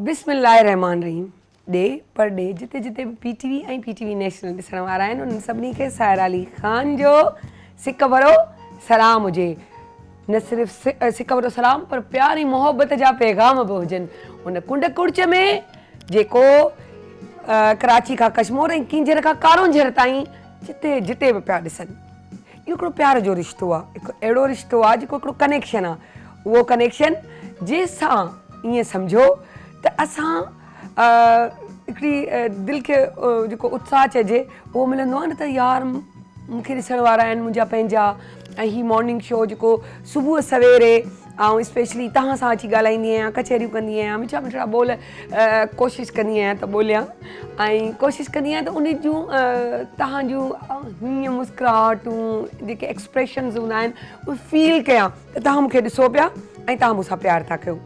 बिस्मिल्लाहिर्रहमानिर्रहीम। Day per day जिते जिते पीटीवी ऐं पीटीवी नेशनल ॾिसण वारा आहिनि उन्हनि सभिनी खे साहिरा अली ख़ान जो सिक भरो सलाम हुजे। न सिर्फ़ु सिक भरो सलाम पर प्यारी मोहबत जा पैगाम बि हुजनि उन कुंड कुड़च में जेको कराची खां कश्मीर ऐं किंजर खां कारोंझर ताईं जिते जिते बि पिया ॾिसनि। इहो हिकिड़ो प्यार जो रिश्तो आहे, हिकु अहिड़ो रिश्तो आहे जेको हिकिड़ो कनेक्शन आहे। उहो कनेक्शन जंहिंसां ईअं सम्झो त असां हिकिड़ी दिलि खे जेको उत्साह चइजे उहो मिलंदो आहे न त यार मूंखे ॾिसण वारा आहिनि मुंहिंजा पंहिंजा। ऐं हीअ मॉर्निंग शो जेको सुबुह सवेरे ऐं स्पेशली तव्हां सां अची ॻाल्हाईंदी आहियां, कचहरियूं कंदी आहियां, मिठा मिठड़ा ॿोल कोशिशि कंदी आहियां त ॿोलियां ऐं कोशिशि कंदी आहियां त उन जूं तव्हांजूं हीअं मुस्कुराहटूं जेके एक्सप्रेशन्स हूंदा आहिनि उहे फील कयां त तव्हां मूंखे ॾिसो पिया ऐं तव्हां मूंसां प्यारु था कयो।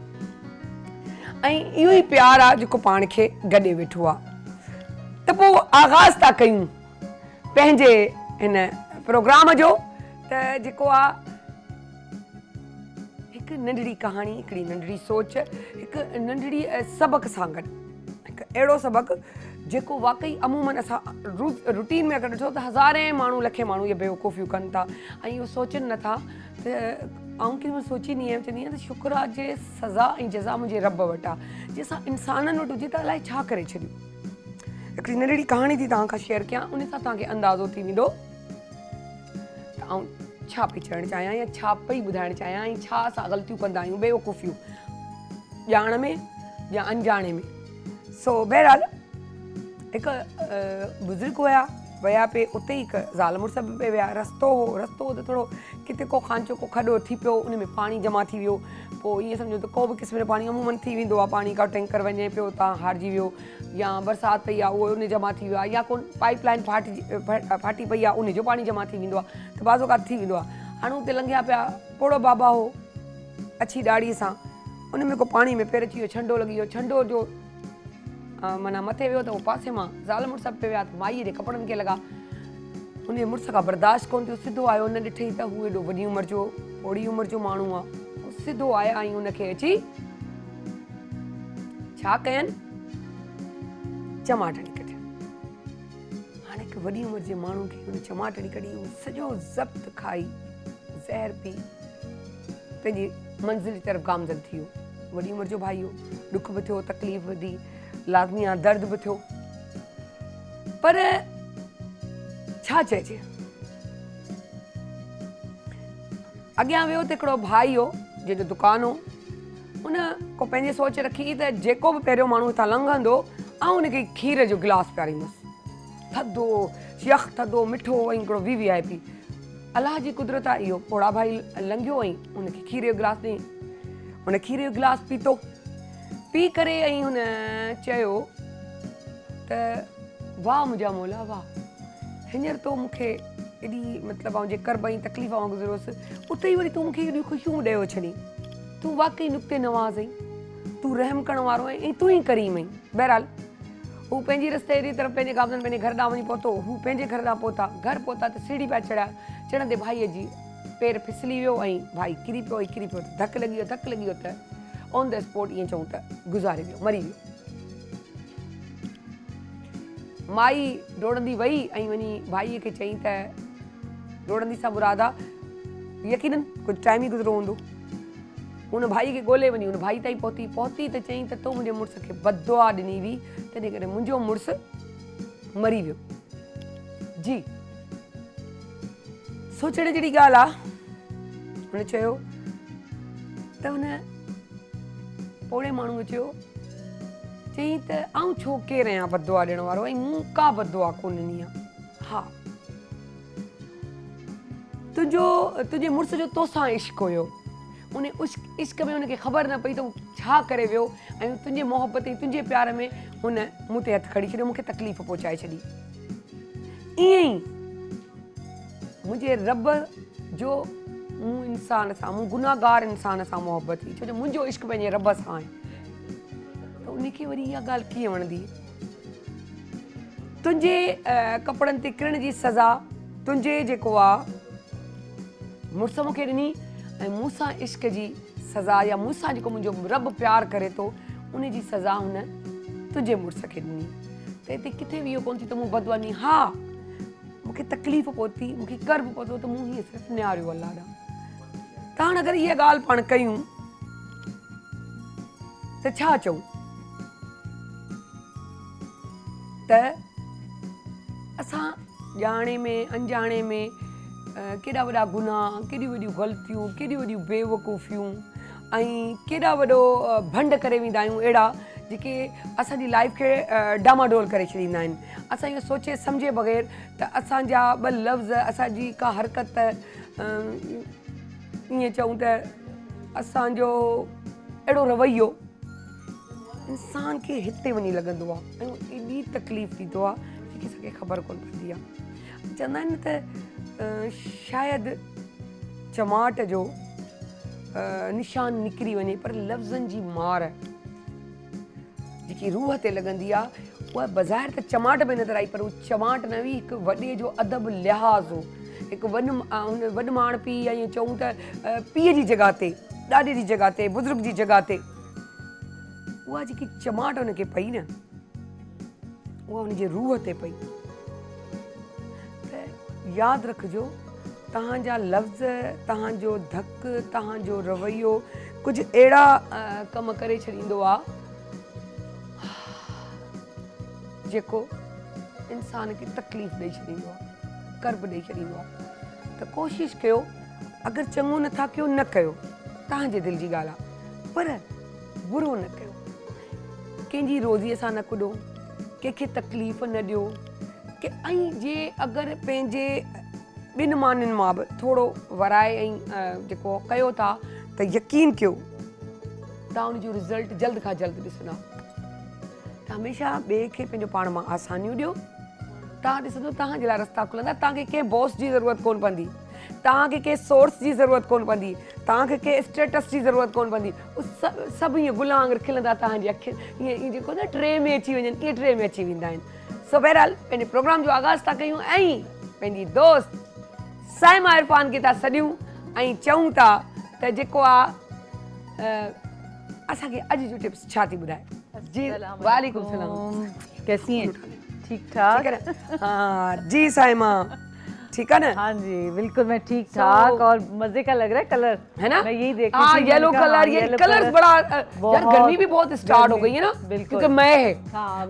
ऐं इहो ई प्यारु आहे जेको पाण खे गॾे वेठो आहे। त पोइ आगाज़ था कयूं पंहिंजे हिन प्रोग्राम जो त जेको आहे हिकु नंढड़ी कहाणी, हिकिड़ी नंढड़ी सोच, हिकु नंढड़ी सबक़ सां गॾु हिकु अहिड़ो सबक़ु जेको वाक़ई अमूमन असां रूटीन में अगरि ॾिठो त हज़ारे माण्हू लखे माण्हू इहे बेवकूफ़ियूं कनि था ऐं इहो सोचनि नथा त आउं कंहिं महिल सोचींदी आहियां, चवंदी आहियां त शुक्र आहे जे सज़ा ऐं जज़ा मुंहिंजे रब वटि आहे, जंहिंसां इंसाननि वटि हुजे त अलाए छा करे छॾियूं। हिकिड़ी नंढड़ी कहाणी थी तव्हां खां शेयर कयां, उन सां तव्हांखे अंदाज़ो थी वेंदो त आउं छा पई चवणु चाहियां या छा पई ॿुधाइणु चाहियां ऐं छा असां ग़लतियूं कंदा आहियूं बेवकूफ़ियूं ॼाण में या अनजाणे में। सो बहरहाल हिकु बुज़ुर्ग विया पे उते ई हिकु ज़ाल मुड़ुस बि पे विया। रस्तो हो त थोरो किथे को खांचो को खॾो थी पियो, उन में पाणी जमा थी वियो। पोइ ईअं सम्झो त को बि क़िस्म जो पाणी अमूमन थी वेंदो आहे, पाणी का टैंकर वञे पियो तव्हां हारिजी वियो या बरसाति पई आहे उहो उन जमा थी वियो आहे या को पाइप लाइन फाटी पई आहे उनजो पाणी जमा थी वेंदो आहे त बाज़ो कात थी वेंदो आहे। हाणे उते लंघिया पिया, पोड़ो बाबा हो अछी ॾाढ़ीअ सां, उन में को पाणी में पेर अची वियो, छंडो लॻी वियो, छंडो जो माना मथे वियो त उहो पासे मां ज़ाल मुड़ुस पे विया त माईअ जे कपिड़नि खे लॻा। उन मुड़ुस खां बर्दाश्त कोन थियो, सिधो आयो, न ॾिठई त हू एॾो वॾी उमिरि जो ओड़ी उमिरि जो माण्हू आहे। सिधो आया ऐं उनखे अची छा कयनि, चमाटणी कढियनि। हाणे हिकु वॾी उमिरि जे माण्हू खे हुन चमाटणी कढी, उहो सॼो ज़ब्त खाई ज़हर पी पंहिंजी मंज़िल जी तरफ़ गामज़न थी वियो। वॾी उमिरि जो भाई हो, ॾुख बि थियो, तकलीफ़ बि थी, लाज़मी आहे दर्द बि थियो, पर छा चइजे। अॻियां वियो त हिकिड़ो भाई हो जंहिंजो दुकानु हो, उन को पंहिंजी सोच रखी त जेको बि पहिरियों माण्हू हितां लंघंदो ऐं उनखे खीर जो गिलास पियारींदुसि, थधो यख थधो मिठो ऐं हिकिड़ो VVIP। अलाह जी कुदरत आहे इहो, पोड़ा भाई लंघियो ऐं उनखे खीर जो गिलास ॾेई, हुन खीर जो गिलास पीतो, पी करे ऐं हुन चयो त वाह मुंहिंजा मौला वाह, हींअर तो मूंखे एॾी मतिलबु आउं जे करब ऐं तकलीफ़ मां गुज़रियोसि उते ई वरी तूं मूंखे एॾियूं ख़ुशियूं ॾेयो छॾी। तूं वाक़ई नुक़्ते नवाज़ आहीं, तूं रहम करण वारो आहीं ऐं तूं ई करीम आहीं। बहरहाल हू पंहिंजी रस्ते जी तरफ़ पंहिंजे गामनि पंहिंजे घर ॾांहुं वञी पहुतो। हू पंहिंजे घर ॾांहुं पहुता, घर पहुता त सीढ़ी पिया चढ़िया, चढ़ंदे भाईअ जी पेर फिसली वियो ऐं भाई किरी पियो त धकु लॻी वियो त ऑन द स्पॉट ईअं चऊं त गुज़ारे वियो, मरी वियो। माई डोड़ंदी वई ऐं वञी भाईअ खे चई त डोड़ंदी सां मुराद आहे यकीनन कुझु टाइम ई गुज़रो हूंदो। हुन भाई खे ॻोल्हे वञी हुन भाई ताईं पहुती त चई त तो मुंहिंजे मुड़ुस खे बददुआ ॾिनी हुई, तॾहिं करे मुंहिंजो मुड़ुसु मरी वियो। जी सोचण जहिड़ी ॻाल्हि आहे। हुन चयो त हुन पोड़े माण्हूअ चयो, चई त आउं छो केरु आहियां बददुआ ॾियण वारो ऐं मूं का बददुआ कोन ॾिनी आहे। हा तुंहिंजे मुड़ुस जो तोसां इश्क हुयो, उन इश्क में हुनखे ख़बर न पई त हू छा करे वियो ऐं तुंहिंजे मोहबत ऐं तुंहिंजे प्यार में हुन मूं ते हथु खणी छॾियो, मूंखे तकलीफ़ पहुचाए छॾी। ईअं ई मुंहिंजे रब जो मूं इंसान सां, मूं गुनाहगार इंसान सां मोहबत हुई, छो जो मुंहिंजो इश्क पंहिंजे रब सां आहे। त उनखे वरी इहा ॻाल्हि कीअं वणंदी, तुंहिंजे कपिड़नि ते किरण जी सज़ा तुंहिंजे जेको आहे मुड़ुस मूंखे ॾिनी ऐं मूंसां इश्क जी सज़ा या मूंसां जेको मुंहिंजो रब प्यारु करे थो उन जी सज़ा हुन तुंहिंजे मुड़ुस खे ॾिनी। त हिते किथे बि इहो कोन थी त मूं बदवानी, हा मूंखे तकलीफ़ पहुती, मूंखे कर्ब पहुतो, त मूं हीअं सिर्फ़ु निहारियो अलाह ॾांहुं। त हाणे अगरि इहा ॻाल्हि पाण कयूं त छा चऊं? त असां ॼाणे में अनजाणे में केॾा वॾा गुनाह, केॾियूं वॾियूं ग़लतियूं, केॾियूं वॾियूं बेवकूफ़ियूं ऐं केॾा वॾो भंड करे वेंदा आहियूं अहिड़ा जेके असांजी लाइफ खे डामाडोल करे छॾींदा आहिनि। असां इहो सोचे सम्झे बग़ैर त असांजा ॿ लफ़्ज़, असांजी का हरकत, ईअं चऊं त असांजो अहिड़ो रवैयो इंसान खे हिते वञी लॻंदो आहे ऐं एॾी तकलीफ़ ॾींदो आहे जेकी असांखे ख़बर कोन पवंदी आहे। चवंदा आहिनि त शायदि चमाट जो निशान निकिरी वञे, पर लफ़्ज़नि जी मार जेकी रूह ते लॻंदी आहे उहा बज़ाहिर त चमाट में नज़र आई, पर उहा चमाट न हुई, हिकु वॾे जो अदब लिहाज़ हो, हिकु वॾ माण पीउ, या ईअं चऊं त पीउ जी जॻह ते, ॾाॾे जी जॻह ते, बुज़ुर्ग जी जॻह ते उहा जेकी चमाट हुनखे पई न, उहा हुनजे रूह ते पई। त यादि रखिजो, तव्हांजा लफ़्ज़, तव्हांजो धक, तव्हांजो रवैयो कुझु अहिड़ा कम करे छॾींदो आहे जेको इंसान खे तकलीफ़ ॾेई छॾींदो आहे, कर्ब ॾेई छॾींदो आहे। त कोशिशि कयो, अगरि चङो नथा कयो न कयो, तव्हांजे दिलि जी ॻाल्हि आहे, पर बुरो न कयो, कंहिंजी रोज़ीअ सां न कुॾो, कंहिंखे तकलीफ़ न ॾियो, की ऐं जे अगरि पंहिंजे ॿिनि मानियुनि मां बि थोरो वराए ऐं जेको कयो था त यकीन कयो तव्हां उनजो रिज़ल्ट जल्द खां जल्द ॾिसंदा। त हमेशह ॿिए खे पंहिंजो पाण मां आसानियूं ॾियो, तव्हां ॾिसंदो तव्हांजे लाइ रस्ता खुलंदा। तव्हांखे कंहिं बॉस जी ज़रूरत कोन पवंदी, तव्हांखे कंहिं सोर्स जी ज़रूरत कोन पवंदी, तव्हांखे कंहिं स्टेटस जी ज़रूरत कोन पवंदी। सभु ईअं गुल वांगुरु खिलंदा तव्हांजी अखियुनि, ईअं जेको न ट्रे में अची वञनि, ईअं ट्रे में अची वेंदा आहिनि। सो बहरहाल पंहिंजे प्रोग्राम जो आगाज़ था कयूं ऐं पंहिंजी दोस्त साइमा इरफान खे था सॾियूं ऐं चऊं था त जेको आहे असांखे अॼु जो टिप्स छा थी ॿुधाए। जी वालेकुम सलाम, कैसी हैं? ठीक ठाक। हाँ जी साइमा, ठीक है ना? हाँ जी बिल्कुल, मैं ठीक ठाक और मजे का लग रहा है कलर, है ना? मैं यही देख रही थी। येलो कलर, ये कलर्स बड़ा यार गर्मी भी बहुत स्टार्ट हो गई है ना, क्योंकि मई है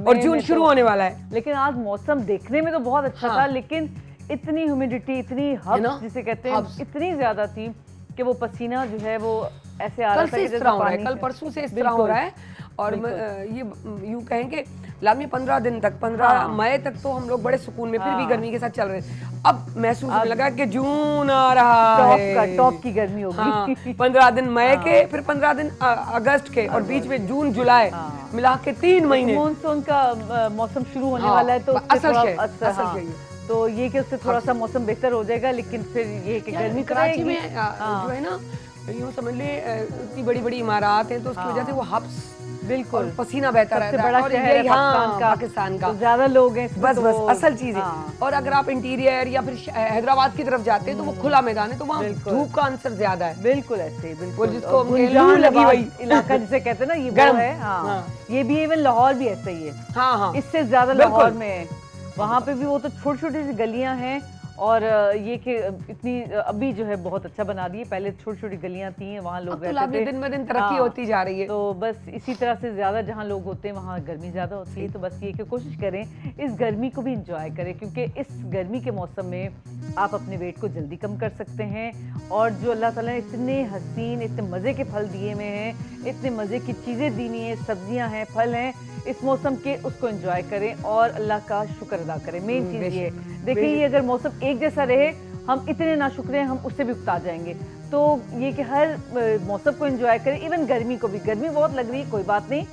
और जून शुरू होने वाला है। लेकिन आज मौसम देखने में तो बहुत अच्छा था, लेकिन इतनी ह्यूमिडिटी, इतनी हब्स जिसे कहते हैं, इतनी ज्यादा थी कि वो पसीना जो है वो ऐसे आ रहा था कि जैसे पानी। कल परसों से इस तरह हो रहा है और ये यूं कहें कि लाजमी 15 दिन तक, 15 मई तक तो हम लोग बड़े सुकून में फिर भी गर्मी के साथ चल रहे हैं। अब महसूस होने लगा कि जून आ रहा है, टॉप की गर्मी होगी। हाँ, 15 दिन मई के, फिर 15 दिन अगस्त के और बीच में जून जुलाई मिला के 3 महीने मानसून का मौसम शुरू होने वाला है। तो असल तो ये कि उससे थोड़ा सा मौसम बेहतर हो जाएगा, लेकिन फिर ये कि गर्मी कराची में जो है ना, यूँ समझ ले इतनी बड़ी बड़ी इमारत हैं, तो उसकी वजह से वो हब्स बिल्कुल पसीना बहता रहता है। बड़ा और शहर है पाकिस्तान का, तो ज्यादा लोग हैं, बस असल चीज है। और अगर आप इंटीरियर या फिर हैदराबाद की तरफ जाते हैं तो वो खुला मैदान है, तो वहाँ धूप का अंसर ज्यादा है। बिल्कुल ऐसे, बिल्कुल जिसको लगी हुई इलाका जिसे कहते हैं ना, ये वो है। हाँ, ये भी इवन लाहौर भी ऐसा ही है। हाँ, इससे ज्यादा लाहौर में, वहाँ पे भी वो तो छोटी छोटी सी गलियां हैं और ये कि इतनी अभी जो है बहुत अच्छा बना दी है। पहले छोटी छोटी गलियां थी, वहाँ लोग रहते थे। दिन ब दिन तरक्की होती जा रही है। तो बस इसी तरह से ज्यादा जहाँ लोग होते हैं वहाँ गर्मी ज्यादा होती है। तो बस ये कि कोशिश करें इस गर्मी को भी इंजॉय करें, क्योंकि इस गर्मी के मौसम में आप अपने वेट को जल्दी कम कर सकते हैं। और जो अल्लाह ताला ने इतने हसीन, इतने मज़े के फल दिए हुए हैं, इतने मज़े की चीज़ें दी हुई हैं, सब्जियाँ हैं, फल हैं इस मौसम के, उसको एंजॉय करें और अल्लाह का शुक्र अदा करें। मेन चीज़ ये देखिए, ये अगर मौसम एक जैसा रहे, हम इतने नाशुक्र हैं, हम उससे भी उकता जाएंगे। तो ये कि हर मौसम को एंजॉय करें, इवन गर्मी को भी। गर्मी बहुत लग रही है, कोई बात नहीं,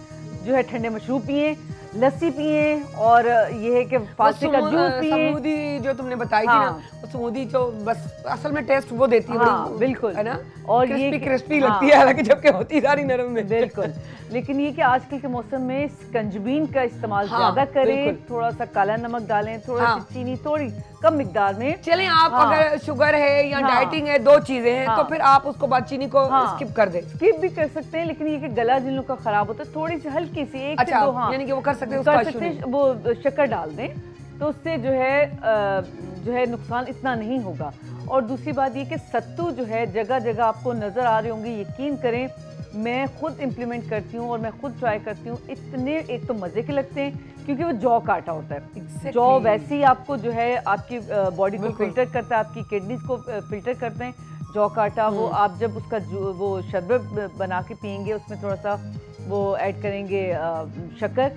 जो है ठंडे मशरूब पिए, लस्सी पिए और ये है कि फालसे का जूस पिए। स्मूदी जो तुमने बताई थी हाँ। ना, वो स्मूदी जो बस असल में टेस्ट वो देती है, हाँ, बड़ी बिल्कुल। है ना, और क्रिस्पी ये क्रिस्पी हाँ। लगती है, हालांकि जबकि होती सारी नरम है। बिल्कुल। लेकिन ये कि आजकल के मौसम में स्कंजबीन का इस्तेमाल हाँ, ज्यादा करें, बिल्कुल। थोड़ा सा काला नमक डालें, थोड़ा हाँ। सी चीनी थोड़ी कम मिकदार में। चलें, आप हाँ। अगर शुगर है या हाँ। डाइटिंग है, दो चीजें हैं, हाँ। तो फिर आप उसको बाद चीनी को हाँ। स्किप कर दें। स्किप भी कर सकते हैं, लेकिन ये कि गला जिन लोगों का खराब होता है, थोड़ी सी हल्की सी एक अच्छा, से दो, हाँ, यानी कि वो कर सकते हैं, कर उसका सकते इशू हैं, वो शक्कर डाल दें, तो उससे जो है नुकसान इतना नहीं होगा। और दूसरी बात ये कि सत्तू जो है जगह जगह आपको नजर आ रहे होंगे, यकीन करें मैं खुद इम्प्लीमेंट करती हूँ और मैं खुद ट्राई करती हूँ। इतने एक तो मजे के लगते हैं क्योंकि वो जौ का आटा होता है। Exactly. जौ वैसे ही आपको जो है आपकी बॉडी को बिल्कुल। फिल्टर करता है, आपकी किडनीज को फिल्टर करते हैं। जौ का आटा वो आप जब उसका वो शरबत बना के पियेंगे, उसमें थोड़ा सा वो ऐड करेंगे शक्कर,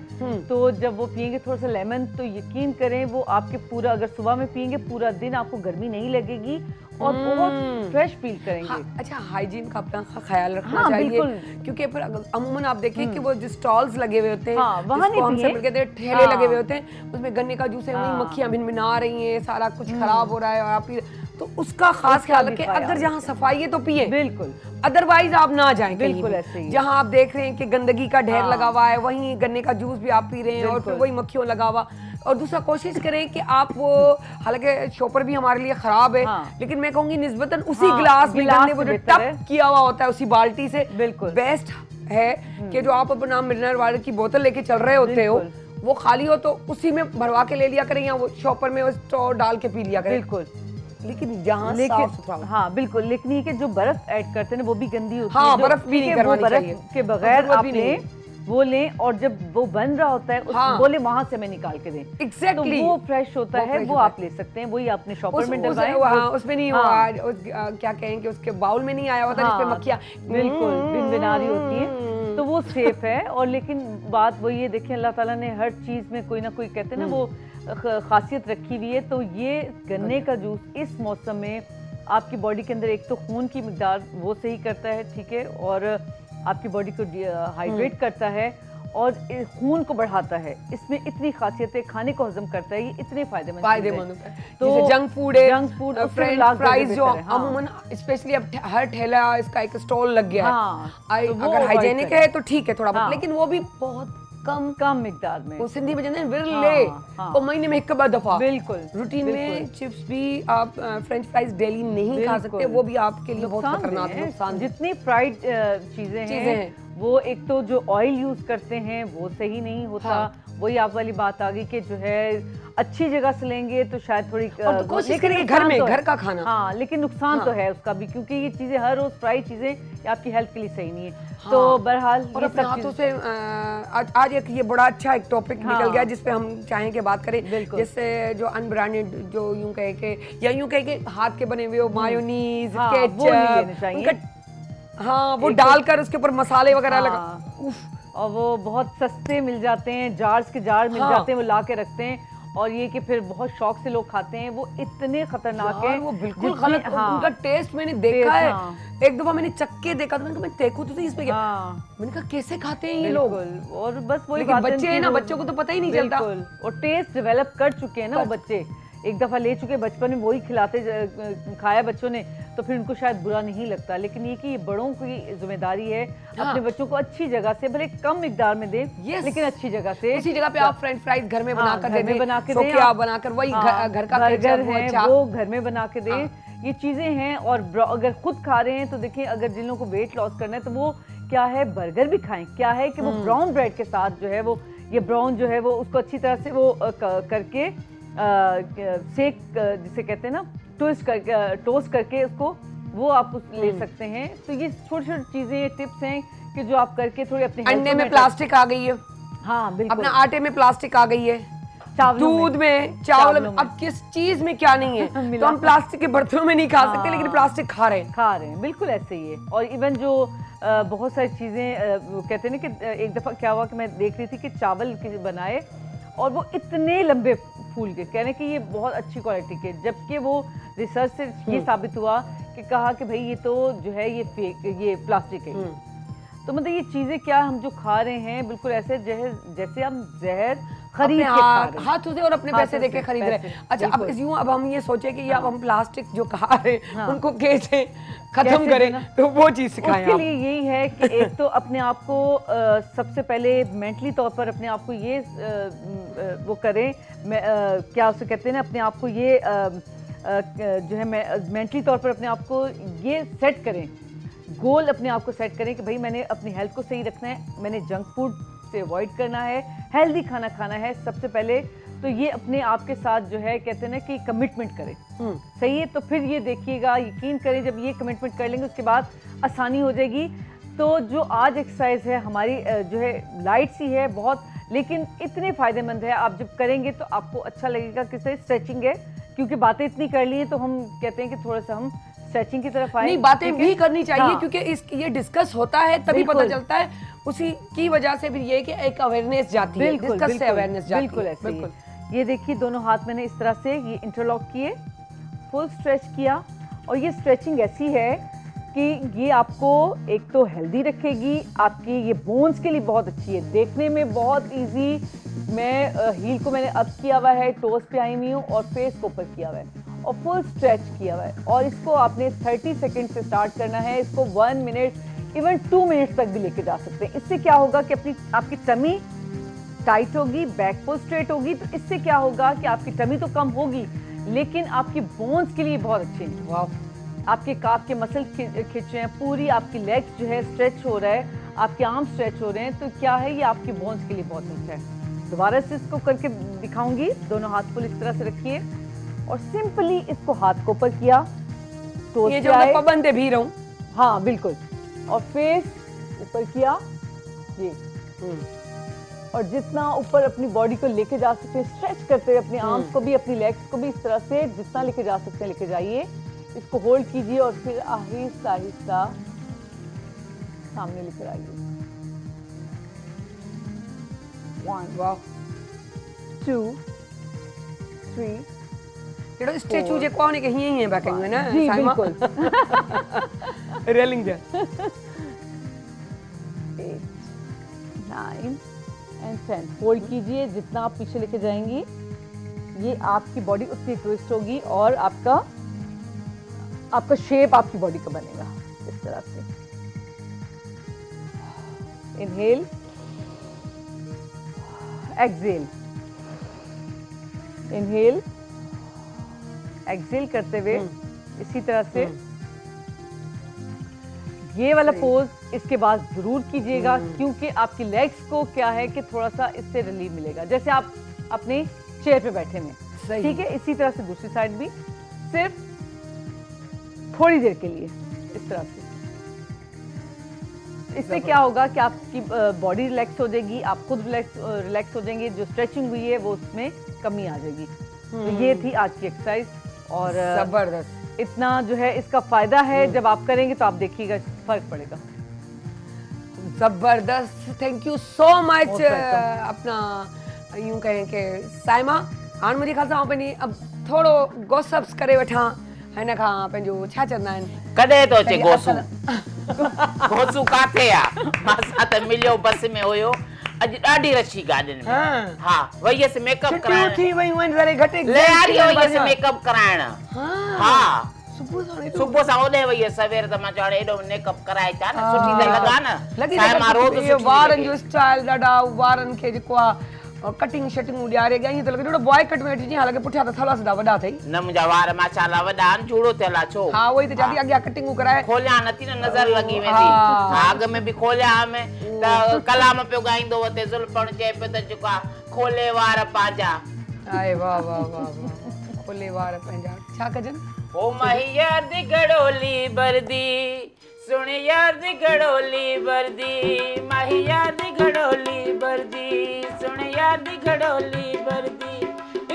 तो जब वो पियेंगे थोड़ा सा लेमन, तो यकीन करें वो आपके पूरा, अगर सुबह में पियेंगे पूरा दिन आपको गर्मी नहीं लगेगी और बहुत फ्रेश फील करेंगे। हाँ, अच्छा, हाइजीन का अपना ख्याल रखना हाँ, चाहिए, बिल्कुल। क्योंकि फिर अमूमन आप देखें कि वो जो स्टॉल्स लगे हुए होते हैं, हाँ, वहाँ जिसको नहीं हम पिए। सब कहते हैं ठेले हाँ। लगे हुए होते हैं, उसमें गन्ने का जूस है, वहीं हाँ। मक्खियां भिनभिना रही हैं, सारा कुछ खराब हो रहा है, और आप तो उसका खास उसका ख्याल भी रखें। ख्याल अगर जहाँ रखें। सफाई है तो पिए, बिल्कुल। अदरवाइज आप ना जाएं कहीं बिल्कुल भी। ऐसे ही। जहाँ आप देख रहे हैं कि गंदगी का ढेर हाँ। लगा हुआ है, वहीं गन्ने का जूस भी आप पी रहे हैं, और फिर बिल्कुल। वही मक्खियों लगा हुआ। और दूसरा, कोशिश करें कि आप वो, हालांकि शॉपर भी हमारे लिए खराब है, हाँ। लेकिन मैं कहूंगी निस्बतन उसी हाँ, गिलास में गिलास गन्ने वो से जो बेहतर है। टप किया हुआ होता है उसी बाल्टी से बिल्कुल। बेस्ट है कि जो आप अपना मिनरल वाटर की बोतल लेके चल रहे होते हो, वो खाली हो तो उसी में भरवा के ले लिया करें, या वो शॉपर में वो स्टोर डाल के पी लिया करें। बिल्कुल। लेकिन जहाँ साफ सुथरा हो। हाँ बिल्कुल, लेकिन ये कि जो बर्फ ऐड करते हैं ना वो भी गंदी होती है। हाँ, जो- बर्फ भी नहीं ठीक है, वो करवानी बर्फ चाहिए। के बगैर जरूरत आप भी लें, नहीं। वो लें, और जब वो बन रहा होता है उस हाँ। बोले वहां से हमें निकाल के दें। Exactly. तो वो फ्रेश होता वो है, fresh वो होता आप ले सकते हैं, वही आपने शॉपर में हाँ, डलवाएं। उसमें नहीं हाँ। हुआ, क्या कहें कि उसके बाउल में नहीं आया होता, हाँ, जिसपे मक्खियाँ बिल्कुल भिनभिना रही होती हैं, तो वो सेफ है। और लेकिन बात वही है, देखिए अल्लाह ताला ने हर चीज में कोई ना कोई, कहते हैं ना, वो खासियत रखी हुई है। तो ये गन्ने का जूस इस मौसम में आपकी बॉडी के अंदर एक तो खून की मिकदार वो सही करता है, ठीक है, और आपकी बॉडी को हाइड्रेट करता है और खून को बढ़ाता है। इसमें इतनी खासियत है, खाने को हजम करता है, ये इतने फायदेमंद होता है। तो जैसे जंक फूड है, जंक फूड, फ्रेंच फ्राइज जो अमूमन स्पेशली अब हर ठेला इसका एक स्टॉल लग गया हाँ, है। तो वो अगर हाइजेनिक है तो ठीक है थोड़ा बहुत, हाँ। लेकिन वो भी बहुत कम मिकदार में। वो सिंधी में कहते हैं विरले, हाँ। वो महीने में एक दफा। बिल्कुल। रूटीन में चिप्स भी आप फ्रेंच फ्राइज डेली नहीं खा सकते, वो भी आपके लिए बहुत खतरनाक है, नुकसान। जितनी फ्राइड चीजें हैं, वो एक तो जो ऑयल यूज करते हैं वो सही नहीं होता। हाँ। वही आप वाली बात आ गई कि जो है अच्छी जगह से लेंगे तो शायद थोड़ी और तो कोशिश करेंगे घर में, घर का खाना। हाँ, लेकिन नुकसान तो है उसका भी, क्योंकि ये चीजें हर रोज फ्राई चीजें आपकी हेल्थ के लिए सही नहीं है। हाँ। तो बहरहाल और अपने हाथों से आज एक ये बड़ा अच्छा एक टॉपिक निकल गया जिसपे हम चाहें कि बात करें। जैसे जो अनब्रांडेड, जो यूं कहे कि या यूं कहे कि हाथ के बने हुए वो मायोनीज, केचप, हाँ, वो डालकर उसके ऊपर मसाले वगैरह लगा, और वो बहुत सस्ते मिल जाते हैं, जार्स के जार मिल जाते हैं, वो ला के रखते हैं, और ये कि फिर बहुत शौक से लोग खाते हैं। वो इतने खतरनाक है, वो बिल्कुल गलत। हाँ, उनका टेस्ट मैंने देखा है। एक दफा मैंने चक्के देखा, तो मैंने कहा मैं देखूं तो इसमें क्या। मैंने कहा कैसे खाते हैं ये लोग। और बस वही बच्चे हैं ना, बच्चों को तो पता ही नहीं चलता। और टेस्ट डेवलप कर चुके हैं ना वो बच्चे, एक दफा ले चुके, बचपन में वही खिलाते खाया बच्चों ने, तो फिर उनको शायद बुरा नहीं लगता। लेकिन ये कि ये बड़ों की जिम्मेदारी है अपने बच्चों को अच्छी जगह से, भले कम मिकदार में दे, लेकिन अच्छी जगह से। उसी जगह पे आप फ्रेंच फ्राइज घर में बनाकर दे दें, बना के दें, बनाकर वही घर का बर्गर है वो घर में बना के दें। ये चीजें हैं। और अगर खुद खा रहे हैं तो देखिए, अगर जिन लोगों को वेट लॉस करना है तो वो क्या है, बर्गर भी खाएं। क्या है कि वो ब्राउन ब्रेड के साथ जो है वो, ये ब्राउन जो है वो उसको अच्छी तरह से वो करके सेक, जिसे कहते हैं ना, टोस्ट करके उसको वो आप ले सकते हैं। तो ये छोटी छोटी चीजें, टिप्स हैं कि जो आप करके थोड़ी अपने अंडे में प्लास्टिक आ गई है। हाँ बिल्कुल। अपना आटे में प्लास्टिक आ गई है, दूध में, चावल में, अब किस चीज में क्या नहीं है। तो हम प्लास्टिक के बर्तनों में नहीं खा सकते, लेकिन प्लास्टिक खा रहे हैं। बिल्कुल ऐसे ही है। और इवन जो बहुत सारी चीजें कहते हैं ना कि एक दफा क्या हुआ कि मैं देख रही थी कि चावल बनाए और वो इतने लंबे फूल के, कहने कि ये बहुत अच्छी क्वालिटी के, जबकि वो रिसर्च से ये साबित हुआ कि कहा कि भाई ये तो जो है ये प्लास्टिक है। तो मतलब ये चीजें क्या हम जो खा रहे हैं बिल्कुल ऐसे जैसे हम जहर खरीद अपने के खा रहे हैं। हाथों से और अपने पैसे हाथों देके से, खरीद रहे पैसे, हैं। अच्छा, अब बिल्कुल। यूं अब हम ये सोचे कि अब हम प्लास्टिक जो खा रहे हैं हाँ। उनको कैसे खत्म कैसे करें, देना? तो वो चीज सिखाएं उसके आप। लिए यही है कि एक तो अपने आप को सबसे पहले मेंटली तौर पर अपने आप को ये वो करें, क्या उसे कहते हैं ना, अपने आप को ये जो है मेंटली तौर पर अपने आप को ये सेट करें, गोल अपने आप को सेट करें कि भाई मैंने अपनी हेल्थ को सही रखना है, मैंने जंक फूड से अवॉइड करना है, हेल्दी खाना खाना है सबसे पहले। तो ये अपने आप के साथ जो है कहते हैं ना कि कमिटमेंट करें, सही है। तो फिर ये देखिएगा, यकीन करें, जब ये कमिटमेंट कर लेंगे उसके बाद आसानी हो जाएगी। तो जो आज एक्सरसाइज है हमारी जो है लाइट सी है बहुत, लेकिन इतने फायदेमंद है। आप जब करेंगे तो आपको अच्छा लगेगा। किस स्ट्रेचिंग है, क्योंकि बातें इतनी कर ली हैं तो हम कहते हैं कि थोड़ा सा हम स्ट्रेचिंग की तरफ आए। नहीं, बातें भी करनी चाहिए, हाँ। क्योंकि ये डिस्कस होता है तभी पता बिल्कुल। चलता है। उसी की वजह से फिर ये कि एक अवेयरनेस जाती है, बिल्कुल, डिस्कस से बिल्कुल, अवेयरनेस जाती बिल्कुल है। ऐसे ही। ये देखिए दोनों हाथ मैंने इस तरह से ये इंटरलॉक किए, फुल स्ट्रेच किया। और ये स्ट्रेचिंग ऐसी है कि ये आपको एक तो हेल्दी रखेगी, आपकी ये बोन्स के लिए बहुत अच्छी है, देखने में बहुत इजी। मैं हील को मैंने अप किया हुआ है, टोस पे आई हुई हूँ और फेस को ऊपर किया हुआ है और फुल स्ट्रेच किया हुआ है। और इसको आपने 30 सेकेंड से स्टार्ट करना है, इसको 1 मिनट इवन 2 मिनट्स तक भी लेके जा सकते हैं। इससे क्या होगा कि आपकी टमी टाइट होगी, बैक पोल स्ट्रेट होगी। तो इससे क्या होगा कि आपकी टमी तो कम होगी, लेकिन आपकी बोन्स के लिए बहुत अच्छे हैं। वाह, आपके काफ के मसल खिंच रहे हैं, पूरी आपकी लेग्स जो है स्ट्रेच हो रहा है, आपके आर्म स्ट्रेच हो रहे हैं। तो क्या है, ये आपकी बोन्स के लिए बहुत अच्छा है। दोबारा से इसको करके दिखाऊंगी। दोनों हाथ को इस तरह से रखिए और सिंपली इसको हाथ को ऊपर किया, टोस ये पे जो आए। मैं पाबंद भी रहूं। हाँ बिल्कुल। और फेस ऊपर किया ये, और जितना ऊपर अपनी बॉडी को लेके जा सकते हैं, स्ट्रेच करते हुए अपने आर्म्स को भी, अपनी लेग्स को भी इस तरह से जितना लेके जा सकते हैं लेके जाइए। इसको होल्ड कीजिए और फिर आहिस्ता आहिस्ता सामने लेकर आइए। 1 वाह, 2 3 जेड़ो स्टैचू जे कोने के हिए हिए बैठे हुए ना जी साइमा। बिल्कुल। रेलिंग दे 8 9 एंड 10 होल्ड कीजिए। जितना आप पीछे लेके जाएंगी ये आपकी बॉडी उतनी ट्विस्ट होगी और आपका शेप आपकी बॉडी का बनेगा इस तरह से। इनहेल, एक्सहेल, इनहेल, एक्सहेल करते हुए इसी तरह से ये वाला पोज इसके बाद जरूर कीजिएगा, क्योंकि आपकी लेग्स को क्या है कि थोड़ा सा इससे रिलीफ मिलेगा, जैसे आप अपने चेयर पे बैठे हैं। ठीक है, इसी तरह से दूसरी साइड भी सिर्फ थोड़ी देर के लिए इस तरह से। इससे क्या होगा कि आपकी बॉडी रिलैक्स हो जाएगी, आप खुद रिलैक्स हो जाएंगे, जो स्ट्रेचिंग हुई है वो उसमें कमी आ जाएगी। तो ये थी आज की एक्सरसाइज और जबरदस्त। इतना जो है इसका फायदा है, जब आप करेंगे तो आप देखिएगा फर्क पड़ेगा। जबरदस्त, thank you so much. Most welcome। अपना यूं कहें कि साइमा हाणे मुंहिंजे ख़्याल सां पंहिंजी अब थोरो गॉसिप्स करे वठां हिन खां पंहिंजो छा चवंदा आहिनि, कॾहिं तो अचे पंहिंजी गोसू? असल- गोसू काथे आ? मां त मिलियो बस में हुयो, अॼु ॾाढी रशी गाॾियुनि में। हाँ। हा, वयसि मेकअप छुट्टियूं कराइण। थी वयूं आहिनि ज़रे घटि ले आरी exam वयसि थी मेकअप कराइण। हाँ, हा, सुबुह सां एॾो- सुबुह सां ओॾे वयसि सवेर, त मां चवां एॾो मेकअप कराए चा न, हा। सुठी त लॻा न। लॻी छा आहे, मां रोज़ इहो सुठी वारनि लॻे। जो स्टाइल ॾाढा वारनि खे जेको आहे कटिंग शटिंग ॾियारे ॻाईं त लॻे ॾाढो बॉय कट में वेठी जीअं लॻे पुठियां त थला सदा वॾा अथई। न मुंहिंजा वार माशाल्लाह वॾा आहिनि, चूड़ो थियल आहे छो? हा, उहो ई त चवां थी, अॻियां कटिंगूं कराए खोलिया नथी न, नज़र लॻी वेंदी। हा। हा, अॻ में बि खोलिया में त कलाम पियो ॻाईंदो हुते, ज़ुल्फण चए पियो त जेको आहे खोले वार पंहिंजा। आए वाह वाह वाह वाह, खुले वार पंहिंजा छा कजनि? ओ माही यार दी गड़ोली बरदी, सुन यार दी गड़ोली बरदी, माही यार दी गड़ोली बरदी, सुन यार दी गड़ोली बरदी,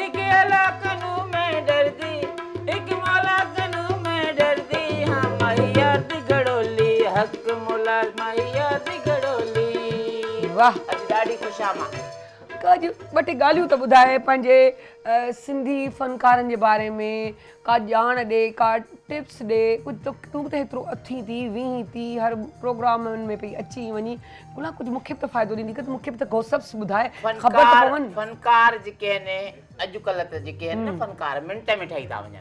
एक अल्लाह कनू मैं डरदी, एक मौला कनू मैं डरदी, हाँ माही यार दी गड़ोली हक मुला, माही यार दी गड़ोली। वाह, अॼु ॾाढी ख़ुशामा। कज ॿ टे ॻाल्हियूं त ॿुधाए पंहिंजे सिंधी फ़नकारनि जे बारे में का ॼाण ॾे, का टिप्स ॾे, कुझु तूं त हेतिरो अथी थी वीहीं थी हर प्रोग्रामनि में पई अची वञी, गुला कुझु मूंखे बि त फ़ाइदो ॾींदी कि मूंखे बि त गॉसिप्स ॿुधाए ख़बर त पवनि। फनकार जेके आहिनि अॼुकल्ह त जेके आहिनि न फनकार मिंट में ठही था वञनि,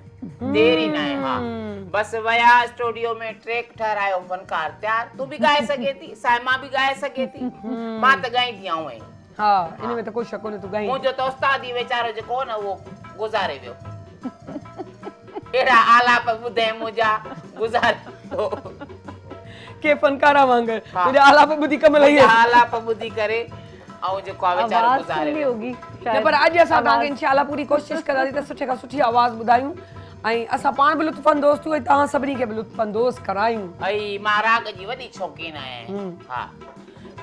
देरी न आहे। हा बसि विया स्टूडियो में ट्रैक ठहरायो, फनकार तयार। तूं बि ॻाए सघे थी, साइमा बि ॻाए सघे थी, मां त ॻाईंदी आहियां। हा इन में त कोई शक कोन्हे, तूं ॻाईं। मुंहिंजो त उस्ताद ई वीचारो जेको न उहो गुज़ारे वियो। अहिड़ा आलाप ॿुधे मुंहिंजा गुज़ारे के फनकारा वांगुरु मुंहिंजा आलाप ॿुधी कम लही आलाप ॿुधी करे ऐं जेको आहे वीचारो गुज़ारे वियो। न पर अॼु असां तव्हांखे इंशाअल्लाह पूरी कोशिशि कंदासीं त सुठे खां सुठी आवाज़ ॿुधायूं ऐं असां पाण बि लुत्फ़अंदोज़ थियूं ऐं तव्हां सभिनी खे बि लुत्फ़अंदोज़ करायूं। ऐं मां राग जी वॾी शौक़ीन आहियां। हा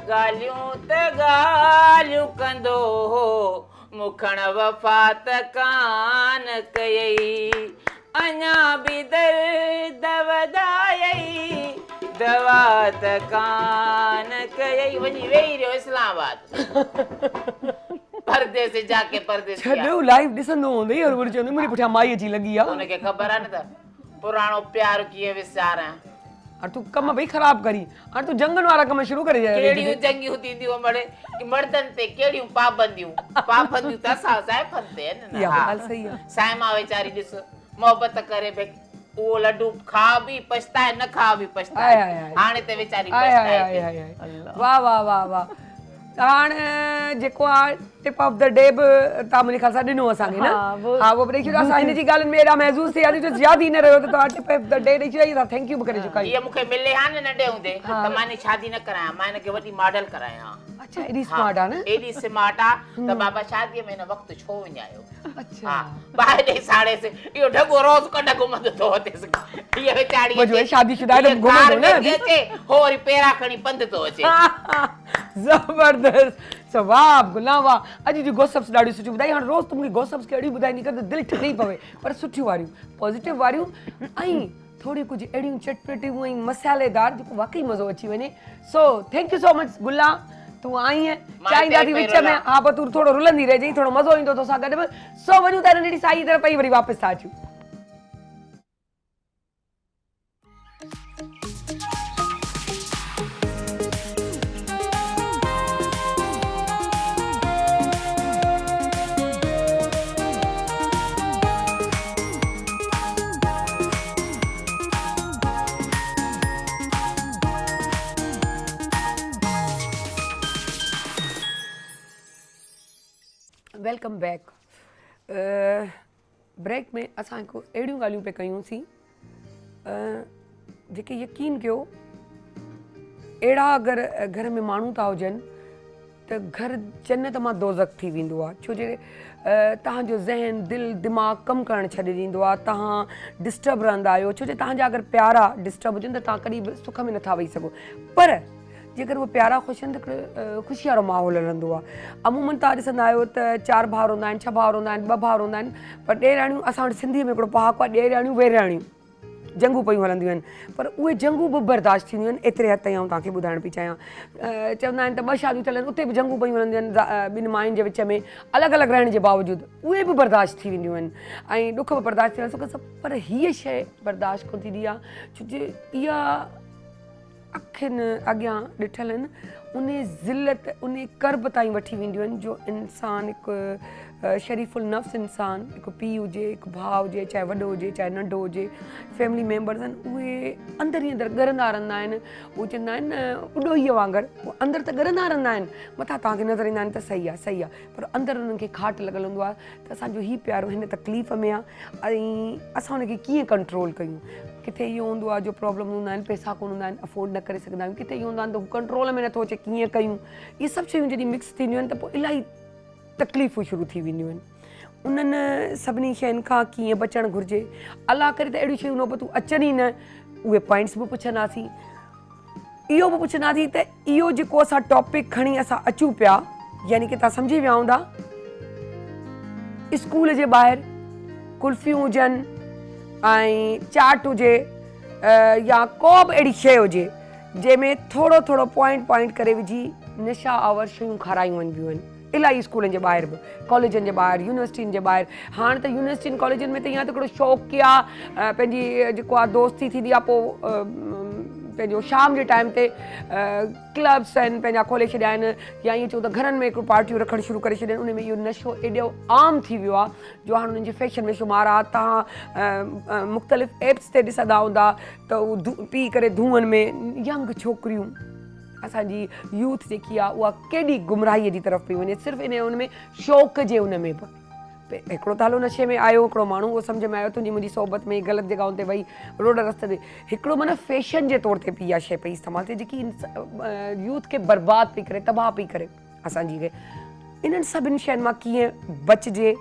ॻाल्हियूं त ॻाल्हियूं कंदो हो, मुखण वफ़ा त कान कयई, अञा बि दर्द वधायई, दवा त कान कयई। वञी वेही रहियो इस्लामाबाद, परदेस जाके परदेस छॾो लाइव ॾिसंदो हूंदई और वरी चवंदो मुंहिंजे पुठियां माईअ जी लॻी आहे। उनखे ख़बर आहे न त पुराणो प्यार कीअं विसारां। और तूं कम भई ख़राब करी, हाणे तूं जंगनि वारा कम शुरू करे कहिड़ियूं जंगियूं थींदियूं मर्दनि ते, कहिड़ियूं पाबंदियूं त असां ज़ाइफ़नि ते आहिनि। इहा ॻाल्हि सही आहे। साइमा वीचारी ॾिस मोहबत करे भई उहो लड्डू खा बि पछताए, न खा बि पछताए, हाणे त वीचारी पछताए। वाह वाह वाह वाह। हाणे जेको आहे टिप ऑफ द डे बि तव्हां मुंहिंजे ख़्याल सां ॾिनो असांखे न? हा उहो बि ॾेई छॾियो। असां हिन जी ॻाल्हियुनि में एॾा महज़ूज़ थी वियासीं जो यादि ई न रहियो त तव्हां टिप ऑफ द डे ॾेई छॾियो। थैंक यू बि करे चुका आहियूं। हीअ मूंखे मिले हा न नंढे हूंदे त मां हिन शादी न करायां, मां हिनखे वॾी मॉडल करायां। अच्छा एॾी स्मार्ट आहे न? एॾी स्मार्ट आहे त बाबा शादीअ में हिन वक़्तु छो विञायो। अच्छा हा ॿाहिरि ॾेई साड़ेसि, इहो ढॻो रोज़ कॾहिं घुमंदो थो अथसि। हीअ वीचारी शादीशुदा आहे त घुमंदो न अचे, हो वरी पेरा खणी पंधि थो अचे। ज़बरदस्त सवाब गुलाम वाह। अॼु जी गॉसिप्स ॾाढी सुठी ॿुधाई। हाणे रोज़ तूं मूंखे गॉसिप्स खे अहिड़ी ॿुधाईंदी कर त दिलि ठरी पवे, पर सुठियूं वारियूं, पॉज़िटिव वारियूं ऐं थोड़ी कुझु अहिड़ियूं चटपटियूं ऐं मसालेदार जेको वाकई मज़ो अची वञे। So thank you so much गुला, तूं आई है। चाहींदासीं विच में हा पर तूं थोरो रुलंदी रहिजांइ, थोरो मज़ो ईंदो तोसां गॾु बि। सो वञूं था नंढड़ी साईं तरफ़ ई वरी वापसि था अचूं। Welcome back. ब्रेक में असां हिकु अहिड़ियूं ॻाल्हियूं पिया कयूंसीं जेके यकीन कयो अहिड़ा अगरि घर में माण्हू था हुजनि त घर जन्नत मां दोज़ख थी वेंदो आहे। छो जे तव्हांजो ज़हन दिलि दिमाग़ु कमु करणु छॾे ॾींदो आहे, तव्हां डिस्टर्ब रहंदा आहियो। छो जे तव्हांजा अगरि प्यारा डिस्टर्ब हुजनि त तव्हां कॾहिं बि सुख में नथा वेही सघो। पर जेकर उहे प्यारा ख़ुशि आहिनि त ख़ुशी वारो माहौल हलंदो आहे। अमूमन तव्हां ॾिसंदा आहियो त 4 भाउर हूंदा आहिनि, 6 भाउर हूंदा आहिनि, 2 भाउर हूंदा आहिनि, पर ॾेराणियूं असां वटि सिंधीअ में हिकिड़ो पहाको आहे, ॾेराणियूं वेराणियूं जंगूं पयूं हलंदियूं आहिनि। पर उहे जंगूं बि बर्दाश्त थींदियूं आहिनि एतिरे हद ताईं। आउं तव्हांखे ॿुधाइण पई चाहियां, चवंदा आहिनि त 2 शादियूं थियल आहिनि उते बि जंगूं पयूं हलंदियूं आहिनि, ॿिनि मायुनि जे विच में अलॻि अलॻि रहण जे बावजूदि उहे बि बर्दाश्त थी वेंदियूं आहिनि ऐं ॾुख बि बर्दाश्त थी वेंदा आहिनि। पर हीअ शइ बर्दाश्त कोन थींदी आहे छो जे इहा अखियुनि अॻियां ॾिठल आहिनि, उन ज़िलत उन कर्ब ताईं वठी वेंदियूं आहिनि जो इंसानु हिकु शरीफ़ुल नफ़्स इंसानु, हिकु पीउ हुजे, हिकु भाउ हुजे, चाहे वॾो हुजे चाहे नंढो हुजे, फैमिली मेंबर्स आहिनि, उहे अंदरि ई अंदरि ॻरंदा रहंदा आहिनि। उहे चवंदा आहिनि न उॾोहीअ वांगुरु, उहे अंदरि त ॻरंदा रहंदा आहिनि, मथां तव्हांखे नज़र ईंदा आहिनि त सही आहे सही आहे, पर अंदरि उन्हनि खे खाट लॻल हूंदो आहे त असांजो हीउ प्यारो हिन तकलीफ़ में आहे ऐं असां हुनखे कीअं कंट्रोल कयूं। किथे इहो हूंदो आहे जो प्रॉब्लम हूंदा आहिनि, पैसा कोन हूंदा आहिनि, अफोर्ड न करे सघंदा आहियूं, किथे इहो हूंदा आहिनि त हू कंट्रोल में नथो अचे, कीअं कयूं। इहे सभु शयूं जॾहिं मिक्स थींदियूं आहिनि त पोइ इलाही तकलीफ़ूं शुरू थी वेंदियूं आहिनि। उन्हनि सभिनी शयुनि खां कीअं बचणु घुरिजे, अलाह करे त अहिड़ियूं शयूं नौबतूं अचनि ई न। उहे पॉइंट्स बि पुछंदासीं, इहो बि पुछंदासीं त इहो जेको असां टॉपिक खणी असां अचूं पिया, यानी की तव्हां सम्झी विया हूंदा, स्कूल जे ॿाहिरि कुल्फियूं हुजनि ऐं चाट हुजे या को बि अहिड़ी शइ हुजे जंहिंमें थोरो थोरो पॉइंट करे विझी नशा आवर शयूं खारायूं वञिबियूं आहिनि, इलाही स्कूलनि जे ॿाहिरि बि, कॉलेजनि जे ॿाहिरि, यूनिवर्सिटियुनि जे ॿाहिरि। हाणे त यूनिवर्सिटियुनि कॉलेजनि में त या त हिकिड़ो शौक़िया पंहिंजी जेको आहे दोस्ती थींदी आहे, पोइ पंहिंजो शाम जे टाइम ते क्लब्स आहिनि पंहिंजा खोले छॾिया आहिनि, या ईअं चऊं त घरनि में हिकिड़ो पार्टियूं रखणु शुरू करे छॾिया आहिनि। उन में इहो नशो एॾो आम थी वियो आहे जो हाणे उन्हनि जे फैशन में शुमार आहे। तव्हां मुख़्तलिफ़ एप्स ते ॾिसंदा हूंदा त उहो पी करे धुअनि में यंग छोकिरियूं, असांजी यूथ जेकी आहे उहा केॾी गुमराहीअ जी तरफ़ पई वञे, सिर्फ़ु इन उन में शौक़ जे उन में बि। हिकिड़ो त हलो नशे में आयो हिकिड़ो माण्हू, उहो सम्झ में आयो तुंहिंजी मुंहिंजी सोबत में ग़लति जॻहियुनि ते वई, रोड रस्ते ते, हिकिड़ो माना फैशन जे तौर ते बि इहा शइ पई इस्तेमालु थिए जेकी यूथ खे बर्बादु पई करे, तबाह पई करे असांजी खे। इन्हनि सभिनी शयुनि मां कीअं बचिजे,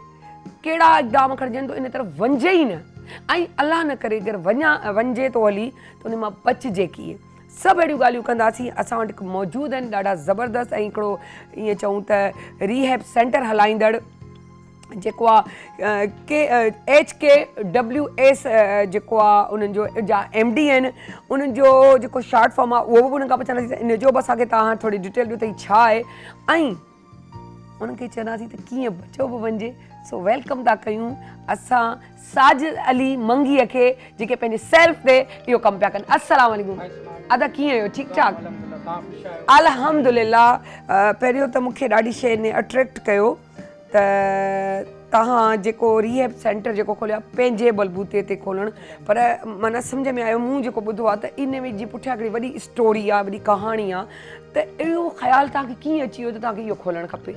कहिड़ा इक़दाम खणजनि, तो इन तरफ़ वञिजे ई न। ऐं अलाह न करे अगरि वञिजे थो हली त उन मां बचिजे कीअं, सभु अहिड़ियूं ॻाल्हियूं कंदासीं। असां वटि मौजूदु आहिनि ॾाढा ज़बरदस्त, ऐं हिकिड़ो ईअं चऊं त रिहैब सेंटर हलाईंदड़ जेको आहे HKWS जेको आहे उन्हनि जो जा MD आहिनि, उन्हनि जो जेको शॉर्ट फॉर्म आहे उहो बि उन्हनि खां पुछंदासीं त इन जो बि असांखे तव्हां थोरी डिटेल ॾियो त छा आहे, ऐं उन्हनि खे चवंदासीं त कीअं बचियो बि वञिजे। सो वेलकम था कयूं असां साजिद अली मंगीअ खे, जेके पंहिंजे सेल्फ ते इहो कमु पिया कनि। अस्सलाम वालेकुम। अदा कीअं आहियो? ठीकु ठाक? अल्हम्दुलिल्लाह। पहिरियों त मूंखे ॾाढी शइ ने अट्रैक्ट कयो त तव्हां जेको रिहैब सेंटर जेको खोलियो आहे पंहिंजे बलबूते ते खोलणु, पर माना सम्झ में आयो मूं जेको ॿुधो आहे त इन में जी पुठियां हिकिड़ी वॾी स्टोरी आहे, वॾी कहाणी आहे, त इहो ख़्यालु तव्हांखे कीअं अची वियो त तव्हांखे इहो खोलणु खपे?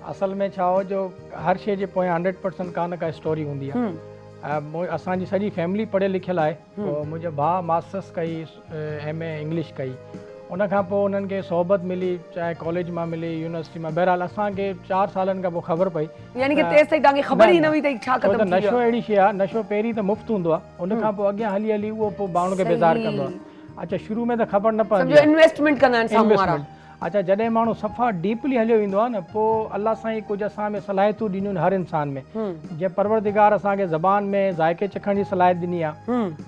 असल में छा हो जो हर शइ जे पोयां 100% का न का स्टोरी हूंदी आहे। असांजी सॼी फैमिली पढ़ियल लिखियल आहे। मुंहिंजो भाउ मास्टर्स कई, MA इंग्लिश कई, उन खां पोइ उन्हनि खे सोबत मिली, चाहे कॉलेज मां मिली, यूनिवर्सिटी मां। बहरहाल असांखे 4 सालनि खां पोइ ख़बर पई, यानी कि तेसि ताईं तव्हांखे ख़बर ई न हुई त छा ख़तमु थी वियो। नशो अहिड़ी शइ आहे, नशो पहिरीं त मुफ़्त हूंदो आहे, उन खां पोइ अॻियां हली हली उहो पोइ माण्हू खे बेज़ार कंदो आहे। अच्छा, शुरू में त ख़बर न पवंदी आहे, इन्वेस्टमेंट कंदा आहिनि साम्हूं वारा। अच्छा, जॾहिं माण्हू सफ़ा डीपली हलियो वेंदो आहे न, पोइ अलाह साईं कुझु असां में सलाहियतूं ॾिनियूं आहिनि हर इंसान में। जीअं परवरदिगार असांखे ज़बान में ज़ाइक़े चखण जी सलाहियत ॾिनी आहे,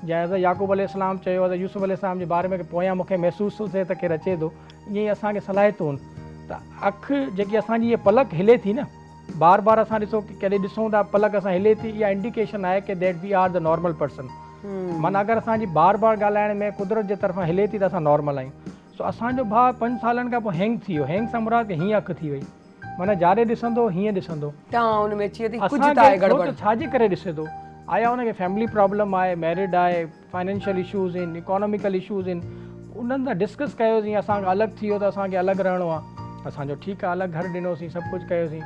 जंहिं याक़ूब अलैहिस्सलाम चयो त यूसुफ अलैहिस्सलाम जे बारे में पोयां मूंखे महसूसु थो थिए त केरु अचे थो, ईअं ई असांखे सलाहियतूं आहिनि। त अखि जेकी असांजी इहा पलक हिले थी न, बार बार असां ॾिसो कॾहिं ॾिसूं था पलक असां हिले थी, इहा इंडिकेशन आहे कि that we are the normal person. माना अगरि असांजी बार बार ॻाल्हाइण में कुदरत जे तरफ़ां हिले थी त असां नॉर्मल आहियूं। सो असांजो भाउ 5 सालनि खां पोइ हैंग थी वियो। हैंग सां मुराद हीअं अखि थी वई, माना जाॾे ॾिसंदो हीअं ॾिसंदो, छाजे करे ॾिसे थो। आया हुनखे फैमिली प्रॉब्लम आहे, मैरिड आहे, फाइनेंशियल इशूज़ आहिनि, इकोनॉमिकल इशूज़ आहिनि, उन्हनि सां डिस्कस कयोसीं। असांखे अलॻि थी वियो त असांखे अलॻि रहणो आहे, असांजो ठीकु आहे, अलॻि घर ॾिनोसीं, सभु कुझु कयोसीं।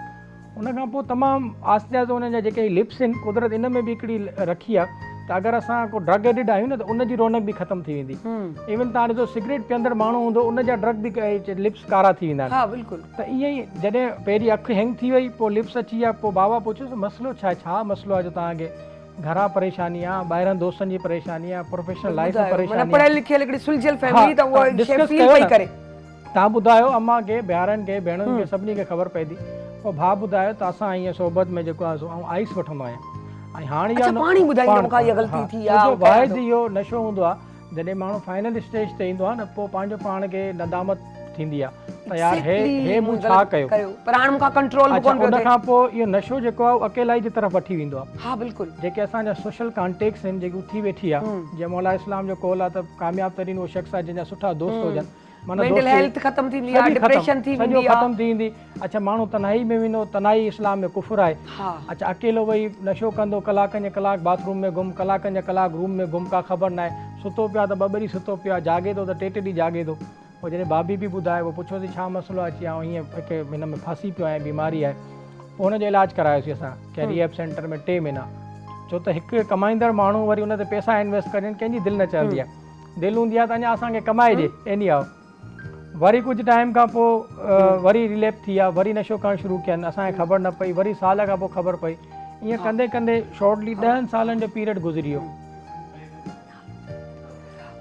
उन खां पोइ तमामु आहिस्ते आहिस्ते उन्हनि जा जेके लिप्स आहिनि, कुदरत इन में बि हिकिड़ी रखी आहे त अगरि असां को ड्रग एडिक्ट आहियूं न त उनजी रौनक बि ख़तमु थी वेंदी। इवन तव्हां ॾिसो सिगरेट पीअंदड़ माण्हू हूंदो, उनजा ड्रग बि लिप्स कारा थी वेंदा आहिनि। त ईअं ई जॾहिं पहिरीं अखि हैंग थी वई, पोइ लिप्स अची विया, पोइ बाबा पुछियोसि मसइलो छा आहे, छा मसइलो आहे जो तव्हांखे? घरां परेशानी आहे, ॿाहिरां दोस्तनि जी परेशानी आहे, प्रोफेशनल लाइफ में परेशानी आहे। तव्हां ॿुधायो अम्मा खे, भेनरुनि खे, भेणुनि खे, सभिनी खे ख़बर पए थी। पोइ भाउ ॿुधायो त असां हीअं सोबत में जेको आहे आइस वठंदो आहियां, ऐं हाणे वाहिद इहो नशो हूंदो आहे जॾहिं माण्हू फाइनल स्टेज ते ईंदो आहे न, पोइ पंहिंजो पाण खे नदामत थींदी आहे त यार हे मूं छा कयो, पर हाणे मूंखां कंट्रोल कोन पियो थिए। उन खां पोइ इहो नशो जेको आहे अकेलाई जी तरफ़ वठी वेंदो आहे। हा बिल्कुलु। जेके असांजा सोशल कॉन्टेक्ट्स आहिनि, जेकी थी वेठी आहे, जीअं मौला इस्लाम जो कौल आहे त कामयाबु तरीन उहो शख़्स आहे जंहिंजा सुठा दोस्त हुजनि, मेंटल हेल्थ खत्म थींदी आहे, डिप्रेशन थी वेंदी आहे, खत्म थी वेंदी। अच्छा, माण्हू तन्हाई में वेंदो, तन्हाई इस्लाम में कुफर आहे। अच्छा, अकेलो वेही नशो कंदो, कलाकनि जा कलाक बाथरूम में घुम, कलाकनि जा कलाक रूम में घुम, का ख़बर न आहे। सुतो पियो आहे त 2 ॾींहं सुतो पियो आहे, जागे थो त 3 ॾींहं जागे थो। पोइ जॾहिं भाभी बि ॿुधाए, पोइ पुछोसीं छा मसइलो आहे, अची ऐं हीअं हिकु हिन में फासी पियो आहियां, बीमारी आहे। पोइ हुनजो इलाजु करायोसीं असां कंहिं रिहैब सेंटर में 3 महीना। छो त हिकु कमाईंदड़ माण्हू वरी हुन ते पैसा इन्वेस्ट कनि, कंहिंजी दिलि न चवंदी आहे। दिलि हूंदी आहे त अञा असांखे कमाए ॾे, एनी आहे। वरी कुझु टाइम खां पोइ वरी रिलैप थी विया, वरी नशो करणु शुरू कयनि, असांखे ख़बर न पई, वरी साल खां पोइ ख़बर पई। ईअं कंदे कंदे शॉर्टली 10 सालनि जो पीरियड गुज़री वियो।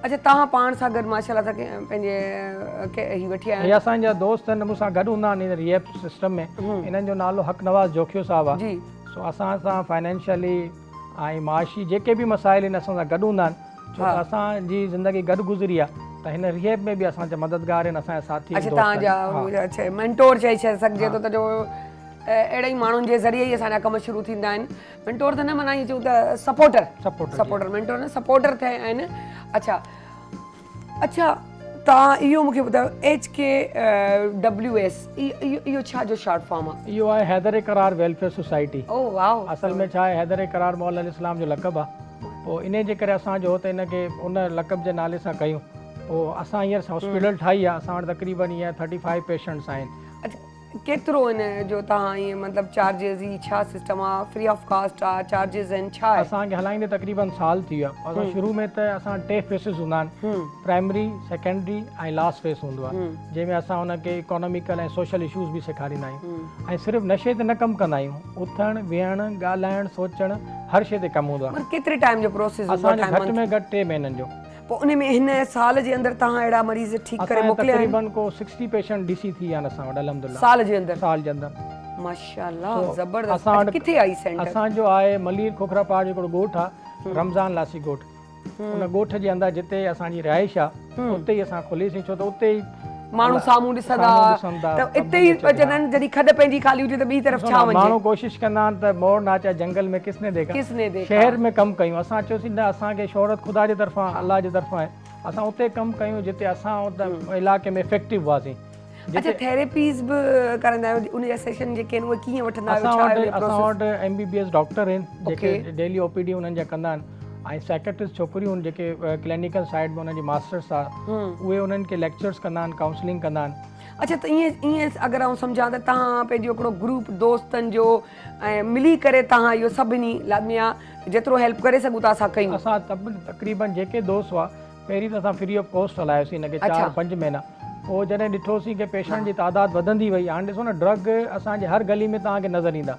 अच्छा, तव्हां पाण सां गॾु माशाल्लाह त पंहिंजे वठी आया? इहे असांजा दोस्त आहिनि, मूंसां गॾु हूंदा आहिनि रिहैब सिस्टम में। इन्हनि जो नालो हक़ नवाज़ जोखियो साहब आहे। सो असां सां फाइनेंशियली ऐं माशी जेके बि मसाइल आहिनि असां सां गॾु हूंदा आहिनि, छो त असांजी ज़िंदगी गॾु गुज़री आहे। त हिन रिहेब में बि असांजा मददगार आहिनि, असांजा साथी अच्छा तव्हांजा अच्छा मेंटोर चई सघिजे थो त जो अहिड़े ई माण्हुनि जे ज़रिए ई असांजा कम शुरू थींदा आहिनि। मेंटोर त न माना ईअं चऊं त सपोर्टर मेंटोर न सपोर्टर थिया आहिनि। अच्छा तव्हां इहो मूंखे ॿुधायो HKWS इहो छा जो शॉर्ट फॉर्म आहे? इहो आहे हैदर करार वेलफेयर सोसाइटी। Oh wow. असल में छा आहे, हैदर करार मौला इस्लाम जो लक़ब आहे, पोइ इन जे करे असां जो त इनखे उन लक़ब जे नाले सां कयूं। पोइ असां हींअर हॉस्पिटल ठाही आहे, असां वटि तक़रीबन हींअर 35 पेशेंट्स आहिनि। अच्छा केतिरो इन जो तव्हां ईअं मतिलबु चार्जिस जी छा सिस्टम आहे, फ्री ऑफ कॉस्ट आहे, चार्जिस आहिनि छा आहे? असांखे हलाईंदे तक़रीबन साल थी वियो आहे। असां शुरू में त असां 3 फेसिस हूंदा आहिनि, प्राइमरी, सेकेंडरी ऐं लास्ट फेस हूंदो आहे, जंहिंमें असां हुनखे इकोनॉमिकल ऐं सोशल इशूज़ बि सेखारींदा आहियूं। ऐं सिर्फ़ु नशे ते न कमु कंदा आहियूं, उथणु वेहणु ॻाल्हाइणु सोचणु हर शइ ते कमु हूंदो आहे। केतिरे टाइम जो प्रोसेस? असांजो घटि में घटि 3 महीननि जो। पोइ उन में हिन साल जे अंदरि तव्हां अहिड़ा मरीज़ ठीकु करे मोकिलिया आहिनि? तक़रीबन को 60 पेशेंट डीसी थी विया आहिनि असां वटि अल्हम्दुलिल्लाह साल जे अंदरि। माशाअल्लाह ज़बरदस्त। किथे आई सेंटर? असांजो आहे मलीर खोखरा पहाड़ जो हिकिड़ो ॻोठु आहे, रमज़ान लासी ॻोठु। उन ॻोठ जे अंदरि जिते असांजी रिहाइश आहे उते ई असां खोलीसीं, छो त उते ई माण्हू साम्हूं ॾिसंदा त इते ई चवंदा आहिनि जॾहिं खॾ पंहिंजी ख़ाली हुजे त ॿी तरफ़ छा वञे। माण्हू कोशिशि कंदा आहिनि त मोर ना अचे जंगल में किसने देखा, शहर में कमु कयूं। असां चयोसीं न, असांखे शोहरत ख़ुदा जे तरफ़ां अलाह जे तरफ़ां आहे, असां उते कमु कयूं जिते असां उन इलाइक़े में इफेक्टिव हुआसीं। अच्छा थेरेपीज़ बि करंदा आहियो? उन जा सेशन जेके आहिनि उहे कीअं वठंदा आहियो? असां वटि MBBS डॉक्टर आहिनि जेके डेली OPD उन्हनि जा कंदा आहिनि, ऐं साइकेट्रिस्ट छोकिरियूं आहिनि जेके क्लिनिकल साइड में उन्हनि जी मास्टर्स आहे, उहे उन्हनि खे लेक्चर्स कंदा आहिनि, काउंसलिंग कंदा आहिनि। अच्छा त ईअं अगरि आउं सम्झां त तव्हां पंहिंजो हिकिड़ो ग्रुप दोस्तनि जो ऐं मिली करे तव्हां इहो सभिनी लाज़मिया जेतिरो हेल्प करे सघूं था असां कयूं? असां तक़रीबन जेके दोस्त हुआ पहिरीं त असां फ्री ऑफ कॉस्ट हलायोसीं हिनखे 4-5 महीना। पोइ जॾहिं ॾिठोसीं की पेशेंट जी तादाद वधंदी वई, हाणे ॾिसो न ड्रग असांजे हर गली में तव्हांखे नज़र ईंदा।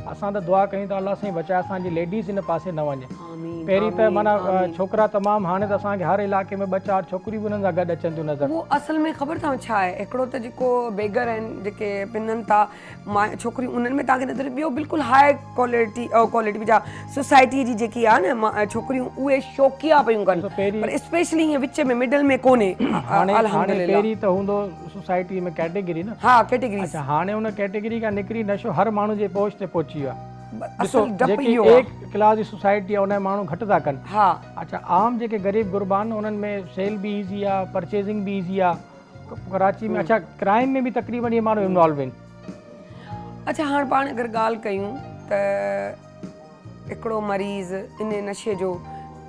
असां त दुआ कयूं था अलाह साईं बचाए असांजी लेडीज़ हिन पासे न वञे। पहिरीं त माना छोकिरा तमामु, हाणे त असांखे हर इलाइक़े में 2-4 छोकिरियूं बि हुननि सां गॾु अचनि थियूं नज़र। उहो असल में ख़बर अथव छा आहे, हिकिड़ो त जेको बेगर आहिनि जेके पिननि था छोकिरियूं, उन्हनि में तव्हांखे नज़र ॿियो बिल्कुलु हाई क्वालिटी बि छा सोसाइटी जी जेकी आहे न छोकिरियूं, उहे शौक़िया पियूं कनि, पर स्पेशली ईअं विच में मिडल में कोन्हे। पहिरीं त हूंदो सोसाइटी में कैटेगरी न। हा कैटेगरी। अच्छा हाणे हुन कैटेगरी खां निकिरी नशो हर माण्हू जे पहुच ते पहुची वियो आहे। ॾिसो जेकी एक क्लास जी सोसाइटी आहे उन माण्हू घटि था कनि। अच्छा आम जेके ग़रीब गुरबान उन्हनि में सेल बि ईज़ी आहे, परचेजिंग बि ईज़ी आहे कराची में। अच्छा क्राइम में बि तक़रीबन इहे माण्हू इन्वॉल्व आहिनि। अच्छा हाणे पाण अगरि ॻाल्हि कयूं त हिकिड़ो मरीज़ इन नशे जो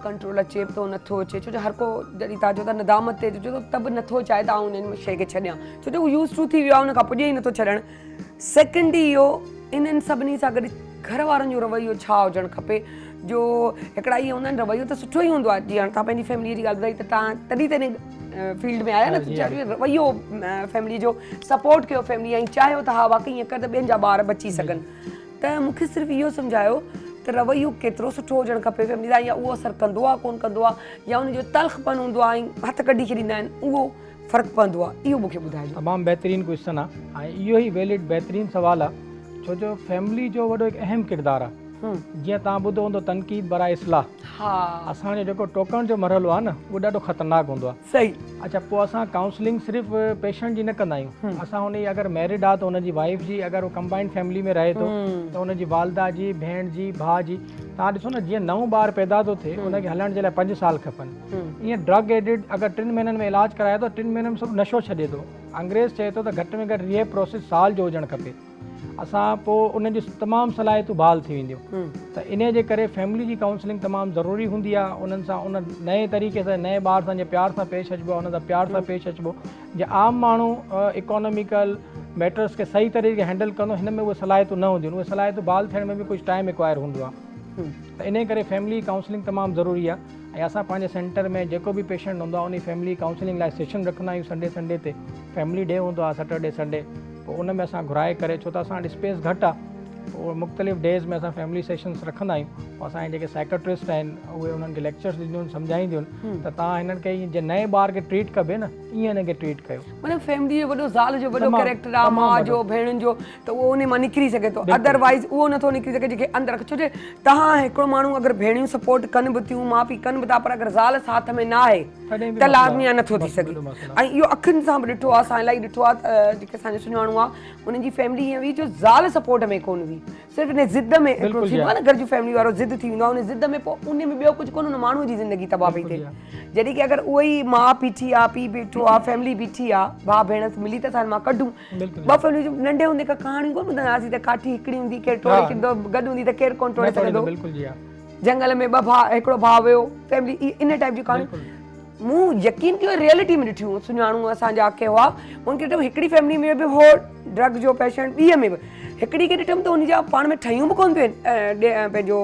कंट्रोल अचे थो नथो अचे, छो जो हर को जॾहिं तव्हां चओ था नदामत ते चओ त बि नथो चाहे त आउं हिन शइ खे छॾियां, छो जो उहो यूज़ टू थी वियो आहे, हुनखां पुॼे ई नथो छॾणु। सेकेंडली इहो इन्हनि सभिनी सां गॾु घर वारनि जो रवैयो छा हुजणु खपे? जो हिकिड़ा इहे हूंदा आहिनि रवैयो त सुठो ई हूंदो आहे, जीअं तव्हां पंहिंजी फैमिलीअ जी ॻाल्हि ॿुधाई त तव्हां तॾहिं फील्ड में आया न, रवैयो फैमिली जो सपोर्ट कयो फैमिली, ऐं चाहियो त हा वाक़ई ईअं कर त ॿियनि जा ॿार बची सघनि। त मूंखे सिर्फ़ु इहो सम्झायो त रवैयो केतिरो सुठो हुजणु खपे फैमिली जा, या उहो असरु कंदो आहे कोन कंदो आहे, या उनजो तल्ख़पन हूंदो आहे ऐं हथ कढी छॾींदा आहिनि, उहो फ़र्क़ु पवंदो आहे, इहो मूंखे ॿुधाइजो। तमामु बहितरीनु क्वेश्चन आहे ऐं इहो ई वैलिड बहितरीनु सुवालु आहे, छो जो फैमिली जो वॾो हिकु अहम किरदारु आहे। जीअं तव्हां ॿुधो हूंदो तनक़ीद बराए इस्लाह, असांजो जेको टोकण जो मरहलो आहे न उहो ॾाढो ख़तरनाक हूंदो आहे। सही। अच्छा पोइ असां काउंसलिंग सिर्फ़ु पेशेंट जी न कंदा आहियूं, असां हुनजी अगरि मैरिड आहे त हुनजी वाइफ जी, अगरि उहो कंबाइंड फैमिली में रहे थो त हुनजी वालदा जी, भेण जी, भाउ जी। तव्हां ॾिसो न जीअं नओं ॿारु पैदा थो थिए हुनखे हलण जे लाइ 5 साल खपनि, ईअं ड्रग एडिक्ट अगरि 3 महीननि में इलाजु कराए थो 3 महीननि में सभु नशो छॾे थो। अंग्रेज़ चए थो त घटि में घटि रिहेब प्रोसेस साल जो हुजणु खपे। असां पोइ उन जी तमामु सलाहियतूं बहाल थी वेंदियूं, त इन जे करे फैमिली जी काउंसलिंग तमामु ज़रूरी हूंदी आहे। उन्हनि सां उन नए तरीक़े सां नए ॿार सां जीअं प्यार सां पेश अचिबो आहे, उन सां प्यार सां पेश अचिबो। जीअं आम माण्हू इकोनॉमिकल मैटर्स खे सही तरीक़े हैंडल कंदो, हिन में उहे सलाहियतूं न हूंदियूं, उहे सलाहियतूं बहाल थियण में बि कुझु टाइम रिक्वायर हूंदो आहे। त इन करे फैमिली काउंसलिंग तमामु ज़रूरी आहे। ऐं असां पंहिंजे सेंटर में जेको बि पेशेंट हूंदो आहे उन फैमिली काउंसलिंग लाइ सेशन रखंदा आहियूं। संडे ते फैमिली डे हूंदो आहे, सैटरडे संडे, पोइ उन में असां घुराए करे, छो त असां वटि स्पेस घटि आहे, पोइ मुख़्तलिफ़ डेज़ में असां फैमिली सेशन्स रखंदा आहियूं। ऐं असांजे जेके साइकेट्रिस्ट आहिनि उहे उन्हनि खे लेक्चर्स ॾींदियूं आहिनि, सम्झाईंदियूं आहिनि त तव्हां हिननि खे जीअं नए ॿार खे ट्रीट कबे न ईअं हिनखे ट्रीट कयो। मतिलबु फैमिली जो वॾो ज़ाल जो वॾो कैरेक्टर आहे, माउ जो, भेणुनि जो, त उहो उन मां निकिरी सघे थो, अदरवाइज़ उहो नथो निकिरी सघे जेके अंदरि रखे। छो जे तव्हां हिकिड़ो माण्हू अगरि भेणियूं सपोर्ट कनि बि थियूं, माउ पीउ कनि बि था, पर अगरि ज़ाल साथ में न आहे कॾहिं बि त लाज़मी मसइलो आहे नथो थी बसि सघे। वॾो मसइलो ऐं इहो अखियुनि सां बि ॾिठो आहे, असां इलाही ॾिठो आहे, जेके असांजो सुञाणू आहे उन्हनि जी फैमिली हीअं हुई जो ज़ाल सपोर्ट में कोन हुई, सिर्फ़ु इन ज़िद में हिकिड़ो बिल्कुलु थींदो जी। आहे न, घर जी फैमिली वारो ज़िद थी वेंदो आहे, उन ज़िद में पोइ उन में ॿियो कुझु कोन, उन माण्हू जी ज़िंदगी तबाह पई बिल्कुलु थिए। जॾहिं की अगरि उहो ई माउ बीठी आहे, पीउ बीठो आहे, फैमिली बीठी आहे, भाउ भेण मिली था थियनि, मां कढूं बिल्कुलु ॿ फैमिली नंढे हूंदे खां कहाणियूं कोन ॿुधंदासीं त काठी हिकिड़ी हूंदी, केरु टोड़े छॾींदो, गॾु हूंदी त केरु कोन टोड़े सघंदो, बिल्कुलु जी। जंगल में ॿ भाउ, हिकिड़ो भाउ वियो, फैमिली इन टाइप जी कहाणियूं मूं यकीन कयो रियलिटी में ॾिठियूं। सुञाणू असांजा के हुआ, उनखे ॾिठमि हिकिड़ी फैमिली में बि हो ड्रग जो पेशेंट, ॿीअ में बि हिकिड़ी खे ॾिठमि त उनजा पाण में ठहियूं बि कोन पियूं, पंहिंजो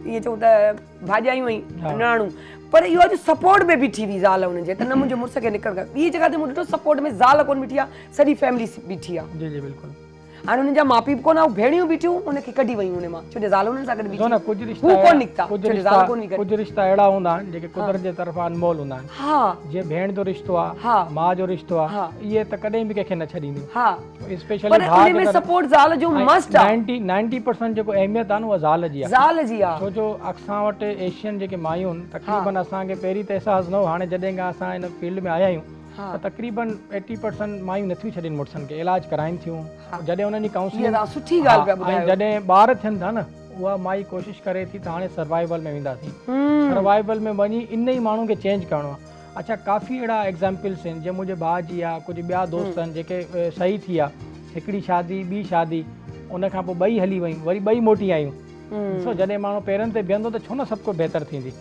ईअं चऊं त भाॼायूं ऐं निणानूं, पर इहो अॼु सपोर्ट में बीठी हुई ज़ाल हुनजे, त न मुंहिंजे मुड़ुस खे निकिर कर। ॿी जॻह ते मूं ॾिठो सपोर्ट में ज़ाल कोन बीठी आहे, सॼी फैमिली बीठी आहे। जी जी बिल्कुलु। हाणे हुननि जा माउ पीउ बि कोन, ऐं भेणियूं बीठियूं उनखे कढी वयूं उन मां, छो जो ज़ाल हुननि सां गॾु बीठी, न कुझु रिश्ता हू कोन निकिता, छो जो ज़ाल कोन हुई गॾु। कुझु रिश्ता अहिड़ा हूंदा आहिनि जेके कुदरत जे तरफ़ां अनमोल हूंदा आहिनि। हा जीअं भेण जो रिश्तो आहे, हा माउ जो रिश्तो आहे, हा इहे त कॾहिं बि कंहिंखे न छॾींदियूं। हा स्पेशली पर उन में सपोर्ट ज़ाल जो मस्ट आहे, 90% जेको अहमियत आहे न उहा ज़ाल जी आहे। ज़ाल जी आहे। छो जो असां वटि एशियन जेके मायूं आहिनि, तक़रीबन असांखे पहिरीं त अहसासु न हो, हाणे जॾहिं खां असां हिन फील्ड में आया आहियूं त तक़रीबन 80% मायूं नथियूं छॾीनि मुड़ुसनि खे, इलाजु कराइनि थियूं, जॾहिं उन्हनि जी काउंसलिंग, सुठी ॻाल्हि पिया ॿुधायो। जॾहिं ॿार थियनि था न, उहा माई कोशिशि करे थी त हाणे सर्वाइवल में वेंदासीं, सर्वाइवल में वञी इन ई माण्हू खे चेंज करिणो आहे। अच्छा, काफ़ी अहिड़ा एग्ज़ाम्पल्स आहिनि, जीअं मुंहिंजे भाउ जी आहे, कुझु ॿिया दोस्त आहिनि जेके सही थी आहे, हिकिड़ी शादी, ॿी शादी, उन खां पोइ ॿई हली वियूं, वरी ॿई मोटी आयूं। ॾिसो, जॾहिं माण्हू पेरनि ते बीहंदो त छो न सभु कुझु बहितर थींदी।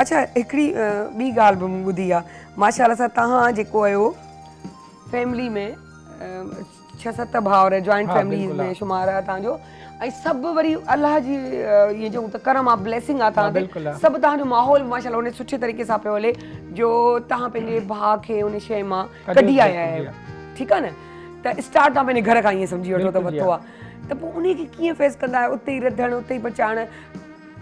अच्छा, हिकिड़ी ॿी ॻाल्हि बि मूं ॿुधी आहे, माशाअल्लाह सां तव्हां जेको आहियो फैमिली में 6-7 भाउर, जॉइंट फैमिली में शुमार आहे तव्हांजो, ऐं सभु वरी अलाह जी ईअं चऊं त करम आहे, ब्लेसिंग आहे तव्हां ते, सभु तव्हांजो माहौल माशाअल्लाह उन सुठे तरीक़े सां पियो हले जो तव्हां पंहिंजे भाउ खे उन शइ मां कढी आया आहियो, ठीकु आहे न, त स्टार्ट तव्हां पंहिंजे घर खां ईअं सम्झी वठो त वरितो आहे, त पोइ उनखे कीअं फेस कंदा आहियो, उते ई रधणु, उते ई पचाइणु,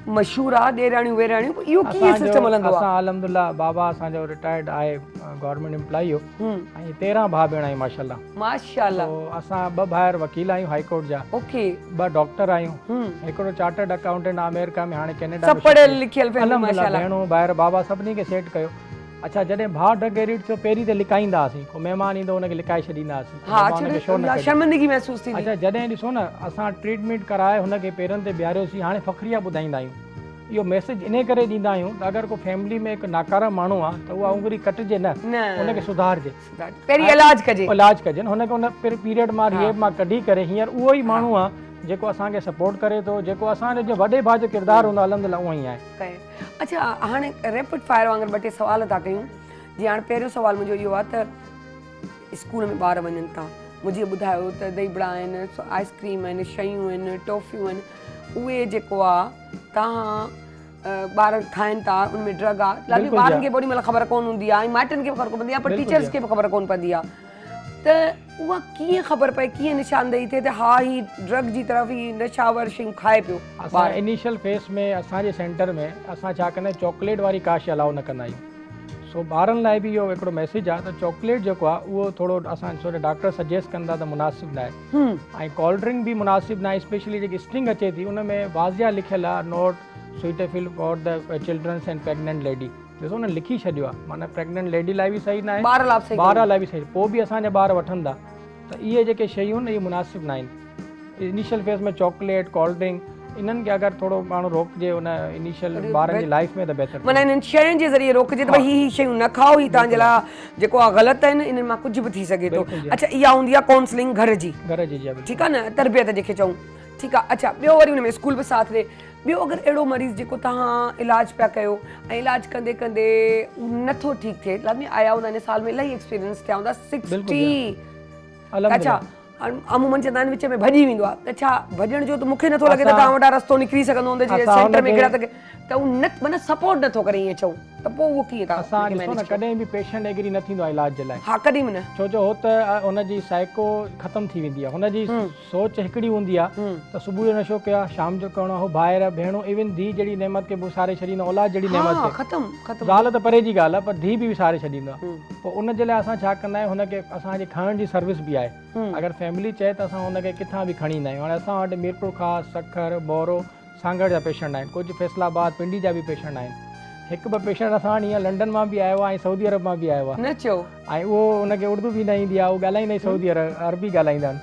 मशहूरु आहे ॾेराणियूं वेराणियूं, इहो कीअं सिस्टम हलंदो आहे? असां अल्हम्दुलिल्लाह बाबा असांजो रिटायर्ड आहे गवर्नमेंट एम्प्लॉई हो, ऐं 13 भाउ भेण आहियूं माशाअल्लाह। माशाअल्लाह। असां 2 भाइर वकील आहियूं हाई कोर्ट जा, ओके, 2 डॉक्टर आहियूं, हिकिड़ो चार्टर्ड अकाउंटेंट अमेरिका में, हाणे कैनेडा में, सभु पढ़ियल लिखियल फैमिली माशाअल्लाह। भेणूं ॿाहिरि बाबा सभिनी खे सेट कयो। अच्छा, जॾहिं भाउ ड्रग एडिक्ट थियो, पहिरीं त लिकाईंदा हुआसीं, को महिमान ईंदो हुनखे लिकाए छॾींदा हुआसीं, शर्मिंदगी महसूस थींदी। अच्छा, जॾहिं ॾिसो न असां ट्रीटमेंट कराए हुनखे पेरनि ते बीहारियोसीं, हाणे फ़ख्रिया ॿुधाईंदा आहियूं। इहो मैसेज इन करे ॾींदा आहियूं त अगरि को फैमिली में हिकु नाकारा माण्हू आहे त उहा उंगली कटिजे न, उनखे सुधारिजे, पहिरीं इलाज कजे, न हुनखे उन पीरियड मां रिहेब मां कढी करे, हींअर उहो ई माण्हू आहे जेको असांखे सपोर्ट करे थो, जेको असांजो जो वॾे भाउ जो किरदारु हूंदो आहे, अल्हम्दुलिल्लाह उहो ई आहे। अच्छा, हाणे रैपिड फायर वांगुरु 2 टे सुवाल था कयूं। जीअं हाणे पहिरियों सुवाल मुंहिंजो इहो आहे त स्कूल में ॿार वञनि था, मुंहिंजी ॿुधायो त दही बड़ा आहिनि, आइस्क्रीम आहिनि, शयूं आहिनि, टॉफ़ियूं आहिनि, उहे जेको आहे तव्हां ॿार खाइनि था, उनमें ड्रग आहे, लाॻे ॿारनि खे बि ओॾी महिल ख़बर कोन हूंदी आहे, ऐं माइटनि खे बि ख़बर कोन पवंदी आहे, पर टीचर्स खे बि ख़बर कोन पवंदी आहे, त उहा कीअं ख़बर पए, कीअं निशानदेही थिए त हा ही ड्रग जी तरफ़ ही नशावर शयूं खाए पियो? असां इनिशियल फेस में असांजे सेंटर में असां छा कंदा आहियूं, चॉकलेट वारी का शइ अलाउ न कंदा आहियूं। सो ॿारनि लाइ बि इहो हिकिड़ो मैसेज आहे त चॉकलेट जेको आहे उहो थोरो असां छो त डॉक्टर सजेस्ट कंदा त मुनासिबु न आहे, ऐं कोल्ड ड्रिंक बि मुनासिबु न आहे, स्पेशली जेकी स्ट्रिंग अचे थी उन में वाज़िया लिखियलु आहे not suitable for the childrens and pregnant lady, ॾिसो न लिखी छॾियो आहे, माना प्रेग्नेंट लेडी लाइ बि सही न आहे, ॿार लाइ बि सही, पोइ बि असांजा ॿार वठनि था, त इहे जेके शयूं आहिनि इहे मुनासिबु न आहिनि। इनिशियल फेज़ में चॉकलेट, कोल्ड ड्रिंक, इन्हनि खे अगरि थोरो माण्हू रोकिजे उन इनिशियल ॿारनि जी लाइफ में त बहितर, माना इन्हनि शयुनि जे ज़रिए रोकिजे त भई ही शयूं न खाओ, ही तव्हांजे लाइ जेको आहे ग़लति आहिनि, इन्हनि मां कुझु बि थी सघे थो। अच्छा, इहा हूंदी आहे काउंसलिंग घर जी, ठीकु आहे न, तरबियत जेके चऊं, ठीकु आहे। अच्छा, ॿियो वरी हुन में स्कूल बि साथ ॾे। ॿियो अगरि अहिड़ो मरीज़ जेको तव्हां इलाजु पिया कयो ऐं इलाजु कंदे कंदे नथो ठीकु थिए, लाज़मी आया हूंदा इन साल में इलाही एक्सपीरियंस थिया हूंदा, 60, अच्छा अमूमन चवंदा आहिनि विच में भॼी वेंदो आहे, त छा भॼण जो त मूंखे नथो लॻे त तव्हां वटां रस्तो निकिरी सघंदो हूंदो, जीअं सेंटर में गिरा त उहो न माना सपोर्ट नथो करे, ईअं चऊं त पोइ उहो कीअं था? असां ॾिसो न कॾहिं बि पेशेंट एग्री न थींदो आहे इलाज जे लाइ, हा कॾहिं बि न, छो जो हो त हुनजी साइको ख़तम थी वेंदी आहे, हुनजी सोच हिकिड़ी हूंदी आहे त सुबुह जो नशो कयो आहे, शाम जो करिणो आहे, हो भाइर भेणूं इवन धीउ जहिड़ी नेमत खे विसारे छॾींदो, औलाद जहिड़ी नेमत खे, ज़ाल त परे जी ॻाल्हि आहे, पर धीउ बि विसारे छॾींदो आहे। पोइ उन जे लाइ असां छा कंदा आहियूं, हुनखे असांजी खणण जी सर्विस बि आहे, अगरि फैमिली चए त असां हुनखे किथां बि खणी ईंदा आहियूं। हाणे असां वटि मीरपुर ख़ासि, सखर, बोरो, सांगड़ जा पेशेंट आहिनि, कुझु फैसलाबाद, पिंडी जा बि पेशेंट आहिनि। हिकु ॿ पेशेंट असां वटि हीअं लंडन मां बि आयो आहे ऐं सऊदी अरब मां बि आयो आहे न चओ। ऐं उहो उनखे उर्दू बि न ईंदी आहे, उहो ॻाल्हाईंदा आहिनि सऊदी अरबी ॻाल्हाईंदा आहिनि।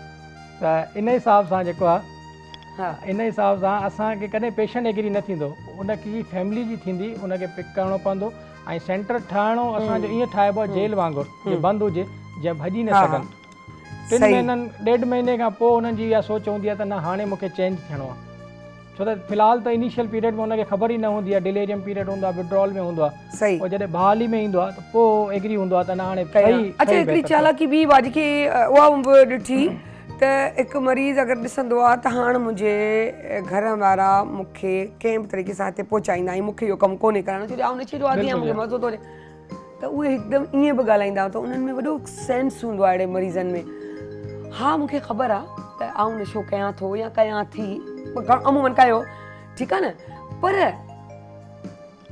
त इन हिसाब सां जेको आहे हा इन हिसाब सां असांखे कॾहिं पेशेंट एग्री न थींदो, उनजी फैमिली जी थींदी, उनखे पिक करिणो पवंदो ऐं सेंटर ठाहिणो असांजो ईअं ठाहिबो आहे जेल वांगुरु जो बंदि हुजे जंहिं भॼी न सघनि। 3 महीननि 1.5 महीने खां पोइ हुननि जी इहा सोच हूंदी आहे त न हाणे मूंखे चेंज थियणो आहे, छो त फ़िलहालु त इनिशियल पीरियड में हुनखे ख़बर ई न हूंदी आहे, डिलेरियम पीरियड हूंदो आहे, विड्रॉल में हूंदो आहे, सही। पोइ जॾहिं बहाली में ईंदो आहे त पोइ एग्री हूंदो आहे त न हाणे सही। अच्छा हिकिड़ी चालाकी ॿी बि जेकी उहा बि ॾिठी त हिकु मरीज़ अगरि ॾिसंदो आहे त हाणे मुंहिंजे घर वारा मूंखे कंहिं बि तरीक़े सां हिते पहुचाईंदा ऐं मूंखे इहो कमु कोन्हे करणो, छो आउं नची जो आदी आहियां, मूंखे मज़ो थो अचे, त उहे हिकदमि ईअं बि ॻाल्हाईंदा, त उन्हनि में वॾो सेंस हूंदो आहे अहिड़े मरीज़नि में। हा मूंखे ख़बर आहे त आउं नशो कयां थो या कयां थी, अमूमन कयो, ठीकु आहे न, पर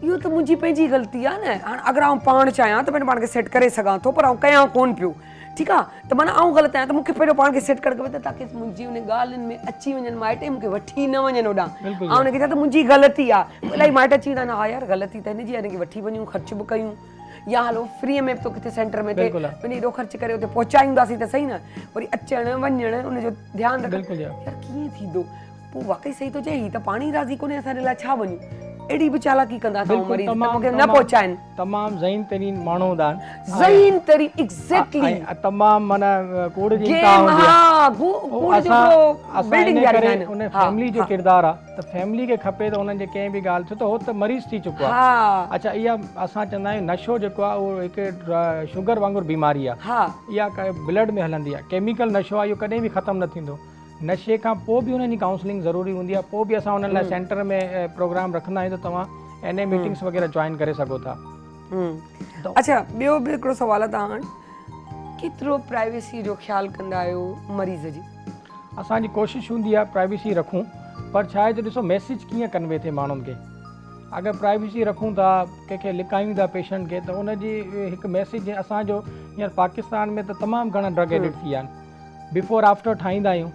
इहो त मुंहिंजी पंहिंजी ग़लती आहे न। हाणे अगरि आउं पाण चाहियां त पंहिंजे पाण खे सेट करे सघां थो, पर आउं कयां कोन पियो, ठीकु आहे, त माना आउं ग़लति आहियां, त मूंखे पहिरियों पाण खे सेट करे खपे त ताकी मुंहिंजी उन ॻाल्हियुनि में अची वञनि माइट, मूंखे वठी न वञनि होॾां, ऐं हुनखे चवां त मुंहिंजी ग़लती आहे। इलाही माइट अची वेंदा आहिनि, हा यार ग़लती त हिनजी आहे, हिनखे वठी वञूं, ख़र्च बि कयूं, या हलो फ्री में बि तो किथे सेंटर में वञी एॾो ख़र्च करे उते पहुचाईंदासीं त सही न, वरी अचणु वञणु उनजो ध्यानु रखणु, यार कीअं थींदो, पोइ वाक़ई सही थो चए, ही त पाणी राज़ी कोन्हे, असांजे लाइ छा वञूं, अहिड़ी बि चालाकी कंदा अथऊं मरीज़ त मूंखे न पहुचाइनि। तमामु ज़हीन तरीन माण्हू हूंदा आहिनि, ज़हीन तरीन एग्ज़ैक्टली, तमामु माना कूड़ जी उन फैमिली जो किरदारु आहे, त फैमिली खे खपे त उन्हनि जे कंहिं बि ॻाल्हि, छो त हो त मरीज़ थी चुको आहे। अच्छा इहा असां चवंदा आहियूं नशो जेको आहे उहो हिकु शुगर वांगुरु बीमारी आहे, इहा ब्लड में हलंदी आहे, केमिकल नशो आहे, इहो कॾहिं बि ख़तमु न थींदो। नशे खां पोइ बि उन्हनि जी काउंसलिंग ज़रूरी हूंदी आहे, पोइ बि असां उन्हनि लाइ सेंटर में प्रोग्राम रखंदा आहियूं त तव्हां NA मीटिंग्स वग़ैरह जॉइन करे सघो था। अच्छा ॿियो बि हिकिड़ो सुवाल आहे तव्हां वटि, केतिरो प्राइवेसी जो ख़्यालु कंदा आहियो मरीज़ जी? असांजी कोशिशि हूंदी आहे प्राइवेसी रखूं, पर छा आहे जो ॾिसो मैसेज कीअं कन्वे थिए माण्हुनि खे, अगरि प्राइवेसी रखूं था, कंहिंखे लिकायूं था पेशेंट खे, त उनजी हिकु मैसेज असांजो हींअर पाकिस्तान में त तमामु घणा ड्रग एडिक्ट थी विया आहिनि, बिफोर आफ्टर ठाहींदा आहियूं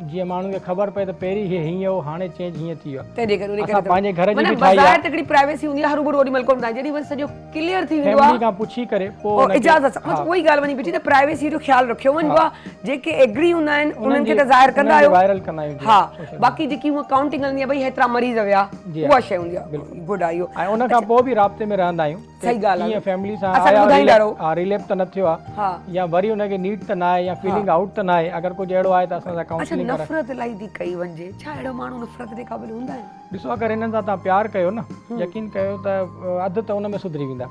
जीअं माण्हू खे ख़बर पए त पहिरीं हीअं हो, हाणे चेंज हीअं थी वियो आहे। असां पंहिंजे घर जी बि ठाही आहे, हिकिड़ी प्राइवेसी हूंदी आहे, हर ओॾी महिल कोन जॾहिं वरी सॼो क्लियर थी वेंदो आहे, खां पुछी करे पोइ इजाज़त सां, उहा ई ॻाल्हि वञी बीठी त प्राइवेसी जो ख़्यालु रखियो वञिबो आहे, जेके एग्री हूंदा आहिनि उन्हनि खे त ज़ाहिर कंदा आहियो, वायरल कंदा आहियूं, हा, बाक़ी जेकी उहा काउंटिंग हलंदी आहे भई हेतिरा मरीज़ विया, उहा शइ हूंदी आहे, गुड आहे इहो, ऐं उन खां पोइ बि राब्ते में रहंदा आहियूं, सही ॻाल्हि आहे, फैमिली सां आया रिलेप त न थियो आहे, या वरी हुनखे नीड त न आहे, या फीलिंग आउट त न आहे, अगरि कुझु अहिड़ो आहे त असां सां काउंसलिंग करे। नफ़रत इलाही थी कई वञे, छा अहिड़ो माण्हू नफ़रत जे क़ाबिल हूंदा आहिनि? ॾिसो अगरि हिननि सां तव्हां प्यारु कयो न, यकीन कयो त अधु त हुन में सुधरी वेंदा,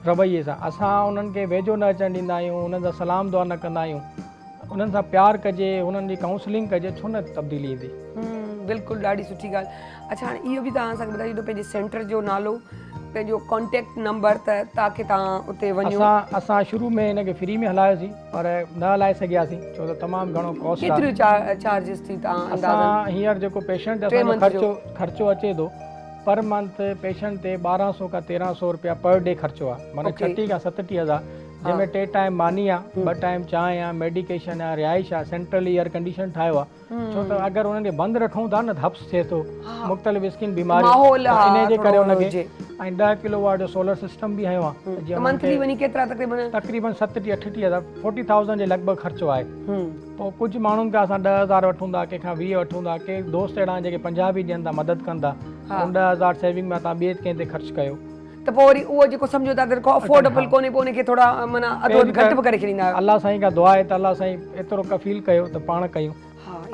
रवैये सां। असां उन्हनि खे वेझो न अचणु ॾींदा आहियूं, उन्हनि सां सलाम दुआ न कंदा आहियूं, उन्हनि सां प्यारु कजे, उन्हनि जी काउंसलिंग कजे, छो न तब्दीली ईंदी। बिल्कुलु ॾाढी सुठी ॻाल्हि। अच्छा हाणे इहो बि तव्हां असांखे ॿुधाइजो त पंहिंजे सेंटर जो नालो, पंहिंजो कॉन्टेक्ट नंबर, त ताकी तव्हां उते वञो। असां शुरू में हिनखे फ्री में हलायोसीं, पर न हलाए सघियासीं छो त तमामु घणो कॉस्ट आहे। केतिरियूं चार्जिस थी तव्हां असां हींअर जेको पेशेंट असांजो ख़र्चो अचे थो पर मंथ पेशेंट ते 1200 खां 1300 रुपया पर डे ख़र्चो आहे, माना 36 खां 37 हज़ार, जंहिंमें 2 टाइम मानी आहे, 2 टाइम चांहि आहे, मेडिकेशन आहे, रिहाइश आहे, सेंट्रल एयर कंडीशन ठाहियो आहे, छो त अगरि उन्हनि खे बंदि रखूं था न, हब्स थिए थो, मुख़्तलिफ़ स्किन बीमारियूं, इन जे करे उनखे ऐं 10 किलोवाट जो सोलर सिस्टम बि हयो आहे, मंथली वञी केतिरा तक़रीबन 70-80 हज़ार, 40,000 जे लॻभॻि ख़र्चो आहे। पोइ कुझु माण्हुनि खां असां 10,000 वठूं था, कंहिंखां 20 वठूं था, के दोस्त अहिड़ा जेके 50 बि ॾियनि था, मदद कनि था, 10,000 सेविंग में तव्हां ॿिए कंहिं ते ख़र्चु कयो, त पोइ वरी उहो जेको सम्झो था अफोर्डेबल कोन्हे, पोइ उनखे थोरा माना अधु घटि बि करे छॾींदा आहियो। अलाह साईं खां दुआ आहे त अलाह साईं एतिरो कफ़ील कयो त पाण कयूं,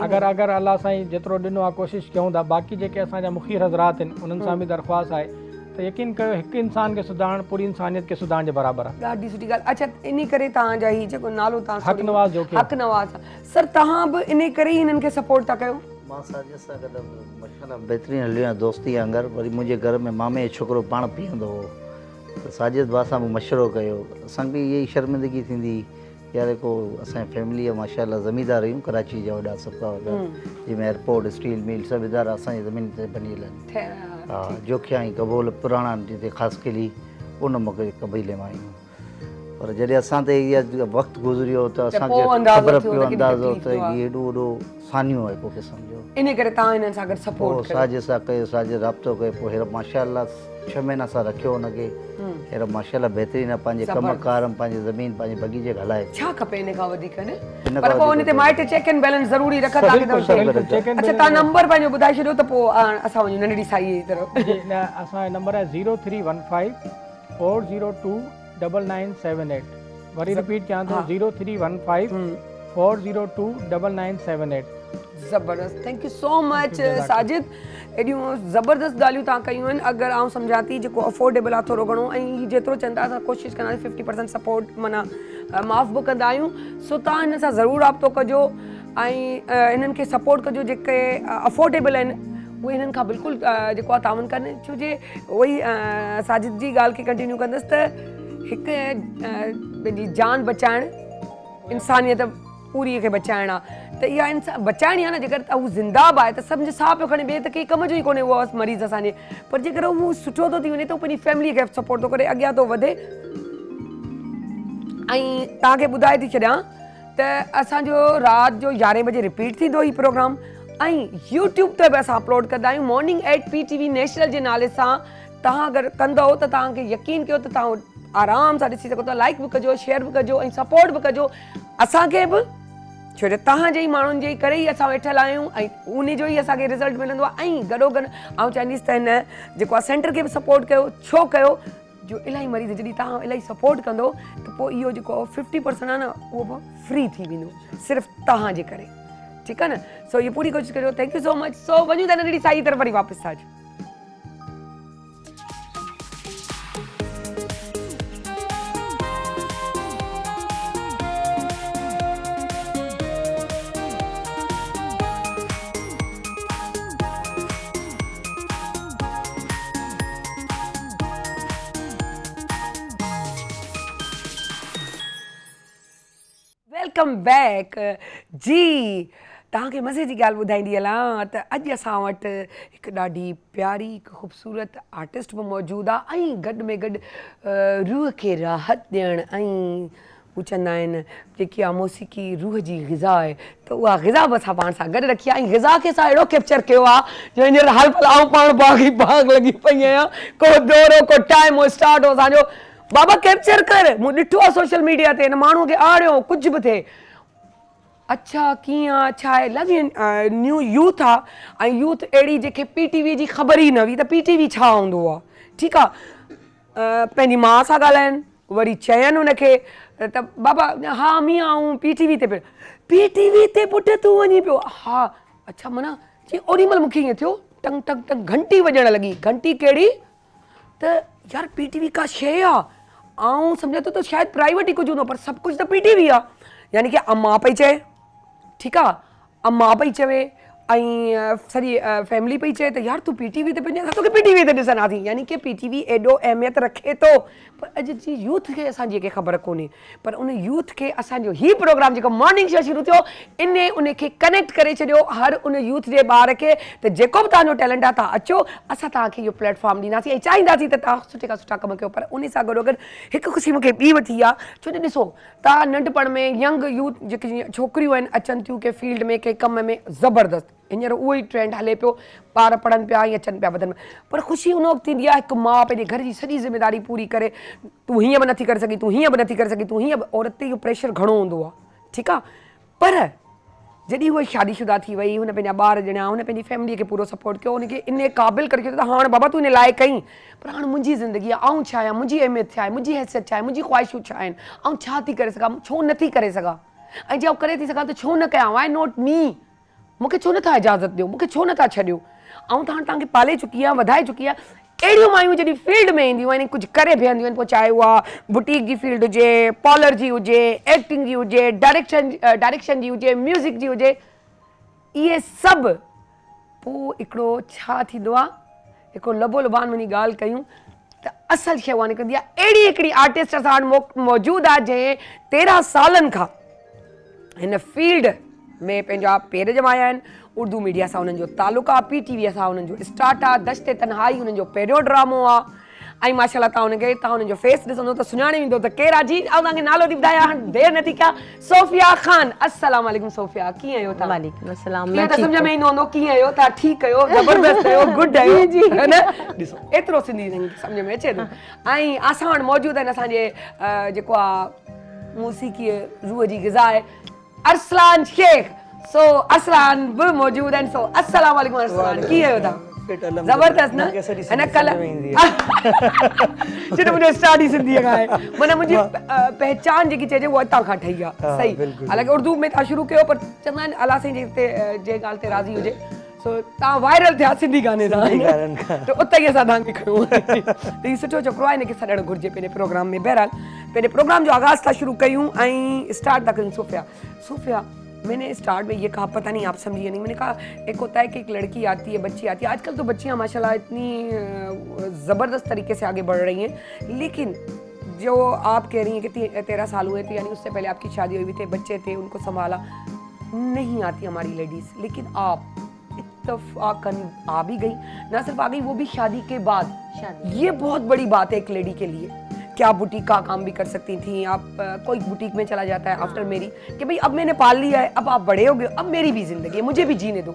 अगरि अलाह साईं जेतिरो ॾिनो आहे कोशिशि कयूं था। बाक़ी जेके असांजा मुखीर हज़रात आहिनि उन्हनि सां बि दरख़्वास्त आहे त यकीन कयो हिकु इंसान खे सुधारणु पूरी इंसानियत खे सुधारण जे बराबरि आहे। ॾाढी सुठी ॻाल्हि। अच्छा इन करे तव्हांजा ही जेको नालो तव्हां हक़ नवाज़ जो हक़ नवाज़ सर, तव्हां बि इन करे ई हिननि खे सपोर्ट था कयो? मां साजिद सां गॾु मशाला बहितरीनु हलियो आहियां दोस्ती वांगुर। वरी मुंहिंजे घर में मामे जो छोकिरो पाण पीअंदो हो त साजिद भाउ सां बि मशवरो कयो, असांखे बि इहा ई शर्मिंदगी थींदी यार को असांजी फैमिली आहे माशाला ज़मींदार आहियूं कराची जा वॾा सभु वॾा, जंहिंमें एयरपोर्ट स्टील मिल सभु इदारा असांजी ज़मीन ते बनियल आहिनि। हा जोखिया ऐं कबोल पुराणा जिते ख़ासि किली उन मूंखे कबीले मां आहियूं, पर जॾहिं असां ते इहा वक़्तु गुज़रियो त असांखे ख़बर पियो अंदाज़ो त इहे एॾो वॾो सानियो आहे को क़िस्म जो। इन करे तव्हां हिननि सां गॾु पोइ सपोर्ट कयो। साजिद सां कयो, साजिद राब्तो कयो, पोइ हींअर माशाल्लाह 6 महीना सां रखियो हुनखे। हींअर माशाल्लाह बहितरीन आहे, पंहिंजे कमकार पंहिंजे ज़मीन पंहिंजे बगीचे खे हलाए। छा खपे इन खां वधीक न? हिन पर खां पोइ वधीक उन ते माइट चेक एंड बैलेंस ज़रूरी रखंदा की बिल्कुलु तव्हां बिल्कुलु चेक एंड अच्छा तव्हां नंबर पंहिंजो ॿुधाए छॾियो त पोइ असां वञूं नंढड़ी साईअ जी तरफ़। जी न असांजो नंबर आहे 0315 402 9978। वरी रिपीट कयां थो 0315 402 9978। ज़बरदस्त, thank you so much Sajid. एॾियूं ज़बरदस्त ॻाल्हियूं तव्हां कयूं आहिनि। अगरि आउं सम्झां थी जेको अफोर्डेबल आहे थोरो घणो, ऐं हीअ जेतिरो चवनि था असां कोशिशि कंदासीं 50% सपोर्ट माना माफ़ बि कंदा आहियूं। सो तव्हां हिन सां ज़रूरु राब्तो कजो ऐं हिननि खे सपोर्ट कजो जेके अफोर्डेबल आहिनि उहे हिननि खां बिल्कुलु जेको आहे तावन कनि। छो जे उहोई साजिद जी ॻाल्हि खे कंटिन्यू कंदसि त हिकु पंहिंजी जान बचाइणु, इंसानियत पूरीअ खे बचाइणु आहे त इहा इंसान बचाइणी आहे न। जेकर उहो ज़िंदा बि आहे त सम्झ साह पियो खणे ॿिए त कंहिं कम जो ई कोन्हे उहो मरीज़ असांजे। पर जेकर उहो सुठो थो थी वञे त उहो पंहिंजी फैमिलीअ खे सपोर्ट थो करे अॻियां थो वधे। ऐं तव्हांखे ॿुधाए थी छॾियां त असांजो राति जो 11 बजे रिपीट थींदो ही प्रोग्राम ऐं यूट्यूब ते बि असां अपलोड कंदा आहियूं मॉर्निंग एट PTV नेशनल जे नाले सां। तव्हां अगरि कंदव त तव्हांखे यकीन कयो त तव्हां आराम सां ॾिसी सघो था। लाइक बि कजो, शेयर बि कजो ऐं सपोर्ट बि कजो असांखे बि, छो जो तव्हांजे ई माण्हुनि जे करे ई असां वेठल आहियूं ऐं उन जो ई असांखे रिज़ल्ट मिलंदो आहे। ऐं गॾोगॾु आउं चाहींदसि त हिन जेको आहे सेंटर खे बि सपोर्ट कयो। छो कयो? जो इलाही मरीज़ जॾहिं तव्हां इलाही सपोर्ट कंदो त पोइ इहो जेको 50% आहे न उहो बि फ्री थी वेंदो सिर्फ़ु तव्हांजे करे। ठीकु आहे न? सो इहो पूरी कोशिशि कजो। Thank you so much. सो वञूं था नंढड़ी साई तरफ़ वरी वापसि था अचूं। वेलकम बैक जी। तव्हांखे मज़े जी ॻाल्हि ॿुधाईंदी हलां त अॼु असां वटि हिकु ॾाढी प्यारी हिकु ख़ूबसूरत आर्टिस्ट बि मौजूदु आहे ऐं गॾु में गॾु रूह खे राहत ॾियणु ऐं हू चवंदा आहिनि जेकी आहे मौसीक़ी रूह जी ग़िज़ा आहे त उहा ग़िज़ा बि असां पाण सां गॾु रखी आहे। ऐं ग़िज़ा खे असां अहिड़ो कैप्चर कयो आहे जो हींअर हाल फिलहाल आउं पाण बाग़ लॻी पई आहियां। को दौरो को टाइम हो स्टार्ट हो असांजो बाबा कैप्चर कर। मूं ॾिठो आहे सोशल मीडिया ते हिन माण्हूअ खे आणियो कुझु बि थिए। अच्छा कीअं छा आहे लॻे न्यू यूथ आहे ऐं यूथ अहिड़ी जंहिंखे PTV जी ख़बर ई न हुई त PTV छा हूंदो आहे। ठीकु आहे। पंहिंजी माउ सां ॻाल्हाइनि वरी चयनि हुनखे त बाबा हा मियां आऊं PTV ते पियो। PTV ते पुटु तूं वञी पियो? हा। अच्छा माना जी ओॾी महिल मूंखे ईअं थियो टंग टंग टंग घंटी वॼणु लॻी। घंटी कहिड़ी त यार PTV का शइ आहे। आऊं सम्झां थो त शायदि प्राइवेट ई कुझु हूंदो पर सभु कुझु त PTV आहे। यानी कि अम्मा पई चए, ठीकु आहे, अम्मा पई चवे ऐं सॼी फैमिली पई चए त यार तूं PTV ते पंहिंजे तोखे PTV ते ॾिसंदासीं। यानी कि PTV एॾो अहमियत रखे थो पर अॼु जी यूथ खे असांजी कंहिंखे ख़बर कोन्हे। पर उन यूथ खे असांजो ही प्रोग्राम जेको मॉर्निंग शो शुरू थियो उनखे कनेक्ट करे छॾियो हर उन यूथ जे ॿार खे त जेको बि तव्हांजो टैलेंट आहे तव्हां अचो असां तव्हांखे इहो प्लेटफॉर्म ॾींदासीं ऐं चाहींदासीं त तव्हां सुठे खां सुठा कम कयो। पर उन सां गॾोगॾु हिकु ख़ुशी मूंखे ॿी वठी आहे। छो जो ॾिसो तव्हां नंढपण में यंग यूथ जेके छोकिरियूं आहिनि अचनि थियूं कंहिं फील्ड में कंहिं कम में ज़बरदस्त हींअर उहो ई ट्रेंड हले पियो। ॿार पढ़नि पिया ऐं अचनि पिया वधनि पर ख़ुशी उन वक़्तु थींदी आहे हिकु माउ पंहिंजे घर जी सॼी ज़िमेदारी पूरी करे। तूं हीअं बि नथी करे सघीं, तूं हीअं बि नथी करे सघीं, तूं हीअं बि औरत ते इहो प्रेशर घणो हूंदो आहे। ठीकु आहे। पर जॾहिं उहा शादीशुदा थी वई हुन पंहिंजा ॿार ॼणिया हुन पंहिंजी फैमिलीअ खे पूरो सपोर्ट कयो उनखे इन क़ाबिल करे छॾियो त हाणे बाबा तूं इन लाइ कहीं पर हाणे मुंहिंजी ज़िंदगी आहे आऊं छा आहियां, मुंहिंजी अहमियत छा आहे, मुंहिंजी हैसियत छा आहे, मुंहिंजी ख़्वाहिशूं छा आहिनि, ऐं छा थी करे सघां, छो नथी करे सघां ऐं जे करे थी सघां त छो न कयां। Why not me? मूंखे छो नथा इजाज़त ॾियो, मूंखे छो नथा छॾियो। ऐं त हाणे तव्हांखे पाले चुकी आहे, वधाए चुकी आहे। अहिड़ियूं मायूं जॾहिं फील्ड में ईंदियूं आहिनि कुझु करे बीहंदियूं आहिनि पोइ चाहे उहा बुटीक जी फील्ड हुजे, पार्लर जी हुजे, एक्टिंग जी हुजे, डायरेक्शन जी हुजे, म्यूज़िक जी हुजे, इहे सभु पोइ हिकिड़ो छा थींदो आहे हिकिड़ो लबो लबान वञी ॻाल्हि कयूं त असल शइ उहा निकिरंदी आहे। अहिड़ी हिकिड़ी आर्टिस्ट असां वटि मौजूदु आहे जंहिं 13 सालनि खां हिन फील्ड में पंहिंजा पेर जमाया आहिनि। उर्दू मीडिया सां हुननि जो तालुक़ु आहे, PTV सां हुननि जो स्टार्ट आहे, दश्ते तन्हाई हुननि जो पहिरियों ड्रामो आहे ऐं माशाल्लाह तव्हां हुननि जो फेस ॾिसंदो त सुञाणे वेंदो त केरु आहे। जी ऐं तव्हांखे नालो थी ॿुधायां, हाणे देरि नथी कयां। सोफिया ख़ान, अस्सलाम वालेकुम सोफिया, कीअं आहियो तव्हां? वालेकुम अस्सलाम। कीअं त सम्झ में ईंदो हूंदो कीअं आहियो तव्हां? ठीकु आहियो, ज़बरदस्त आहियो, गुड आहियो, है न? ॾिसो एतिरो सिंधी सम्झ में अचे थो। ऐं असां वटि मौजूदु आहिनि असांजे जेको आहे मौसीक़ी रूह जी ग़िज़ा आहे, अरसलान शेख। सो अरसलान बि मौजूदु आहिनि। सो अस्सलाम वालेकुम अरसलान, कीअं आहियो तव्हां? ज़बरदस्त न? हिन कल्ह जॾहिं मुंहिंजो स्टार्ट ई सिंधीअ खां आहे, माना मुंहिंजी पहचान जेकी चइजे उहा हितां खां ठही आहे। सही, हालांकि उर्दू में तव्हां शुरू कयो, पर चवंदा आहिनि अलाह साईं जे ॻाल्हि ते राज़ी हुजे। सो तव्हां वायरल थिया सिंधी गाने सां, त उते ई असां तव्हांखे खयूं। त हीउ सुठो छोकिरो आहे, हिनखे सॾणु घुरिजे पंहिंजे प्रोग्राम में। बहरहाल पंहिंजे प्रोग्राम जो आगाज़ था शुरू कयूं ऐं स्टार्ट था कयूं। सोफिया, मैंने स्टार्ट में ये कहा, पता नहीं आप समझिए नहीं, मैंने कहा एक होता है कि एक लड़की आती है, बच्ची आती है। आजकल तो बच्चियां माशाल्लाह इतनी ज़बरदस्त तरीके से आगे बढ़ रही हैं, लेकिन जो आप कह रही हैं कि 13 साल हुए थे, यानी उससे पहले आपकी शादी हुई थी, बच्चे थे, उनको संभाला, नहीं आती हमारी लेडीज़। लेकिन आप इत्तफ़ाक़न आ भी गई, ना सिर्फ आ गई, वो भी शादी के बाद। ये बहुत बड़ी बात है एक लेडी के लिए कि आप बुटीक का काम भी कर सकती थी। आप कोई बुटीक में चला जाता है आफ्टर मेरी कि भाई अब मैंने पाल लिया है, अब आप बड़े हो गए, अब मेरी भी जिंदगी है, मुझे भी जीने दो।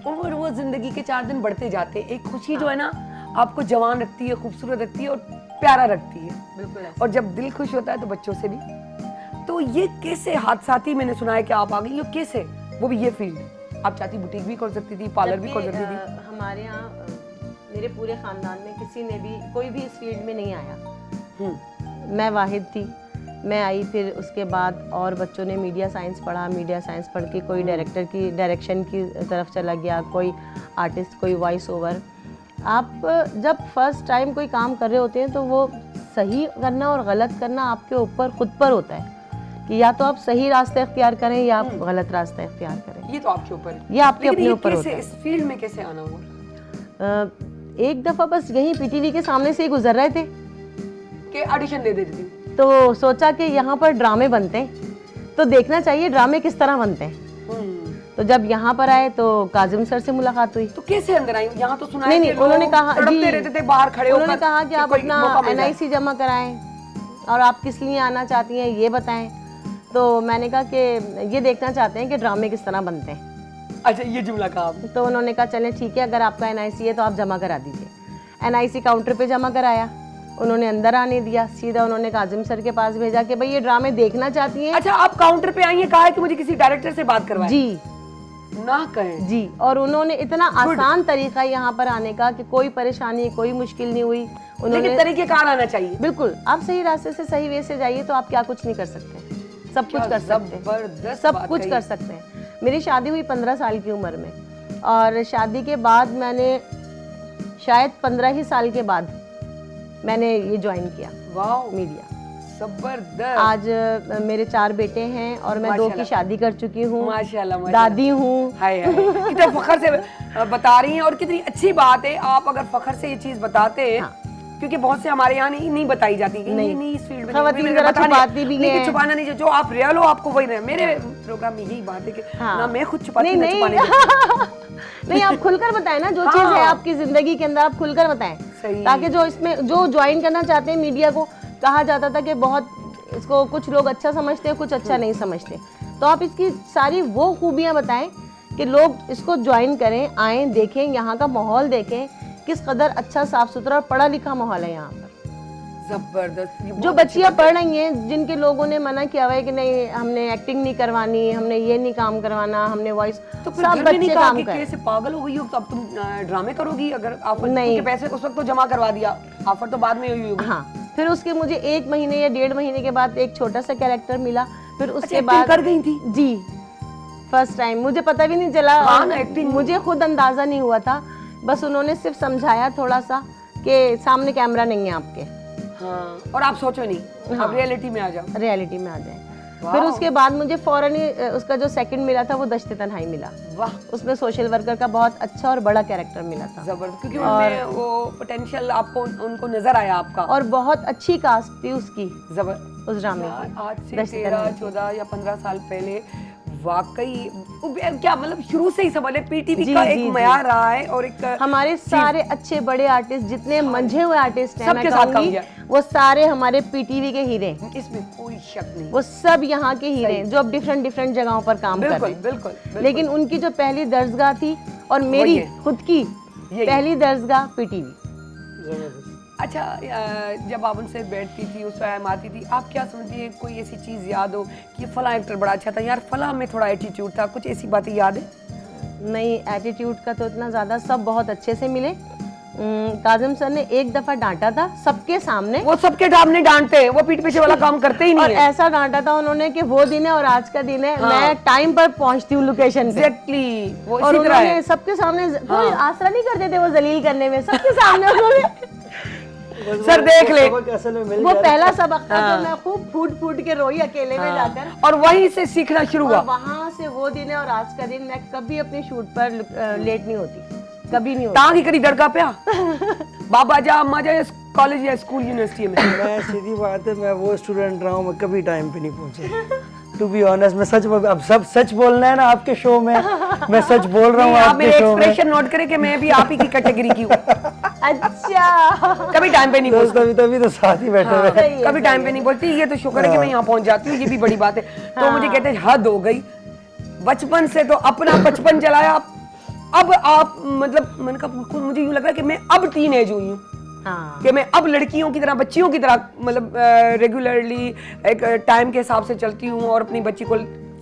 और वो जिंदगी के 4 दिन बढ़ते जाते, एक खुशी जो है ना आपको जवान रखती है, खूबसूरत रखती है और प्यारा रखती है। बिल्कुल। और जब दिल खुश होता है तो बच्चों से भी। तो ये कैसे हादसाती मैंने सुना है कि आप आ गई, ये कैसे, वो भी ये फील्ड आप चाहती बुटीक भी खोल सकती थी, पार्लर भी खोल सकती थी। हमारे यहाँ मेरे पूरे खानदान में किसी ने भी, कोई भी इस फील्ड में नहीं आया। मैं वाहिद थी। मैं आई, फिर उसके बाद और बच्चों ने मीडिया साइंस पढ़ा, मीडिया साइंस पढ़ के कोई डायरेक्शन की तरफ चला गया, कोई आर्टिस्ट, कोई वॉइस ओवर। आप जब फर्स्ट टाइम कोई काम कर रहे होते हैं तो वो सही करना और गलत करना आपके ऊपर खुद पर होता है कि या तो आप सही रास्ते इख्तियार करें या आप गलत रास्ता इख्तियार करें। ये तो आपके ऊपर है, ये आपके अपने ऊपर होता है। इस फील्ड में कैसे आना हुआ? एक दफ़ा बस यहीं पीटीवी के सामने से ही गुजर रहे थे कि ऑडिशन दे देती थी, तो सोचा कि यहाँ पर ड्रामे बनते हैं तो देखना चाहिए ड्रामे किस तरह बनते हैं। तो जब यहाँ पर आए तो काजिम सर से मुलाकात हुई। तो कैसे अंदर आई? यहाँ तो सुना है नहीं, कि उन्होंने लोग कहा तड़पते रहते थे बाहर खड़े होकर, उन्होंने कहा कि आप कोई अपना मौका मिल जाए। NIC जमा कराएं और आप किस लिए आना चाहती हैं ये बताएं। तो मैंने कहा कि ये देखना चाहते हैं कि ड्रामे किस तरह बनते हैं। अच्छा, ये जुमला कहा आपने। तो उन्होंने कहा चलें ठीक है, अगर आपका NIC है तो आप जमा करा दीजिए। NIC काउंटर पे जमा कराया, उन्होंने अंदर आने दिया, सीधा उन्होंने काजिम सर के पास भेजा कि भाई ये ड्रामे देखना चाहती हैं। अच्छा, आप काउंटर पे आई हैं, कहा है कि मुझे किसी डायरेक्टर से बात करवाएं। जी ना कहें जी। और उन्होंने इतना आसान तरीका यहाँ पर आने का कि कोई परेशानी, कोई मुश्किल नहीं हुई। लेकिन तरीके कार आना चाहिए। बिल्कुल, आप सही रास्ते से, सही वे से जाइए तो आप क्या कुछ नहीं कर सकते, सब कुछ कर सकते हैं, सब कुछ कर सकते हैं। मेरी शादी हुई 15 साल की उम्र में और शादी के बाद मैंने शायद 15 ही साल के बाद मैंने ये ज्वाइन किया मीडिया। जबरदस्त। आज मेरे 4 बेटे हैं और मैं 2 की शादी कर चुकी हूँ, माशाल्लाह, दादी हूँ। हाय कितने फखर से बता रही हैं और कितनी अच्छी बात है आप अगर फखर से ये चीज बताते हैं। क्योंकि बहुत से हमारे यहाँ नहीं बताई जाती कि नहीं इस फील्ड में खवातीन जरा छुपाती भी हैं। छुपाना नहीं, जो आप रियल हो आपको वही रहे। मेरे प्रोग्राम में यही बात है कि ना मैं खुद छुपाती हूं, नहीं नहीं आप खुलकर बताएं ना, जो चीज है आपकी जिंदगी के अंदर आप खुलकर बताएं, ताकि जो इसमें जो ज्वाइन करना चाहते हैं मीडिया को, कहा जाता था कि बहुत इसको कुछ लोग अच्छा समझते हैं, कुछ अच्छा नहीं समझते, तो आप इसकी सारी वो खूबियां बताएं कि लोग इसको ज्वाइन करें, आएँ, देखें, यहाँ का माहौल देखें किस कदर अच्छा, साफ सुथरा और पढ़ा लिखा माहौल है यहाँ पर। जबरदस्त। जो बच्चियां पढ़ रही हैं, जिनके लोगों ने मना किया हुआ है कि नहीं हमने एक्टिंग नहीं करवानी, हमने ये नहीं काम करवाना, हमने वॉइस, तो फिर सब बच्चे काम करें। कैसे पागल हो गई हो तो अब तुम ड्रामे करोगी? अगर ऑफर नहीं, पैसे उस वक्त तो जमा करवा दिया, ऑफर तो बाद में हुई होगी। हाँ, फिर उसके मुझे 1 महीने या 1.5 महीने के बाद एक छोटा सा कैरेक्टर मिला। फिर उसके बाद कर गई थी जी, फर्स्ट टाइम मुझे पता भी नहीं चला। मुझे खुद अंदाजा नहीं हुआ था, बस उन्होंने सिर्फ समझाया थोड़ा सा कि सामने कैमरा नहीं है आपके। हाँ, और आप सोचो नहीं, अब रियलिटी में आ जाओ, रियलिटी में आ जाए। फिर उसके बाद मुझे फौरन ही उसका जो सेकंड मिला था वो दश्ते तन्हाई मिला। वाह, उसमें सोशल वर्कर का बहुत अच्छा और बड़ा कैरेक्टर मिला था। जबरदस्त, क्योंकि उनमें वो पोटेंशियल आपको उनको नजर आया आपका, और बहुत अच्छी कास्ट थी उसकी जबर उस ड्रामे की। आज से 13, 14 या 15 साल पहले वाकई क्या मतलब शुरू से ही समझ पीटीवी जी, का जी, एक जी। मयार रहा है और एक हमारे सारे अच्छे बड़े आर्टिस्ट जितने मंझे हुए आर्टिस्ट हैं, मैं सबके साथ काम कहूंगी किया। वो सारे हमारे पीटीवी के हीरे हैं। इसमें कोई शक नहीं। वो सब यहाँ के हीरे हैं जो अब डिफरेंट जगहों पर काम कर रहे बिल्कुल हैं। बिल्कुल। लेकिन उनकी जो पहली दर्जगाह थी और मेरी है। खुद की यही। पहली दर्जगाह पीटीवी। अच्छा जब आप उनसे बैठती थी उस टाइम आती थी, आप क्या समझती हैं कोई ऐसी चीज़ याद हो कि फला एक्टर बड़ा अच्छा था यार, फला में थोड़ा एटीट्यूड था, कुछ ऐसी बातें याद है? नहीं, एटीट्यूड का तो इतना ज़्यादा, सब बहुत अच्छे से मिले। काजिम सर ने एक दफ़ा डांटा था सबके सामने। वो सबके सामने डांटते हैं, वो पीठ पीछे वाला काम करते ही और नहीं है। ऐसा डांटा था उन्होंने कि वो दिन है और आज का दिन है, हाँ। मैं टाइम पर पहुंचती हूँ लोकेशन पे। एग्जैक्टली वो और इसी तरह उन्होंने है। सबके सामने कोई आसरा नहीं करते थे वो जलील करने में, सबके सामने उन्होंने सर देख ले, वो पहला सबक था जो मैं खूब फूट के रोई अकेले में जाकर। और वहीं से सीखना शुरू और हुआ। वहाँ से वो दिन है और आज का दिन, मैं कभी अपनी शूट पर लेट नहीं होती, कभी नहीं होती। ताकि करी दड़का पे बाबा जा अम्मा जा कॉलेज या स्कूल यूनिवर्सिटी में। मैं सीधी बात है, मैं वो स्टूडेंट रहा हूँ, मैं कभी टाइम पे नहीं पहुंचे। टू बी ऑनेस्ट, मैं सच अब सब सच बोलना है ना आपके शो में, मैं सच बोल रहा हूँ नहीं, आप आपके मेरे शो में। एक्सप्रेशन नोट करें कि मैं भी आप ही की कैटेगरी की हूँ। अच्छा, कभी टाइम पे नहीं दोस्त बोलती। तभी तो साथ ही बैठे हुए हैं। सही है, कभी टाइम पे नहीं बोलती, ये तो शुक्र है कि मैं यहाँ पहुंच जाती हूँ, ये भी बड़ी बात है। तो मुझे कहते हैं हद हो गई, बचपन से तो अपना बचपन चलाया, अब आप मतलब मैंने कहा मुझे यूं लग रहा है कि मैं अब टीनेज हुई हूँ, हाँ। कि मैं अब लड़कियों की तरह, बच्चियों की तरह मतलब रेगुलरली एक टाइम के हिसाब से चलती हूँ और अपनी बच्ची को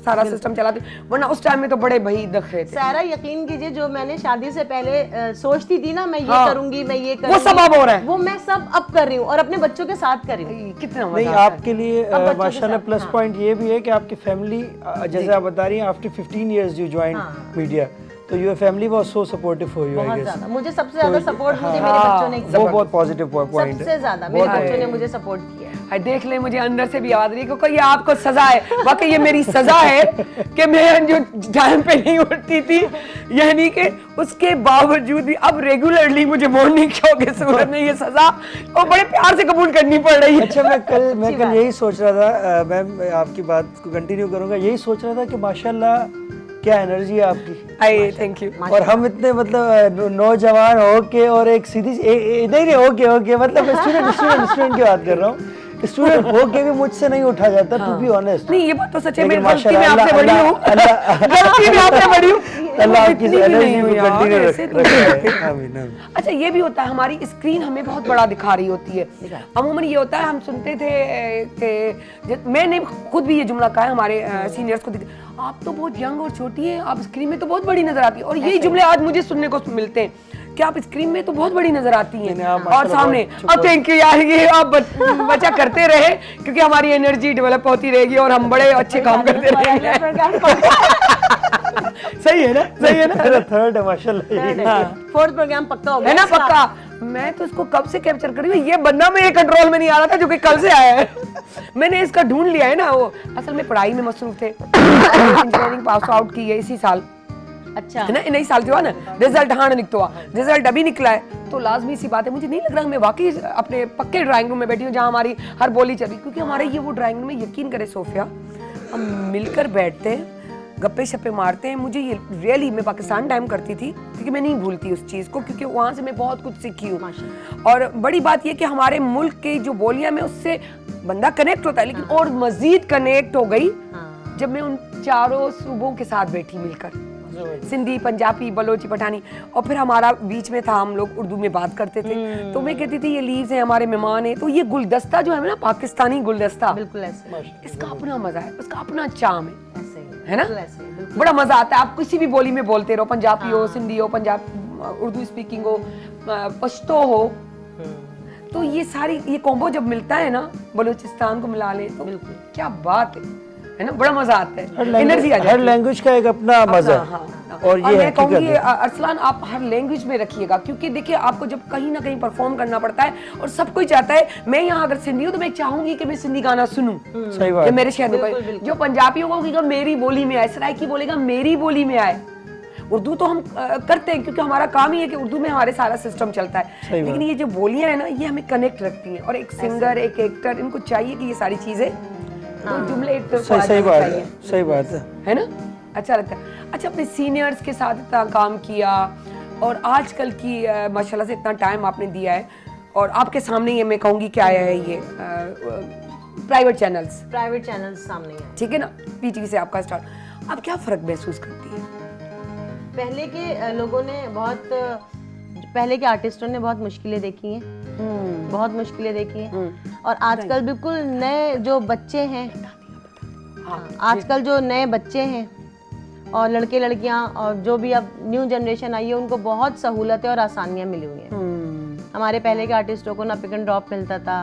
सारा सिस्टम चलाती हूँ, वरना उस टाइम में तो बड़े भाई दखरे थे। सारा यकीन कीजिए, जो मैंने शादी से पहले सोचती थी ना, मैं ये हाँ। करूंगी, मैं ये करूंगी, वो सब अब हो रहा है। वो मैं सब अब कर रही हूँ और अपने बच्चों के साथ कर रही हूँ। कितना नहीं, मजा आता है। आपके लिए अब बच्चों के माशाल्लाह साथ, प्लस हाँ। पॉइंट ये भी है कि आपकी फैमिली, जैसे आप बता रही हैं, आफ्टर 15 इयर्स यू ज्वाइन हाँ। मीडिया, तो your family was so supportive for you, I बहुत गेस। ज्यादा, मुझे सबसे ज्यादा सपोर्ट मुझे मेरे हाँ। बच्चों ने किया। वो बहुत पॉजिटिव पॉइंट है। सबसे ज्यादा मेरे बच्चों ने मुझे सपोर्ट किया। हाय देख ले, मुझे अंदर से भी आवाज रही क्योंकि ये आपको सजा है, वाकई ये मेरी सजा है कि मैं जो टाइम पे नहीं उठती थी, यानी कि उसके बावजूद भी अब रेगुलरली मुझे मॉर्निंग शो के सूरत में ये सजा और बड़े प्यार से कबूल करनी पड़ रही है। अच्छा, मैं कल यही सोच रहा था, मैं आपकी बात को कंटिन्यू करूंगा, यही सोच रहा था कि माशाल्लाह क्या एनर्जी है आपकी। Hi thank U. और हम इतने मतलब नौजवान होके और एक सीधी नहीं ओके मतलब स्टूडेंट की बात कर रहा हूँ, स्टूडेंट होके भी मुझसे नहीं उठा जाता, टू बी ऑनेस्ट। नहीं ये बात तो सच है, मैं लेकिन गलती में माशाल्लाह आपसे बड़ी हूँ, गलती में आपसे बड़ी हूँ, अल्लाह इतनी आपकी भी नहीं एनर्जी हूँ को यार, कंटिन्यू ऐसे तो रखे। आमीन आमीन। अच्छा ये भी होता है, हमारी स्क्रीन हमें बहुत बड़ा दिखा रही होती है। अमूमन ये होता है, हम सुनते थे कि मैंने खुद भी ये जुमला कहा है हमारे सीनियर्स को, आप तो बहुत यंग और छोटी है, आप स्क्रीन में तो बहुत बड़ी नजर आती है। और यही जुमले आज मुझे सुनने को मिलते हैं कि आप स्क्रीन में तो बहुत बड़ी नजर आती हैं और सामने। अब थैंक यू यार, ये आप बचा करते रहे क्योंकि हमारी एनर्जी डेवलप होती रहेगी और हम बड़े अच्छे काम करते रहेंगे। सही है ना, सही है ना? मेरा थर्ड है माशाल्लाह। फोर्थ प्रोग्राम पक्का हो गया है ना? इसका। पक्का। मैं तो इसको कब से कैप्चर कर रही हूँ, ये बंदा मेरे कंट्रोल में नहीं आ रहा था जो कि कल से आया है। मैंने इसका ढूंढ लिया है ना, वो असल में पढ़ाई में मसरूफ थे। इंजीनियरिंग पास आउट की है इसी साल, अच्छा है ना, नहीं साल जो है ना, रिजल्ट हाँ निकला हुआ, रिजल्ट अभी निकला है, तो लाजमी सी बात है, मुझे नहीं लग रहा मैं वाकई अपने पक्के ड्राइंग रूम में बैठी हूँ जहाँ हमारी हर बोली चली, क्योंकि हमारे ये वो ड्राइंग रूम में, यकीन करे सोफिया, हम मिलकर बैठते हैं, गप्पे शप्पे मारते हैं। मुझे ये रियली, मैं पाकिस्तान टाइम करती थी क्योंकि मैं नहीं भूलती उस चीज़ को, क्योंकि वहाँ से मैं बहुत कुछ सीखी हूँ। और बड़ी बात ये कि हमारे मुल्क की जो बोलियाँ में उससे बंदा कनेक्ट होता है, लेकिन और मजीद कनेक्ट हो गई जब मैं उन चारों सूबों के साथ बैठी मिलकर, सिंधी, पंजाबी, बलोची, पठानी, और फिर हमारा बीच में था, हम लोग उर्दू में बात करते थे। तो मैं कहती थी ये लीव्स हैं, हमारे मेहमान हैं, तो ये गुलदस्ता जो है ना, पाकिस्तानी गुलदस्ता, बिल्कुल ऐसे इसका अपना मजा है, उसका अपना चाम है, ऐसे ही, है ना? बिल्कुल ऐसे ही, बिल्कुल। बड़ा मजा आता है। आप किसी भी बोली में बोलते रहो, पंजाबी हो, सिंधी हो, पंजाब उर्दू स्पीकिंग हो, पश्तो हो, तो ये सारी ये कॉम्बो जब मिलता है ना, बलूचिस्तान को मिला ले तो क्या बात है ना, बड़ा मजा आता है, एनर्जी आ जाती है। हर लैंग्वेज का एक अपना मजा है। हाँ। और ये मैं कहूँगी हकीकत है। अरसलान, आप हर लैंग्वेज में रखिएगा, क्योंकि देखिए आपको जब कहीं ना कहीं परफॉर्म करना पड़ता है, और सब कोई चाहता है, मैं यहाँ अगर सिंधी हूँ तो मैं चाहूंगी कि मैं सिंधी गाना सुनूं, सही बात कि है। मेरे शहर में जो पंजाबी होगा वो कहेगा मेरी बोली में आए, सराइकी बोलेगा मेरी बोली में आए। उर्दू तो हम करते हैं क्योंकि हमारा काम ही है कि उर्दू में हमारे सारा सिस्टम चलता है, लेकिन ये जो बोलियां हैं ना, ये हमें कनेक्ट रखती हैं। और एक सिंगर, एक एक्टर, इनको चाहिए कि ये सारी चीजें तो जुमले एक तरफ आ सही जाने बात चाहिए, है, सही बात है। है ना? अच्छा लगता है। अच्छा, अपने सीनियर्स के साथ इतना काम किया और आजकल की माशाल्लाह से इतना टाइम आपने दिया है और आपके सामने ये मैं कहूँगी क्या आया है ये प्राइवेट चैनल्स सामने है। ठीक है ना, पीटीवी से आपका स्टार्ट, आप क्या फ़र्क महसूस करती है? पहले के लोगों ने बहुत, पहले के आर्टिस्टों ने बहुत मुश्किलें देखी हैं, बहुत मुश्किलें देखी हैं। और आजकल बिल्कुल नए जो बच्चे हैं, आजकल जो नए बच्चे हैं और लड़के लड़कियां और जो भी अब न्यू जनरेशन आई है, उनको बहुत सहूलतें और आसानियां मिली हुई हैं। हमारे पहले के आर्टिस्टों को ना पिक एंड ड्रॉप मिलता था,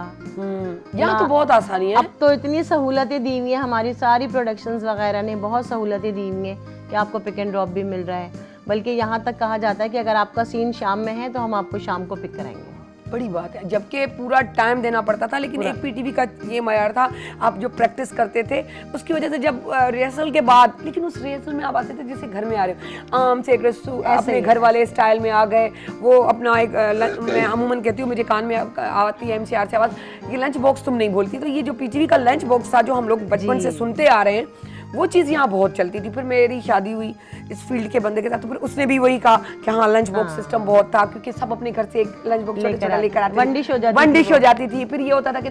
यहाँ तो बहुत आसानी है। अब तो इतनी सहूलतें दी हुई हैं, हमारी सारी प्रोडक्शंस वगैरह ने बहुत सहूलतें दी हुई हैं कि आपको पिक एंड ड्रॉप भी मिल रहा है। बल्कि यहाँ तक कहा जाता है कि अगर आपका सीन शाम में है तो हम आपको शाम को पिक कराएंगे। बड़ी बात है, जबकि पूरा टाइम देना पड़ता था, लेकिन एक पीटीवी का ये मयार था, आप जो प्रैक्टिस करते थे उसकी वजह से जब रिहर्सल के बाद, लेकिन उस रिहर्सल में आप आते थे जैसे घर में आ रहे हो, आम से एक अपने घर वाले स्टाइल में आ गए, वो अपना एक मैं अमूमन कहती हूँ, मुझे कान में आती है एमसीआर से आवाज़, ये लंच बॉक्स तुम नहीं बोलती। तो ये जो पीटीवी का लंच बॉक्स था जो हम लोग बचपन से सुनते आ रहे हैं, वो चीज़ यहाँ बहुत चलती थी। फिर मेरी शादी हुई इस फील्ड के बंदे के साथ, तो फिर उसने भी वही कहा कि हाँ लंच बॉक्स सिस्टम बहुत था, क्योंकि सब अपने घर से एक लंच बॉक्स लेकर आते, वन डिश हो जाती थी। फिर ये होता था कि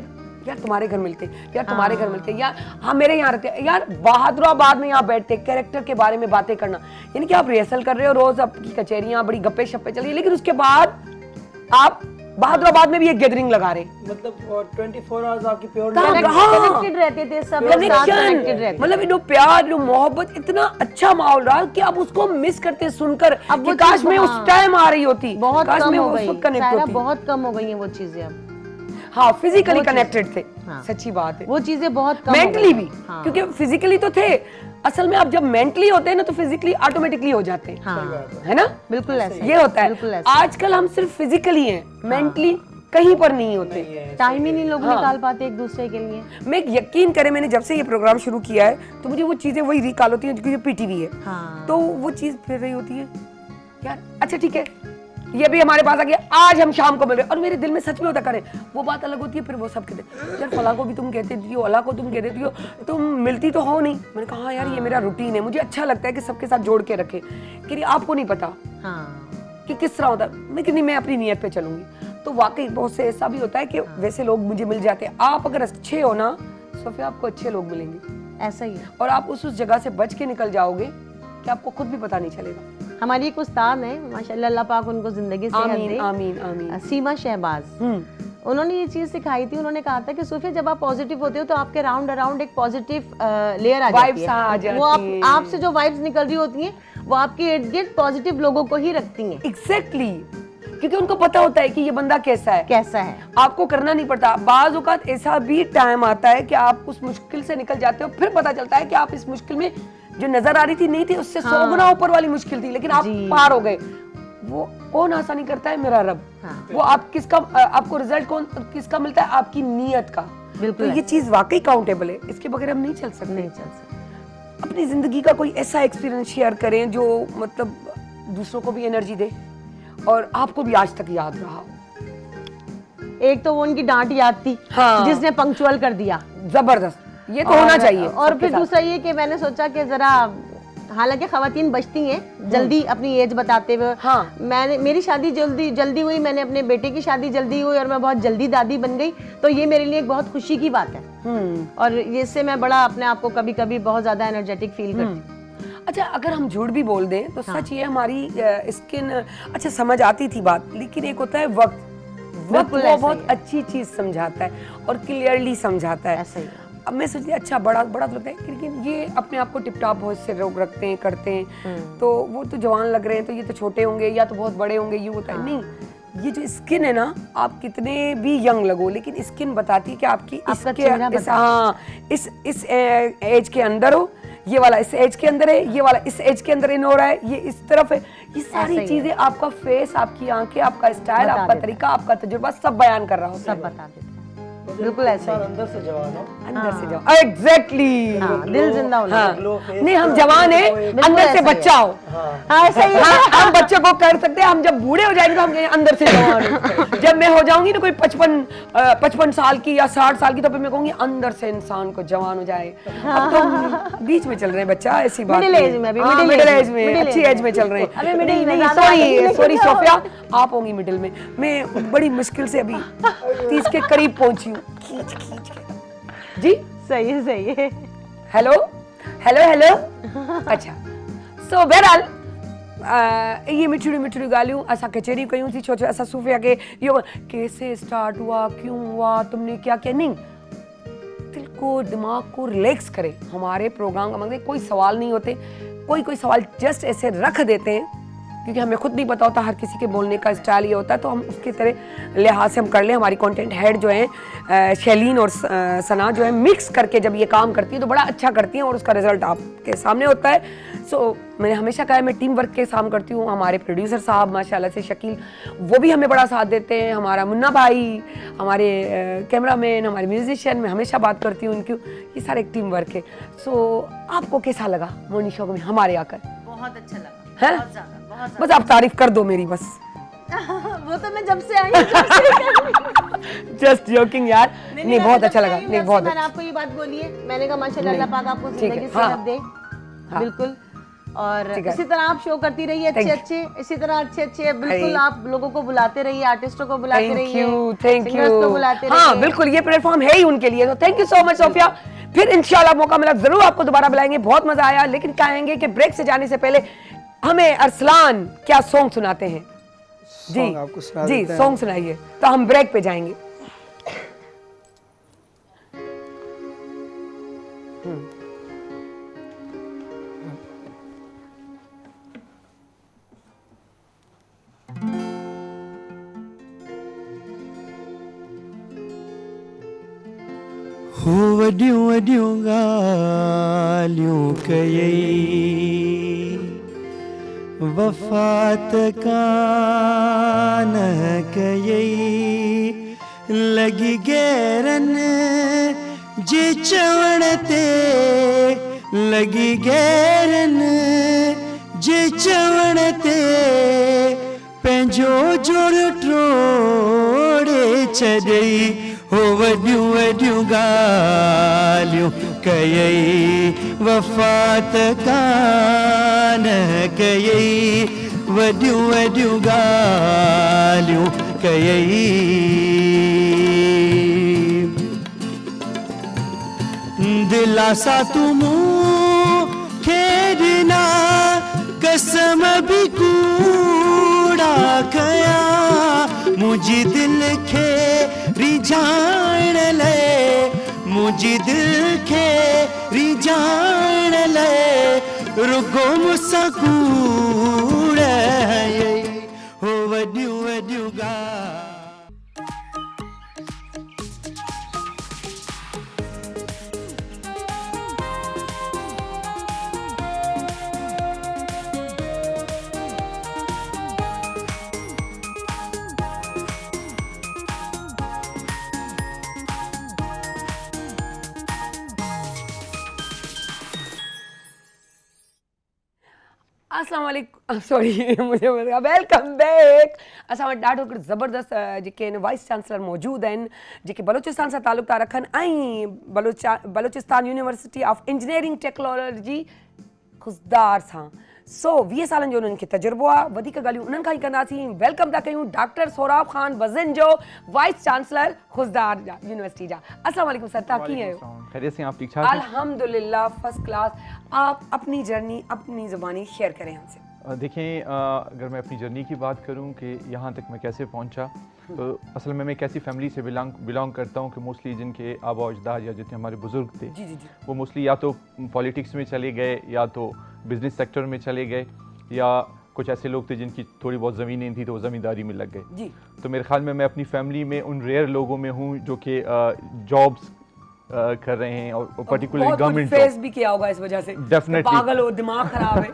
यार तुम्हारे घर मिलते, यार तुम्हारे घर मिलते, यार हाँ मेरे यहाँ रहते, यार बहादुराबाद में यहाँ बैठते, कैरेक्टर के बारे में बातें करना। यानी कि आप रिहर्सल कर रहे हो, रोज आपकी कचेरियाँ बड़ी गप्पे शप्पे चल रही है, लेकिन उसके बाद आप बहादुराबाद में भी एक गैदरिंग लगा रहे, मतलब 24 आवर्स आपकी प्योर कनेक्टेड रहते थे सब लोग, साथ कनेक्टेड रहते। मतलब इनो प्यार, इनो मोहब्बत, इतना अच्छा माहौल रहा कि आप उसको मिस करते सुनकर, अब वो कि काश चीज़ मैं उस टाइम आ रही होती, बहुत काश कम मैं हो उस गई, वक्त कनेक्ट सायरा होती। बहुत कम हो गई हैं वो चीजें अब। हाँ, फिजिकली वो चीज़- कनेक्टेड थे, हाँ। सच्ची बात है। वो चीजें बहुत कम हो मेंटली गई भी, हैं। हाँ। क्योंकि फिजिकली तो थे, असल में आप जब मेंटली होते हैं ना तो फिजिकली ऑटोमेटिकली हो जाते हैं, हाँ, है ना? बिल्कुल ऐसा ये होता बिल्कुल है। ऐसा। आजकल हम सिर्फ फिजिकली हैं, मेंटली कहीं पर नहीं होते। टाइम ही नहीं लोग निकाल पाते एक दूसरे के लिए। मैं यकीन करें, मैंने जब से ये प्रोग्राम शुरू किया है तो मुझे वो चीजें वही रिकॉल होती हैं, क्योंकि पीटीवी है, हाँ। तो वो चीज फिर रही होती है यार, अच्छा ठीक है ये भी हमारे पास आ गया, आज हम शाम को मिल रहे हैं, और मेरे दिल में सच में होता करे वो बात अलग होती है। फिर वो सब कहते हैं यार फला को भी तुम कहते थी हो, अला को तुम कहते थी हो, तुम मिलती तो हो नहीं। मैंने कहा हाँ यार ये मेरा रूटीन है, मुझे अच्छा लगता है कि सबके साथ जोड़ के रखे, कि आपको नहीं पता हाँ। कि किस तरह होता है, लेकिन मैं अपनी नियत पे चलूंगी। तो वाकई बहुत से ऐसा भी होता है कि वैसे लोग मुझे मिल जाते हैं। आप अगर अच्छे हो ना सोफिया, आपको अच्छे लोग मिलेंगे, ऐसा ही है। और आप उस जगह से बच के निकल जाओगे कि आपको खुद भी पता नहीं चलेगा। हमारी एक उस्ताद है माशाल्लाह, अल्लाह पाक उनको जिंदगी सेहत आमीन दे, आमीन आमीन। सीमा शहबाज। उन्होंने ये चीज सिखाई थी, उन्होंने कहा था कि सूफिया जब आप पॉजिटिव होते हो तो आपके राउंड अराउंड एक पॉजिटिव लेयर आ जाती Vibes आ जाती है। वो हैं। आपसे जो वाइब्स निकल रही होती हैं वो आपके इर्द गिर्द पॉजिटिव लोगों को ही रखती हैं। एग्जैक्टली, क्योंकि उनको पता होता है कि ये बंदा कैसा है, कैसा है। आपको करना नहीं पड़ता। बाज औकात ऐसा भी टाइम आता है कि आप उस मुश्किल से निकल जाते हो, फिर पता चलता है कि आप इस मुश्किल में जो नजर आ रही थी नहीं थी, उससे 100 गुना ऊपर वाली मुश्किल थी, लेकिन आप पार हो गए। वो कौन आसानी करता है? मेरा रब। वो आप किसका, आपको रिजल्ट कौन किसका मिलता है? आपकी नीयत का। तो ये चीज वाकई काउंटेबल है, इसके बगैर हम नहीं चल सकते। नहीं चल सकते। अपनी जिंदगी का कोई ऐसा एक्सपीरियंस शेयर करें जो मतलब दूसरों को भी एनर्जी दे और आपको भी आज तक याद रहा हो। एक तो वो उनकी डांट याद थी, हाँ। जिसने पंक्चुअल कर दिया, जबरदस्त, ये तो होना चाहिए। और सबके फिर साथ। दूसरा ये कि मैंने सोचा कि जरा, हालांकि खवातीन बचती हैं जल्दी अपनी एज बताते हुए। हाँ। मेरी शादी जल्दी हुई, मैंने अपने बेटे की शादी जल्दी हुई और मैं बहुत जल्दी दादी बन गई, तो ये मेरे लिए एक बहुत खुशी की बात है। और इससे मैं बड़ा अपने आप को कभी कभी बहुत ज्यादा एनर्जेटिक फील करती हूँ। अच्छा, अगर हम झूठ भी बोल दें तो सच ये हमारी स्किन, अच्छा समझ आती थी बात, लेकिन एक होता है वक्त वो बहुत अच्छी चीज समझाता है और क्लियरली समझाता है। ऐसा ही है। अब मैं सोचती अच्छा बड़ा तो लगता है, लेकिन ये अपने आप को टिप टॉप बहुत से लोग रखते हैं, करते हैं, तो वो तो जवान लग रहे हैं तो ये तो छोटे होंगे या तो बहुत बड़े होंगे, ये होता है। नहीं, ये जो स्किन है ना, आप कितने भी यंग लगो, लेकिन स्किन बताती है कि आपकी इस एज के अंदर हो, ये वाला इस एज के अंदर है, ये वाला इस एज के अंदर इन हो रहा है, ये इस तरफ है। ये सारी चीजें आपका फेस, आपकी आंखें, आपका स्टाइल, आपका तरीका, आपका तजुर्बा सब बयान कर रहा होता है। सब बता देते हैं। बिल्कुल ऐसे ही। अंदर से जवान हो। अंदर से जाओ, एग्जैक्टली। हाँ, दिल जिंदा होना हाँ, चाहिए। नहीं हम जवान हैं, अंदर से ऐसा ही बच्चा हो। हाँ ऐसा ही है। हाँ, हम बच्चे को कर सकते हैं, हम जब बूढ़े हो जाएंगे तो हम कहेंगे अंदर से जवान हो। जब मैं हो जाऊंगी ना कोई 55 साल की या 60 साल की, तो फिर मैं कहूंगी अंदर से इंसान को जवान हो जाए। अब तो हम बीच में चल रहे हैं बच्चा, ऐसी बात Middle age में अभी, हाँ, middle मिडिल age एज में, में, middle अच्छी age एज में चल रहे हैं। अभी middle नहीं में, नहीं, ज़्यादा आगे नहीं सॉरी जाओ। सोफिया, आप होंगी मिडिल में, मैं बड़ी मुश्किल से अभी 30 के करीब पहुंची हूँ, खींच खींच के। जी सही है सही है। Hello hello hello. अच्छा, सो बहरहाल ये मिठड़ी मिठड़ी ॻाल्हियूं असां कचहरी कयूं थी, छो जो असां सूफ़िया के इहो कैसे स्टार्ट हुआ, क्यों हुआ, तुमने क्या किया, नहीं, दिल को दिमाग को रिलैक्स करे। हमारे प्रोग्राम का मतलब कोई सवाल नहीं होते, कोई सवाल जस्ट ऐसे रख देते हैं, क्योंकि हमें खुद नहीं पता होता, हर किसी के बोलने का स्टाइल ये होता है, तो हम उसके तरह लिहाज से हम कर लें। हमारी कंटेंट हेड जो है शैलीन और सना जो है मिक्स करके जब ये काम करती है तो बड़ा अच्छा करती हैं और उसका रिजल्ट आपके सामने होता है। सो मैंने हमेशा कहा है मैं टीम वर्क के काम करती हूँ। हमारे प्रोड्यूसर साहब माशाल्लाह से शकील, वो भी हमें बड़ा साथ देते हैं, हमारा मुन्ना भाई, हमारे कैमरामैन, हमारे म्यूजिशियन, मैं हमेशा बात करती हूँ उनकी, ये सारे एक टीम वर्क है। सो आपको कैसा लगा मॉर्निंग शो में हमारे आकर? बहुत अच्छा लगा, है? बहुत ज्यादा, बहुत बस आप तारीफ कर दो मेरी बस। ज्यादा। वो तो मैं जब से आई हूँ, जब से कर जस्ट जोकिंग यार, नहीं बहुत अच्छा लगा, नहीं बहुत मैंने अच्छा। आपको ये बात बोली है, मैंने कहा माशाल्लाह नहीं, अल्लाह पाक आपको ठीक है, जिंदगी हाँ। सेहत दे। हाँ। बिल्कुल, और ठीक है। इसी तरह आप शो करती रहिए Thank अच्छे इसी तरह अच्छे बिल्कुल आप लोगों को बुलाते रहिए, आर्टिस्टों को बुलाते थैंक रहिए, यू थैंक सिंगर्स को यू। बुलाते हाँ रहिए। बिल्कुल, ये प्लेटफॉर्म है ही उनके लिए, तो thank you so much Sophia. फिर इंशाल्लाह मौका मिला जरूर आपको दोबारा बुलाएंगे, बहुत मजा आया। लेकिन कहेंगे कि ब्रेक से जाने से पहले हमें अरसलान क्या सॉन्ग सुनाते हैं? जी Song आपको सुना जी, देते हैं। सॉन्ग सुनाइए, तो हम ब्रेक पे जाएंगे। हो वॾियूं वॾियूं ॻाल्हियूं कयई, वफ़ात कान कयई, लॻी गैरनि जे चवण ते, लॻी गैरनि जे चवण ते, पंहिंजो जोड़ टोड़े छॾई। हो वॾियूं वॾियूं ॻाल्हियूं कयई, वफ़ात कान कयई, वॾियूं वॾियूं ॻाल्हियूं कयई। दिलासा तूं मूंखे ॾिना, कसम बि कूड़ा कया, मुंहिंजी दिलि खे रिझाइण लाइ, मुंहिंजी दिलि खे रिझाइण लाइ, रुगो मूंसां कूड़ हयई। हो वॾियूं वॾियूं ॻाल्हियूं। अस्सलाम वालेकुम, सॉरी मुझे वेलकम बैक। असां वटि ॾाढो हिकिड़ो ज़बरदस्त जेके आहिनि वाइस चांसलर मौजूदु आहिनि, जेके बलोचिस्तान सां तालुक़ था रखनि, ऐं Balochistan university of engineering technology Khuzdar सां। सो 20 सालनि जो उन्हनि खे तजुर्बो आहे, वधीक ॻाल्हियूं उन्हनि खां ई कंदासीं। वेलकम था कयूं डॉक्टर सोराब ख़ान वज़न जो वाइस चांसलर खुसदार यूनिवर्सिटी जा। अस्सलाम वालेकुम सर, तव्हां कीअं आहियो? खैरियत से, आप ठीक ठाक हैं? अल्हम्दुलिल्लाह फर्स्ट क्लास। आप अपनी जर्नी अपनी ज़ुबानी शेयर करें हमसे। देखें, अगर मैं अपनी जर्नी की बात करूं कि यहाँ तक मैं कैसे पहुँचा, तो असल में मैं एक ऐसी फैमिली से बिलोंग करता हूँ कि मोस्टली जिनके आबा अजदाद या जितने हमारे बुज़ुर्ग थे, जी जी जी, वो मोस्टली या तो पॉलिटिक्स में चले गए, या तो बिज़नेस सेक्टर में चले गए, या कुछ ऐसे लोग थे जिनकी थोड़ी बहुत ज़मीनें थी तो वो ज़मींदारी में लग गए जी। तो मेरे ख्याल में मैं अपनी फैमिली में उन रेयर लोगों में हूँ जो कि जॉब्स कर रहे हैं, और पर्टिकुलरली गवर्नमेंट फेस भी किया होगा इस वजह से, Definitely. पागल हो, दिमाग खराब है।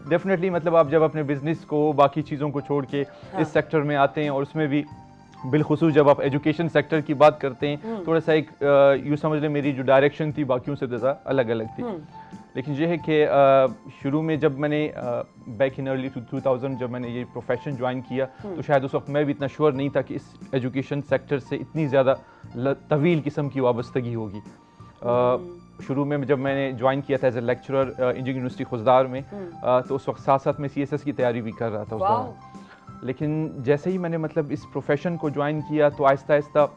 डेफिनेटली, मतलब आप जब अपने बिजनेस को, बाकी चीज़ों को छोड़ के इस सेक्टर में आते हैं, और उसमें भी बिलखुसूस जब आप एजुकेशन सेक्टर की बात करते हैं, थोड़ा सा एक यूँ समझ लें मेरी जो डायरेक्शन थी बाकियों से ज़्यादा अलग अलग थी। लेकिन ये है कि शुरू में जब मैंने बैक इन अर्ली 2000 जब मैंने ये प्रोफेशन ज्वाइन किया, तो शायद उस वक्त मैं भी इतना श्योर नहीं था कि इस एजुकेशन सेक्टर से इतनी ज़्यादा तवील किस्म की वाबस्तगी होगी। शुरू में जब मैंने ज्वाइन किया था as a lecturer engineering university Khuzdar में, तो उस वक्त साथ साथ मैं CSS की तैयारी भी कर रहा था उस दौरान। लेकिन जैसे ही मैंने मतलब इस प्रोफेशन को ज्वाइन किया तो आहिस्ता आहिस्ता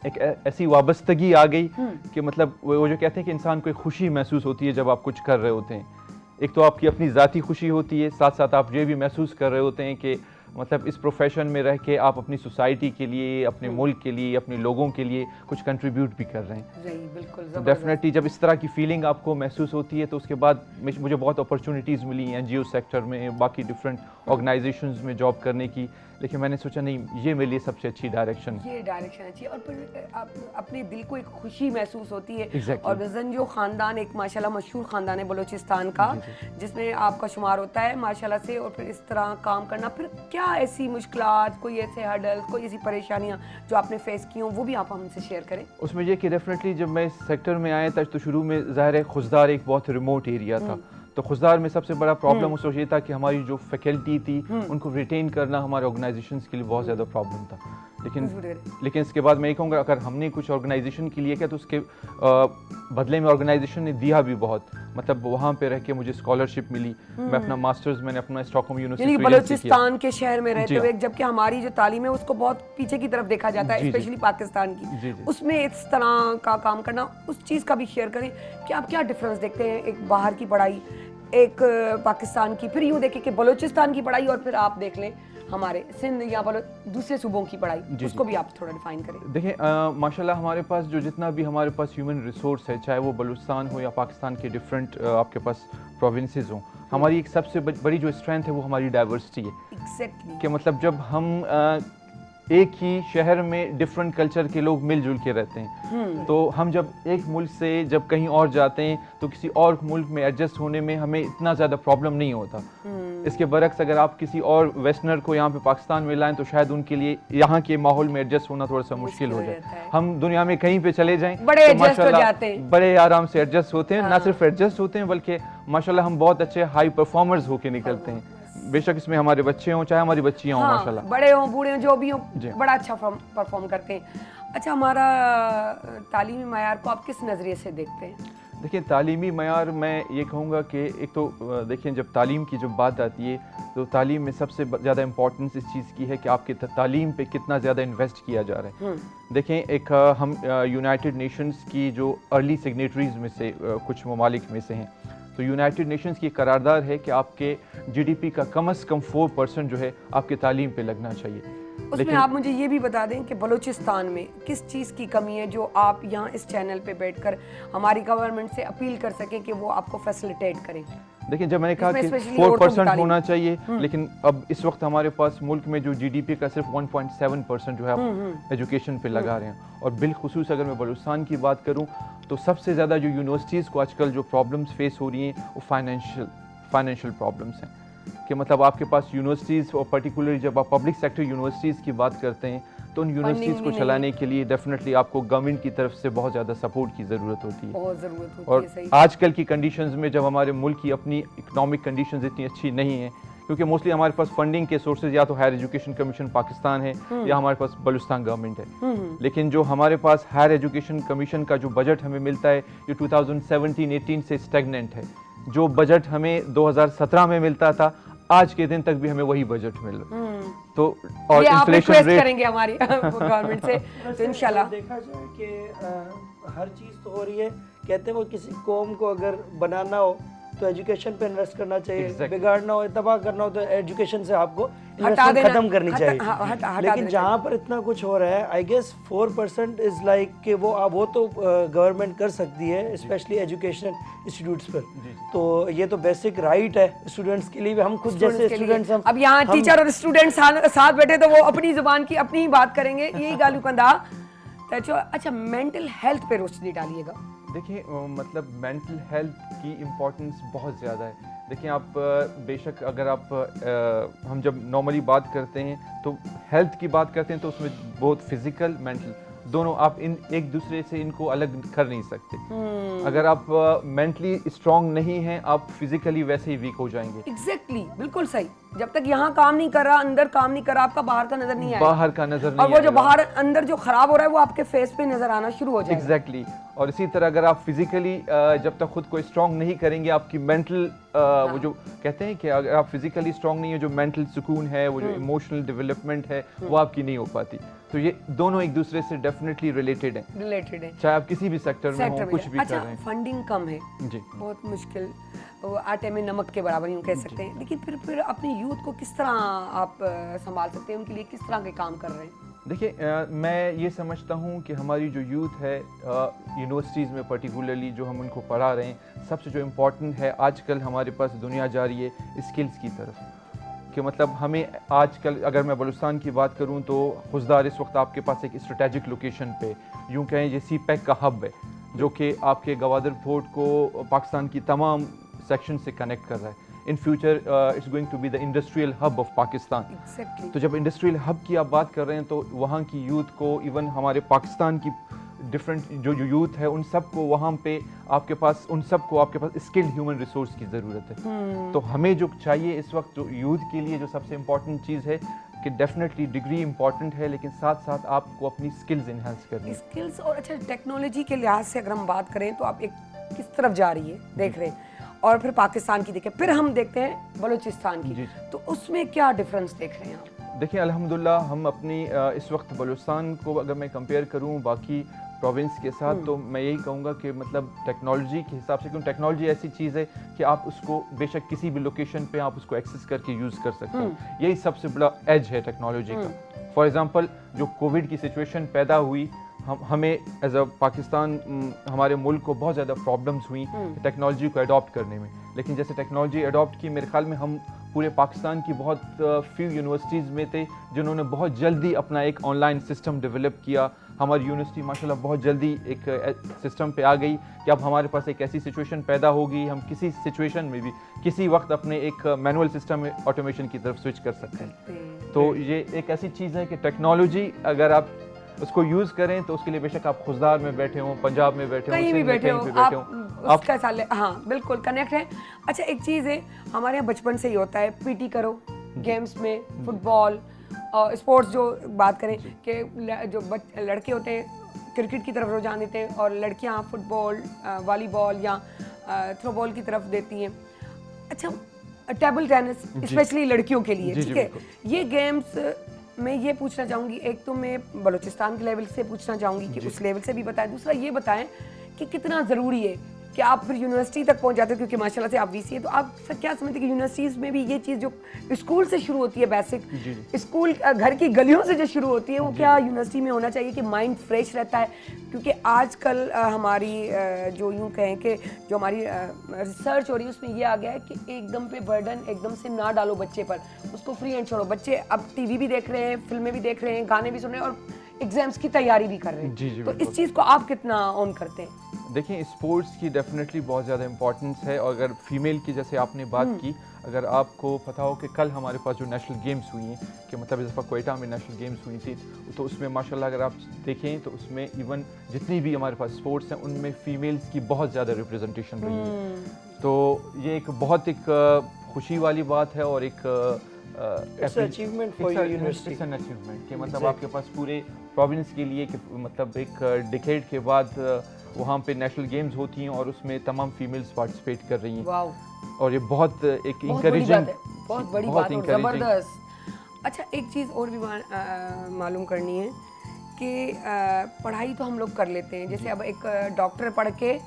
एक ऐसी वाबस्तगी आ गई कि मतलब वो जो कहते हैं कि इंसान को एक खुशी महसूस होती है जब आप कुछ कर रहे होते हैं। एक तो आपकी अपनी ज़ाती खुशी होती है, साथ साथ आप ये भी महसूस कर रहे होते हैं कि मतलब इस प्रोफेशन में रह के आप अपनी सोसाइटी के लिए, अपने मुल्क के लिए, अपने लोगों के लिए कुछ कंट्रीब्यूट भी कर रहे हैं। बिल्कुल डेफिनेटली जब इस तरह की फीलिंग आपको महसूस होती है तो उसके बाद मुझे बहुत अपॉर्चुनिटीज़ मिली NGO सेक्टर में, बाकी डिफरेंट ऑर्गेनाइजेशंस में जॉब करने की। लेकिन मैंने सोचा नहीं, ये मेरे लिए सबसे अच्छी डायरेक्शन है। ये डायरेक्शन अच्छी है और फिर आप अपने दिल को एक खुशी महसूस होती है। Exactly. और गजनजो ख़ानदान एक माशाल्लाह मशहूर ख़ानदान है बलूचिस्तान का, जिसमें आपका शुमार होता है माशाल्लाह से। और फिर इस तरह काम करना, फिर क्या ऐसी मुश्किलात, कोई ऐसे हर्डल, कोई ऐसी परेशानियाँ जो आपने फेस की हों, वो भी आप हमसे शेयर करें। उसमें ये कि डेफिनेटली जब मैं इस सेक्टर में आया था तो शुरू में ज़ाहिर है खुजदार एक बहुत रिमोट एरिया था, तो खुजदार में सबसे बड़ा प्रॉब्लम उस वक्त ये था कि हमारी जो फैकल्टी थी उनको रिटेन करना हमारे ऑर्गेनाइजेशंस के लिए बहुत ज़्यादा प्रॉब्लम था। लेकिन इसके बाद मैं ये कहूँगा अगर हमने कुछ ऑर्गेनाइजेशन के लिए किया तो उसके बदले में ऑर्गेनाइजेशन ने दिया भी बहुत। मतलब वहाँ पे रह के मुझे स्कॉलरशिप मिली, मैं अपना मास्टर्स मैंने अपना स्टॉकहोम यूनिवर्सिटी बलूचिस्तान के शहर में रहते हुए, जबकि हमारी जो तालीम है उसको बहुत पीछे की तरफ देखा जाता है, स्पेशली पाकिस्तान की, उसमें इस तरह का काम करना, उस चीज़ का भी शेयर करें कि आप क्या डिफरेंस देखते हैं एक बाहर की पढ़ाई, एक पाकिस्तान की, फिर यूँ देखें कि बलूचिस्तान की पढ़ाई, और फिर आप देख लें हमारे सिंध या दूसरे सूबों की पढ़ाई, उसको भी आप थोड़ा डिफाइन करें। देखिए माशाल्लाह हमारे पास जो जितना भी हमारे पास ह्यूमन रिसोर्स है, चाहे वो बलूचिस्तान हो या पाकिस्तान के डिफरेंट आपके पास प्रोविंसेस हों, हमारी एक सबसे बड़ी जो स्ट्रेंथ है वो हमारी डाइवर्सिटी है। एग्जैक्टली कि मतलब जब हम एक ही शहर में डिफरेंट कल्चर के लोग मिलजुल के रहते हैं, तो हम जब एक मुल्क से जब कहीं और जाते हैं तो किसी और मुल्क में एडजस्ट होने में हमें इतना ज़्यादा प्रॉब्लम नहीं होता। इसके बरक्स अगर आप किसी और वेस्टर्नर को यहाँ पे पाकिस्तान में लाएं तो शायद उनके लिए यहाँ के माहौल में एडजस्ट होना थोड़ा सा मुश्किल हो जाए। हम दुनिया में कहीं पे चले जाएं बड़े तो एडजस्ट हो जाते हैं, बड़े आराम से एडजस्ट होते हैं। ना सिर्फ एडजस्ट होते हैं बल्कि माशाल्लाह हम बहुत अच्छे हाई परफॉर्मर्स होके निकलते हैं। बेशक इसमें हमारे बच्चे हों चाहे हमारी बच्चियां हों, माशाल्लाह बड़े हों बूढ़े हों जो भी हों, बड़ा अच्छा परफॉर्म करते हैं। अच्छा, हमारा तालीमी मयार को आप किस नज़रिए से देखते हैं? देखिए तालीमी मयार मैं ये कहूँगा कि एक तो देखिए जब तालीम की जब बात आती है तो तालीम में सबसे ज़्यादा इम्पोर्टेंस इस चीज़ की है कि आपके तालीम पे कितना ज़्यादा इन्वेस्ट किया जा रहा है। देखें एक हम यूनाइटेड नेशंस की जो अर्ली सिग्नेटरीज़ में से कुछ ममालिक में से हैं, तो यूनाइटेड नेशंस की करारदाद है कि आपके GDP का कम से कम 4% जो है आपके तालीम पे लगना चाहिए। उसमें आप मुझे ये भी बता दें कि बलूचिस्तान में किस चीज़ की कमी है जो आप यहाँ इस चैनल पे बैठकर हमारी गवर्नमेंट से अपील कर सकें कि वो आपको फैसिलिटेट करें। देखिए जब मैंने कहा कि 4% होना चाहिए, लेकिन अब इस वक्त हमारे पास मुल्क में जो GDP का सिर्फ 1.7% जो है आप एजुकेशन पे लगा रहे हैं। और बिलखुसूस अगर मैं बलूचिस्तान की बात करूं तो सबसे ज़्यादा जो यूनिवर्सिटीज़ को आजकल जो प्रॉब्लम्स फेस हो रही हैं वो फाइनेंशियल प्रॉब्लम्स हैं। कि मतलब आपके पास यूनिवर्सिटीज़ और पर्टिकुलरली जब आप पब्लिक सेक्टर यूनिवर्सिटीज़ की बात करते हैं तो उन यूनिवर्सिटीज़ को चलाने के लिए डेफिनेटली आपको गवर्नमेंट की तरफ से बहुत ज़्यादा सपोर्ट की ज़रूरत होती है। बहुत ज़रूरत होती और है, सही। आजकल की कंडीशंस में जब हमारे मुल्क की अपनी इकोनॉमिक कंडीशंस इतनी अच्छी नहीं है, क्योंकि मोस्टली हमारे पास फंडिंग के सोर्सेज या तो हायर एजुकेशन कमीशन पाकिस्तान है या हमारे पास बलूचिस्तान गवर्नमेंट है, लेकिन जो हमारे पास हायर एजुकेशन कमीशन का जो बजट हमें मिलता है ये 2017-18 से स्टेगनेंट है। जो बजट हमें 2017 में मिलता था आज के दिन तक भी हमें वही बजट मिल रहा है। तो और इन्फ्लेशन रेट करेंगे हमारी गवर्नमेंट से तो इंशाल्लाह। देखा जाए कि हर चीज़ तो हो रही है, कहते हैं वो किसी कौम को अगर बनाना हो तो एजुकेशन पे इन्वेस्ट करना चाहिए, बिगाड़ना हो तबाह करना हो तो एजुकेशन से आपको इन्वेस्टमेंट खत्म करनी चाहिए। लेकिन जहाँ पर इतना कुछ हो रहा है आई गेस 4% इज लाइक कि वो तो गवर्नमेंट कर सकती है स्पेशली एजुकेशन इंस्टीट्यूट्स पर। तो ये तो बेसिक राइट है स्टूडेंट्स के लिए भी। हम खुद जैसे स्टूडेंट्स हम अब यहाँ टीचर और स्टूडेंट साथ बैठे तो वो अपनी जुबान की अपनी ही बात करेंगे, यही गालू कंधा। अच्छा, मेंटल हेल्थ पे रोशनी डालिएगा। देखिए मतलब मेंटल हेल्थ की इम्पोर्टेंस बहुत ज़्यादा है। देखिए आप बेशक अगर आप हम जब नॉर्मली बात करते हैं तो हेल्थ की बात करते हैं तो उसमें बहुत फिजिकल मेंटल दोनों आप इन एक दूसरे से इनको अलग कर नहीं सकते। अगर आप मेंटली स्ट्रांग नहीं हैं आप फिजिकली वैसे ही वीक हो जाएंगे। एग्जैक्टली बिल्कुल सही। जब तक यहाँ काम नहीं कर रहा, अंदर काम नहीं कर रहा, आपका बाहर का नजर नहीं आएगा। बाहर का नजर नहीं और वो जो आएगा। बाहर अंदर जो खराब हो रहा है वो आपके फेस पे नजर आना शुरू हो जाएगा। एग्जैक्टली और इसी तरह अगर आप फिजिकली जब तक खुद को स्ट्रांग नहीं करेंगे आपकी मेंटल वो जो कहते हैं कि अगर आप फिजिकली स्ट्रांग नहीं है जो मेंटल सुकून है वो जो इमोशनल डेवलपमेंट है वो आपकी नहीं हो पाती। तो ये दोनों एक दूसरे से डेफिनेटली रिलेटेड है चाहे आप किसी भी सेक्टर में हो कुछ भी कर रहे हैं। फंडिंग कम है जी बहुत मुश्किल, वो आटे में नमक के बराबर यूँ कह सकते हैं। लेकिन फिर अपने यूथ को किस तरह आप संभाल सकते हैं, उनके लिए किस तरह के काम कर रहे हैं? देखिए मैं ये समझता हूँ कि हमारी जो यूथ है यूनिवर्सिटीज़ में पर्टिकुलरली जो हम उनको पढ़ा रहे हैं, सबसे जो इम्पोर्टेंट है आजकल हमारे पास दुनिया जा रही है स्किल्स की तरफ। कि मतलब हमें आजकल अगर मैं बलूचिस्तान की बात करूँ तो खुजदार इस वक्त आपके पास एक स्ट्रेटेजिक लोकेशन पे यूँ कहें ये CPEC का हब है जो कि आपके गवादर फोर्ट को पाकिस्तान की तमाम सेक्शन से कनेक्ट कर रहा है। In future it's going to be the industrial hub of Pakistan. Exactly. तो जब इंडस्ट्रियल हब की आप बात कर रहे हैं तो वहाँ की यूथ को इवन हमारे पाकिस्तान की डिफरेंट जो यूथ है उन सब को वहाँ पे आपके पास उन सब को आपके पास स्किल्ड ह्यूमन रिसोर्स की ज़रूरत है। तो हमें जो चाहिए इस वक्त जो यूथ के लिए जो सबसे इम्पॉर्टेंट चीज़ है कि डेफिनेटली डिग्री इंपॉर्टेंट है लेकिन साथ साथ आपको अपनी स्किल्स इन्हांस करनी है। स्किल्स और अच्छा टेक्नोलॉजी के लिहाज से अगर हम बात करें तो आप एक किस तरफ जा रही है देख रहे हैं, और फिर पाकिस्तान की देखें, फिर हम देखते हैं बलूचिस्तान की, तो उसमें क्या डिफरेंस देख रहे हैं आप? देखिए अल्हम्दुलिल्लाह हम अपनी इस वक्त बलूचिस्तान को अगर मैं कंपेयर करूं बाकी प्रोविंस के साथ तो मैं यही कहूँगा कि मतलब टेक्नोलॉजी के हिसाब से, क्योंकि टेक्नोलॉजी ऐसी चीज़ है कि आप उसको बेशक किसी भी लोकेशन पे आप उसको एक्सेस करके यूज़ कर सकते हैं। यही सबसे बड़ा एज है टेक्नोलॉजी का। फॉर एग्जांपल जो कोविड की सिचुएशन पैदा हुई हमें एज अ पाकिस्तान हमारे मुल्क को बहुत ज़्यादा प्रॉब्लम्स हुई टेक्नोलॉजी को अडॉप्ट करने में। लेकिन जैसे टेक्नोलॉजी अडॉप्ट की मेरे ख्याल में हम पूरे पाकिस्तान की बहुत फ्यू यूनिवर्सिटीज़ में थे जिन्होंने बहुत जल्दी अपना एक ऑनलाइन सिस्टम डेवलप किया। हमारी यूनिवर्सिटी माशाल्लाह बहुत जल्दी एक सिस्टम पे आ गई कि अब हमारे पास एक ऐसी सिचुएशन पैदा होगी हम किसी सिचुएशन में भी किसी वक्त अपने एक मैनुअल सिस्टम में ऑटोमेशन की तरफ स्विच कर सकते हैं। तो ये एक ऐसी चीज़ है कि टेक्नोलॉजी अगर आप उसको यूज़ करें तो उसके लिए बेशक आप खुजदार में बैठे हों, पंजाब में बैठे हों, कहीं भी बैठे हो, आप उसका साल हाँ बिल्कुल कनेक्ट है। अच्छा एक चीज़ है हमारे यहाँ बचपन से ही होता है पीटी करो गेम्स में, फुटबॉल और स्पोर्ट्स जो बात करें कि जो लड़के होते हैं क्रिकेट की तरफ रुझान देते हैं और लड़कियाँ फुटबॉल वॉलीबॉल या थ्रो बॉल की तरफ देती हैं। अच्छा टेबल टेनिस स्पेशली लड़कियों के लिए, ठीक है, ये गेम्स मैं ये पूछना चाहूँगी, एक तो मैं बलूचिस्तान के लेवल से पूछना चाहूँगी कि उस लेवल से भी बताएं, दूसरा ये बताएं कि कितना ज़रूरी है कि आप फिर यूनिवर्सिटी तक पहुँच जाते हो, क्योंकि माशाल्लाह से आप VC है, तो आप क्या समझते हैं कि यूनिवर्सिटीज़ में भी ये चीज़ जो स्कूल से शुरू होती है बेसिक स्कूल घर की गलियों से जो शुरू होती है वो क्या यूनिवर्सिटी में होना चाहिए कि माइंड फ्रेश रहता है? क्योंकि आजकल हमारी जो यूँ कहें कि जो हमारी रिसर्च हो रही है उसमें ये आ गया है कि एकदम पे बर्डन एकदम से ना डालो बच्चे पर, उसको फ्री एंड छोड़ो। बच्चे अब TV भी देख रहे हैं, फिल्में भी देख रहे हैं, गाने भी सुन रहे हैं और एग्जाम्स की तैयारी भी कर रहे हैं। तो इस चीज़ को आप कितना ऑन करते हैं? देखिए स्पोर्ट्स की डेफिनेटली बहुत ज़्यादा इंपॉर्टेंस है और अगर फीमेल की जैसे आपने बात की, अगर आपको पता हो कि कल हमारे पास जो नेशनल गेम्स हुई हैं कि मतलब इस दफ़ा कोयटा में नेशनल गेम्स हुई थी तो उसमें माशाल्लाह अगर आप देखें तो उसमें इवन जितनी भी हमारे पास स्पोर्ट्स हैं उनमें फ़ीमेल्स की बहुत ज़्यादा रिप्रेजेंटेशन रही है। तो ये एक बहुत एक खुशी वाली बात है और एक achievement for your university, it's an achievement कि मतलब आपके पास पूरे प्रोविंस के लिए कि मतलब एक डिकेड के बाद वहाँ पे नेशनल गेम्स होती हैं और उसमें तमाम फीमेल्स पार्टिसिपेट कर रही हैं। वाओ, और ये बहुत एक इंकरेजिंग, बहुत बड़ी बात है, ज़बरदस्त। अच्छा एक चीज़ और भी मालूम करनी है कि पढ़ाई तो हम लोग कर लेते हैं, जैसे अब एक डॉक्टर पढ़ के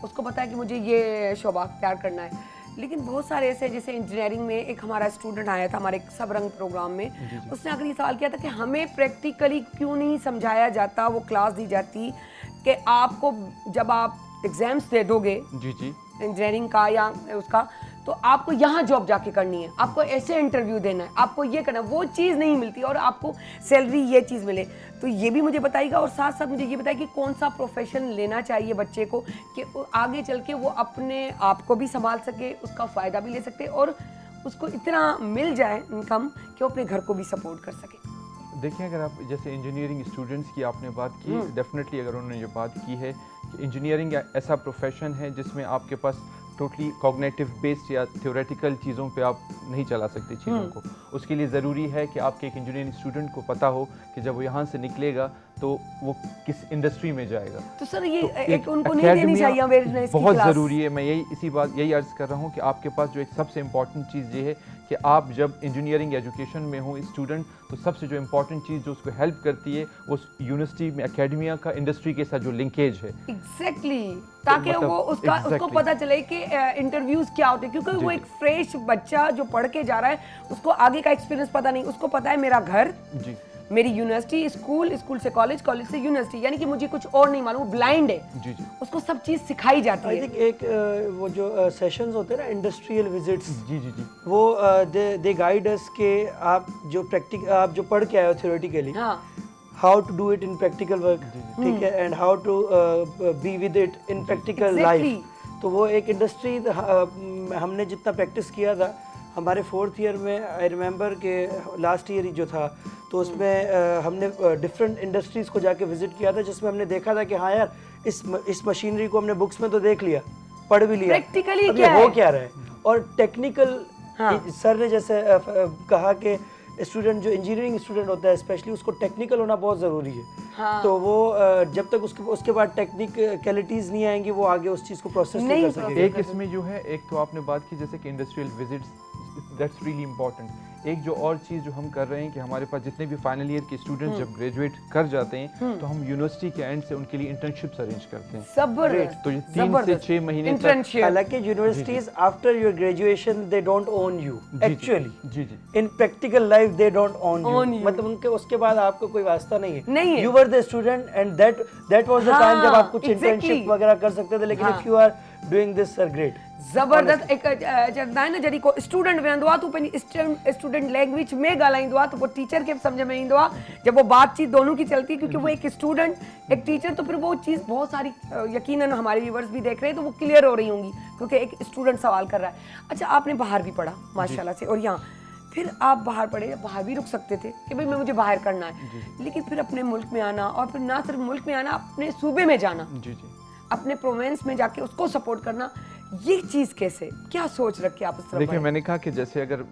उसको पता है कि मुझे ये शोबा अख्तियार करना है, लेकिन बहुत सारे ऐसे जैसे इंजीनियरिंग में एक हमारा स्टूडेंट आया था हमारे एक सब रंग प्रोग्राम में, उसने आकर ये सवाल किया था कि हमें प्रैक्टिकली क्यों नहीं समझाया जाता, वो क्लास दी जाती कि आपको जब आप एग्जाम्स दे दोगे इंजीनियरिंग का या उसका तो आपको यहाँ जॉब जाके करनी है, आपको ऐसे इंटरव्यू देना है, आपको ये करना है, वो चीज़ नहीं मिलती और आपको सैलरी ये चीज़ मिले। तो ये भी मुझे बताइएगा, और साथ साथ मुझे ये बताइए कि कौन सा प्रोफेशन लेना चाहिए बच्चे को कि आगे चल के वो अपने आप को भी संभाल सके, उसका फ़ायदा भी ले सकते और उसको इतना मिल जाए इनकम कि वो अपने घर को भी सपोर्ट कर सके। देखिए, अगर आप जैसे इंजीनियरिंग स्टूडेंट्स की आपने बात की, डेफिनेटली अगर उन्होंने ये बात की है कि इंजीनियरिंग ऐसा प्रोफेशन है जिसमें आपके पास टोटली कॉग्निटिव बेस्ड या थ्योरेटिकल चीज़ों पे आप नहीं चला सकते चीज़ों को। उसके लिए ज़रूरी है कि आपके एक इंजीनियरिंग स्टूडेंट को पता हो कि जब वो यहाँ से निकलेगा तो वो किस इंडस्ट्री में जाएगा। तो सर ये तो एक उनको नहीं देनी चाहिए अवेयरनेस की बहुत क्लास? ज़रूरी है। मैं यही अर्ज़ कर रहा हूँ कि आपके पास जो एक सबसे इम्पॉर्टेंट चीज़ ये है कि आप जब इंजीनियरिंग एजुकेशन में हो स्टूडेंट, तो सबसे जो इम्पॉर्टेंट चीज़ जो उसको हेल्प करती है वो यूनिवर्सिटी में एकेडमिया का इंडस्ट्री के साथ जो लिंकेज है। एग्जैक्टली, ताकि मतलब वो उसको पता चले कि इंटरव्यूज क्या होते हैं, क्योंकि वो एक फ्रेश बच्चा जो पढ़ के जा रहा है उसको आगे का एक्सपीरियंस पता नहीं, उसको पता है मेरा घर, जी, मेरी यूनिवर्सिटी, स्कूल से कॉलेज, कॉलेज से यूनिवर्सिटी, यानी कि मुझे कुछ और नहीं मालूम, ब्लाइंड है। जी जी उसको सब चीज सिखाई जाती आई है। थिंक एक वो जो सेशंस होते हैं ना, इंडस्ट्रियल विजिट्स, जी जी जी वो दे गाइड अस के आप जो पढ़ के आए हो थ्योरेटिकली, हाँ, how to do it in practical work, ठीक है, and how to be with it in practical life. तो वो एक इंडस्ट्री हमने जितना प्रैक्टिस किया था हमारे 4th ईयर में, आई रिमेंबर के लास्ट ईयर ही जो था, तो उसमें हमने डिफरेंट इंडस्ट्रीज़ को जाके विजिट किया था, जिसमें हमने देखा था कि हाँ यार, इस मशीनरी को हमने बुक्स में तो देख लिया, पढ़ भी लिया, प्रैक्टिकली अब क्या ये हो है? क्या रहा है। और टेक्निकल, हाँ। सर ने जैसे कहा कि स्टूडेंट जो इंजीनियरिंग स्टूडेंट होता है स्पेशली, उसको टेक्निकल होना बहुत ज़रूरी है। हाँ। तो वो जब तक उसके बाद टेक्निकलिटीज़ नहीं आएंगी, वो आगे उस चीज़ को प्रोसेस नहीं कर सकेगा। एक इसमें जो है, एक तो आपने बात की जैसे कि industrial visits, that's really important. एक जो और चीज़ जो हम कर रहे हैं कि हमारे पास जितने भी फाइनल ईयर के स्टूडेंट्स जब ग्रेजुएट कर जाते हैं तो हम यूनिवर्सिटी के एंड से उनके लिए इंटर्नशिप्स अरेंज करते हैं। जबरदस्त। तो ये 3 से 6 महीने तक, इंटर्नशिप। हालांकि universities after your graduation they don't own you actually, जी जी in practical life they don't own Own you, you. मतलब उनके उसके बाद आपको कोई वास्ता नहीं है। नहीं है। You were the student and that was the time जब आप कुछ exactly. इंटर्नशिप वगैरह कर सकते थे, लेकिन if you are doing this sir great. ज़बरदस्त। एक चवंदा आहिनि न, जॾहिं को स्टूडेंट वेंदो आहे तो पंहिंजी स्टूडेंट लैंग्वेज में ॻाल्हाईंदो आहे, तो वो टीचर के समझ में ईंदो आहे। जब वो बातचीत दोनों की चलती है, क्योंकि वो एक स्टूडेंट एक टीचर, तो फिर वो चीज़ बहुत सारी यकीनन हमारे व्यूवर्स भी देख रहे हैं तो वो क्लियर हो रही होंगी, क्योंकि एक स्टूडेंट सवाल कर रहा है। अच्छा, आपने बाहर भी पढ़ा माशाल्लाह से, और यहाँ फिर आप बाहर पढ़े, बाहर भी रुक सकते थे कि भाई मुझे बाहर करना है, लेकिन फिर अपने मुल्क में आना, और फिर ना सिर्फ मुल्क में आना, अपने सूबे में जाना, जी जी। अपने प्रोविंस में जाके उसको सपोर्ट करना, ये चीज़ कैसे, क्या सोच रख के आप इस तरफ देखिए, बढ़े? मैंने कहा कि जैसे अगर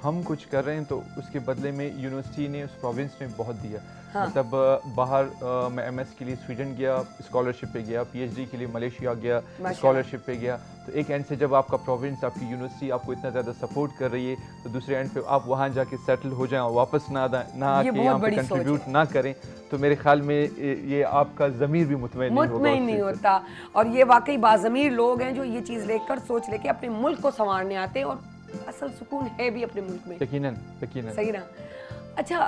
हम कुछ कर रहे हैं तो उसके बदले में यूनिवर्सिटी ने उस प्रोविंस में बहुत दिया। हाँ। मतलब बाहर मैं एमएस के लिए स्वीडन गया, स्कॉलरशिप पे गया, पीएचडी के लिए मलेशिया गया, माशाल्लाह। स्कॉलरशिप पे गया। तो एक एंड से जब आपका प्रोविंस, आपकी यूनिवर्सिटी आपको इतना ज़्यादा सपोर्ट कर रही है, तो दूसरे एंड पे आप वहाँ जाके सेटल हो जाएं और वापस ना आके बहुत यहाँ पे बड़ी सोच कंट्रीब्यूट ना करें, तो मेरे ख्याल में ये आपका ज़मीर भी मुतमईन नहीं होगा मुतमईन उस नहीं चीज़ से। होता। और ये वाकई बाज़मीर लोग हैं जो ये चीज़ लेकर, सोच लेके अपने मुल्क को संवारने आते हैं, और असल सुकून है भी अपने मुल्क में। यकीनन यकीनन। सही ना। अच्छा,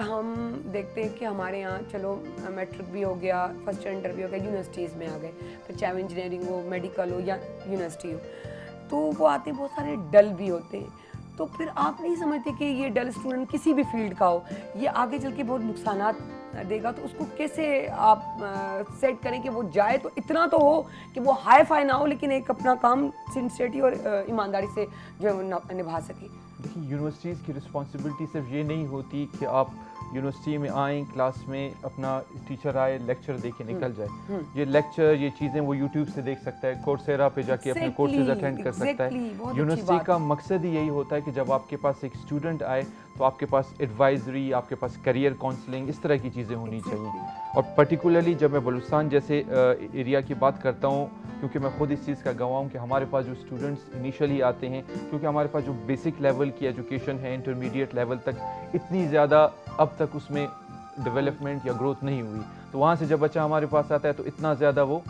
हम देखते हैं कि हमारे यहाँ चलो मैट्रिक भी हो गया, फर्स्ट स्टैंडर्ड भी हो गया, यूनिवर्सिटीज़ में आ गए, फिर चाहे इंजीनियरिंग हो, मेडिकल हो या यूनिवर्सिटी हो, तो वो आते बहुत सारे डल भी होते हैं। तो फिर आप नहीं समझते कि ये डल स्टूडेंट किसी भी फील्ड का हो, ये आगे चल के बहुत नुकसानात देगा, तो उसको कैसे आप सेट करें कि वो जाए तो इतना तो हो कि वो हाई फाई ना हो, लेकिन एक अपना काम सिंसियरिटी और ईमानदारी से जो है वो निभा सके। देखिए, यूनिवर्सिटीज़ की रिस्पॉन्सिबिलिटी सिर्फ ये नहीं होती कि आप यूनिवर्सिटी में आएँ, क्लास में अपना टीचर आए, लेक्चर दे के निकल जाए। ये लेक्चर, ये चीज़ें वो यूट्यूब से देख सकता है, कोर्सेरा पे जाके अपने कोर्सेज अटेंड कर सकता है। यूनिवर्सिटी का मकसद ही यही होता है कि जब आपके पास एक स्टूडेंट आए तो आपके पास एडवाइजरी, आपके पास करियर काउंसलिंग, इस तरह की चीज़ें होनी चाहिए। और पर्टिकुलरली जब मैं बलूचिस्तान जैसे एरिया की बात करता हूँ, क्योंकि मैं खुद इस चीज़ का गवाह हूँ कि हमारे पास जो स्टूडेंट्स इनिशियली आते हैं, क्योंकि हमारे पास जो बेसिक लेवल की एजुकेशन है, इंटरमीडिएट लेवल तक इतनी ज़्यादा अब तक उसमें डेवलपमेंट या ग्रोथ नहीं हुई, तो वहाँ से जब बच्चा हमारे पास आता है तो इतना ज़्यादा वो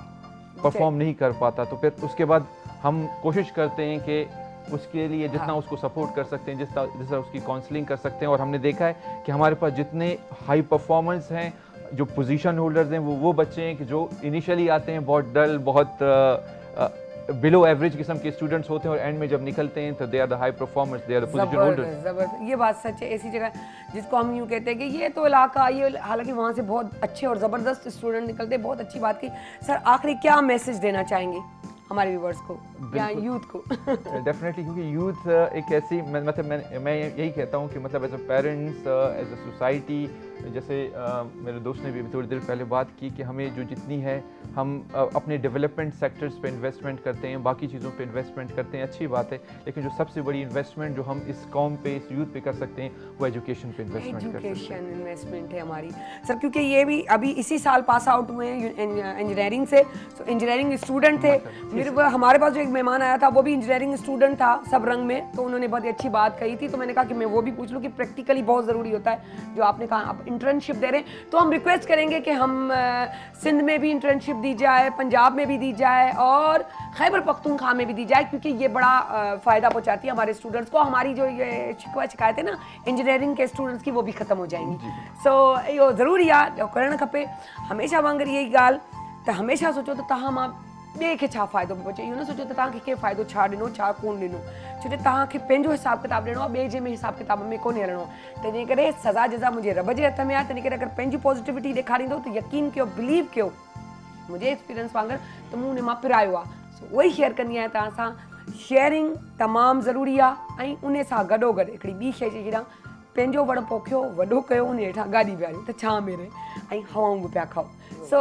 परफॉर्म नहीं कर पाता। तो फिर उसके बाद हम कोशिश करते हैं कि उसके लिए जितना उसको सपोर्ट कर सकते हैं, जिस तरह उसकी काउंसलिंग कर सकते हैं। और हमने देखा है कि हमारे पास जितने हाई परफॉर्मेंस हैं, जो पोजीशन होल्डर्स हैं, वो बच्चे हैं कि जो इनिशियली आते हैं बहुत डल, बहुत बिलो एवरेज किस्म के स्टूडेंट्स होते हैं और एंड में जब निकलते हैं तो they are the high performers, they are the position holders. जबरदस्त, ये बात सच है। ऐसी जगह जिसको हम यूँ कहते हैं कि ये तो इलाका, ये हालांकि वहाँ से बहुत अच्छे और ज़बरदस्त स्टूडेंट निकलते हैं। बहुत अच्छी बात की सर। आखिरी क्या मैसेज देना चाहेंगे हमारे व्यूवर्स को या यूथ को? डेफिनेटली, क्योंकि यूथ एक ऐसी मैं यही कहता हूँ कि मतलब as a parents, as a society, जैसे मेरे दोस्त ने भी थोड़ी देर पहले बात की कि हमें जो जितनी है हम अपने डेवलपमेंट सेक्टर्स पे इन्वेस्टमेंट करते हैं, बाकी चीज़ों पे इन्वेस्टमेंट करते हैं, अच्छी बात है, लेकिन जो सबसे बड़ी इन्वेस्टमेंट जो हम इस कौम पे, इस यूथ पे कर सकते हैं वो एजुकेशन पे इन्वेस्टमेंट कर सकते हैं। एजुकेशन इन्वेस्टमेंट है हमारी सर, क्योंकि ये भी अभी इसी साल पास आउट हुए हैं इंजीनियरिंग से, तो इंजीनियरिंग स्टूडेंट थे। हमारे पास जो एक मेहमान आया था वो भी इंजीनियरिंग स्टूडेंट था, सब रंग में, तो उन्होंने बहुत ही अच्छी बात कही थी। तो मैंने कहा कि मैं वो भी पूछ लूँ कि प्रैक्टिकली बहुत ज़रूरी होता है जो आपने कहा, आप इंटर्नशिप दे रहे हैं, तो हम रिक्वेस्ट करेंगे कि हम सिंध में भी इंटर्नशिप दी जाए, पंजाब में भी दी जाए और खैबर पख्तूनख्वा में भी दी जाए, क्योंकि ये बड़ा फ़ायदा पहुंचाती है हमारे स्टूडेंट्स को। हमारी जो ये शिकायत है ना इंजीनियरिंग के स्टूडेंट्स की, वो भी ख़त्म हो जाएंगी। सो इहो ज़रूरी आहे, करणु खपे। हमेशा वांगुरु इहा ई ॻाल्हि त हमेशा सोचो त तव्हां मां ॿिए खे छा फ़ाइदो पियो पहुचे, इहो न सोचो त तव्हांखे कंहिं फ़ाइदो छा ॾिनो छा कोन ॾिनो, छो जो तव्हांखे पंहिंजो हिसाबु किताबु ॾियणो आहे, ॿिए जे में हिसाबु किताब में कोन्हे हलणो आहे। तंहिंजे करे सज़ा जज़ा मुंहिंजे रब जे हथ में आहे। तंहिंजे करे अगरि पंहिंजी पॉज़िटिविटी ॾेखारींदो त यकीन कयो, बिलीव कयो, मुंहिंजे एक्सपीरियंस वांगुरु त मूं उन मां पिरायो आहे। सो उहो ई शेयर कंदी आहियां तव्हां सां। शेयरिंग तमामु ज़रूरी आहे ऐं उन सां गॾोगॾु हिकिड़ी ॿी शइ जे हेॾां पंहिंजो वण पोखियो, वॾो कयो, उन हेठां गाॾी बीहारियो त छां में रहे ऐं हवाऊं बि पिया खाओ। सो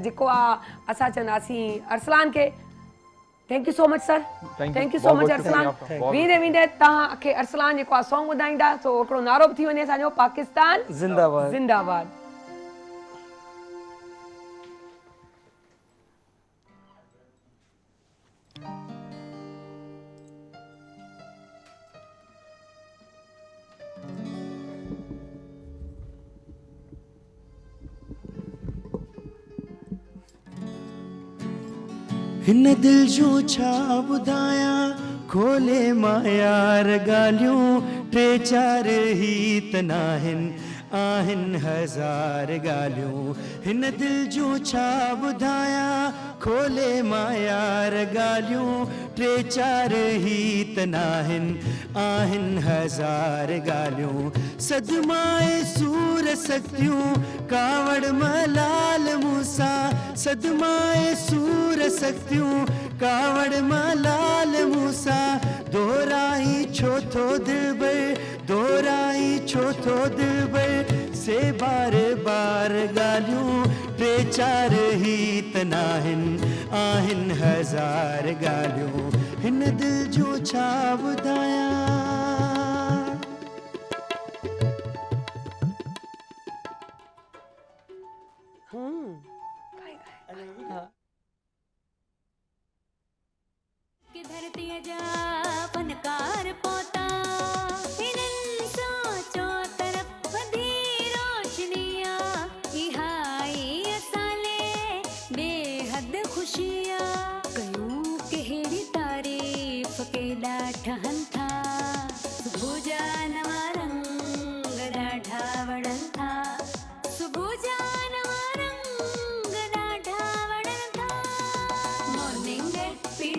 जेको आहे असां चवंदासीं अरसलान खे thank you so much sir, thank you so much Arsalan. वेंदे वेंदे तव्हांखे अरसलान जेको आहे सॉन्ग ॿुधाईंदा, सो हिकिड़ो नारो बि थी वञे असांजो, पाकिस्तान जिंदाबाद जिंदाबाद। हिन दिल जो छा ॿुधायां, खोले मां यार ॻाल्हियूं, टे चार ही त नाहिनि, आहिनि हज़ार ॻाल्हियूं। हिन दिल जो छा ॿुधायां, खोले मां यार ॻाल्हियूं, टे चार ही त नाहिनि, आहिनि हज़ार ॻाल्हियूं। सदमाए सूर सख्तियूं, कावड़ मलाल मूसा, सदमाए सूर सख्तियूं, कावड़ मलाल मूसा, दोराई छो थो दिलबर, दोराई छो थो दिलबर, से बार बार ॻाल्हियूं, टे चार ही त नाहिनि, आहिनि हज़ार ॻाल्हियूं। हिन दिल जो छा ॿुधायां। धरती जा फनकार पोता, हिन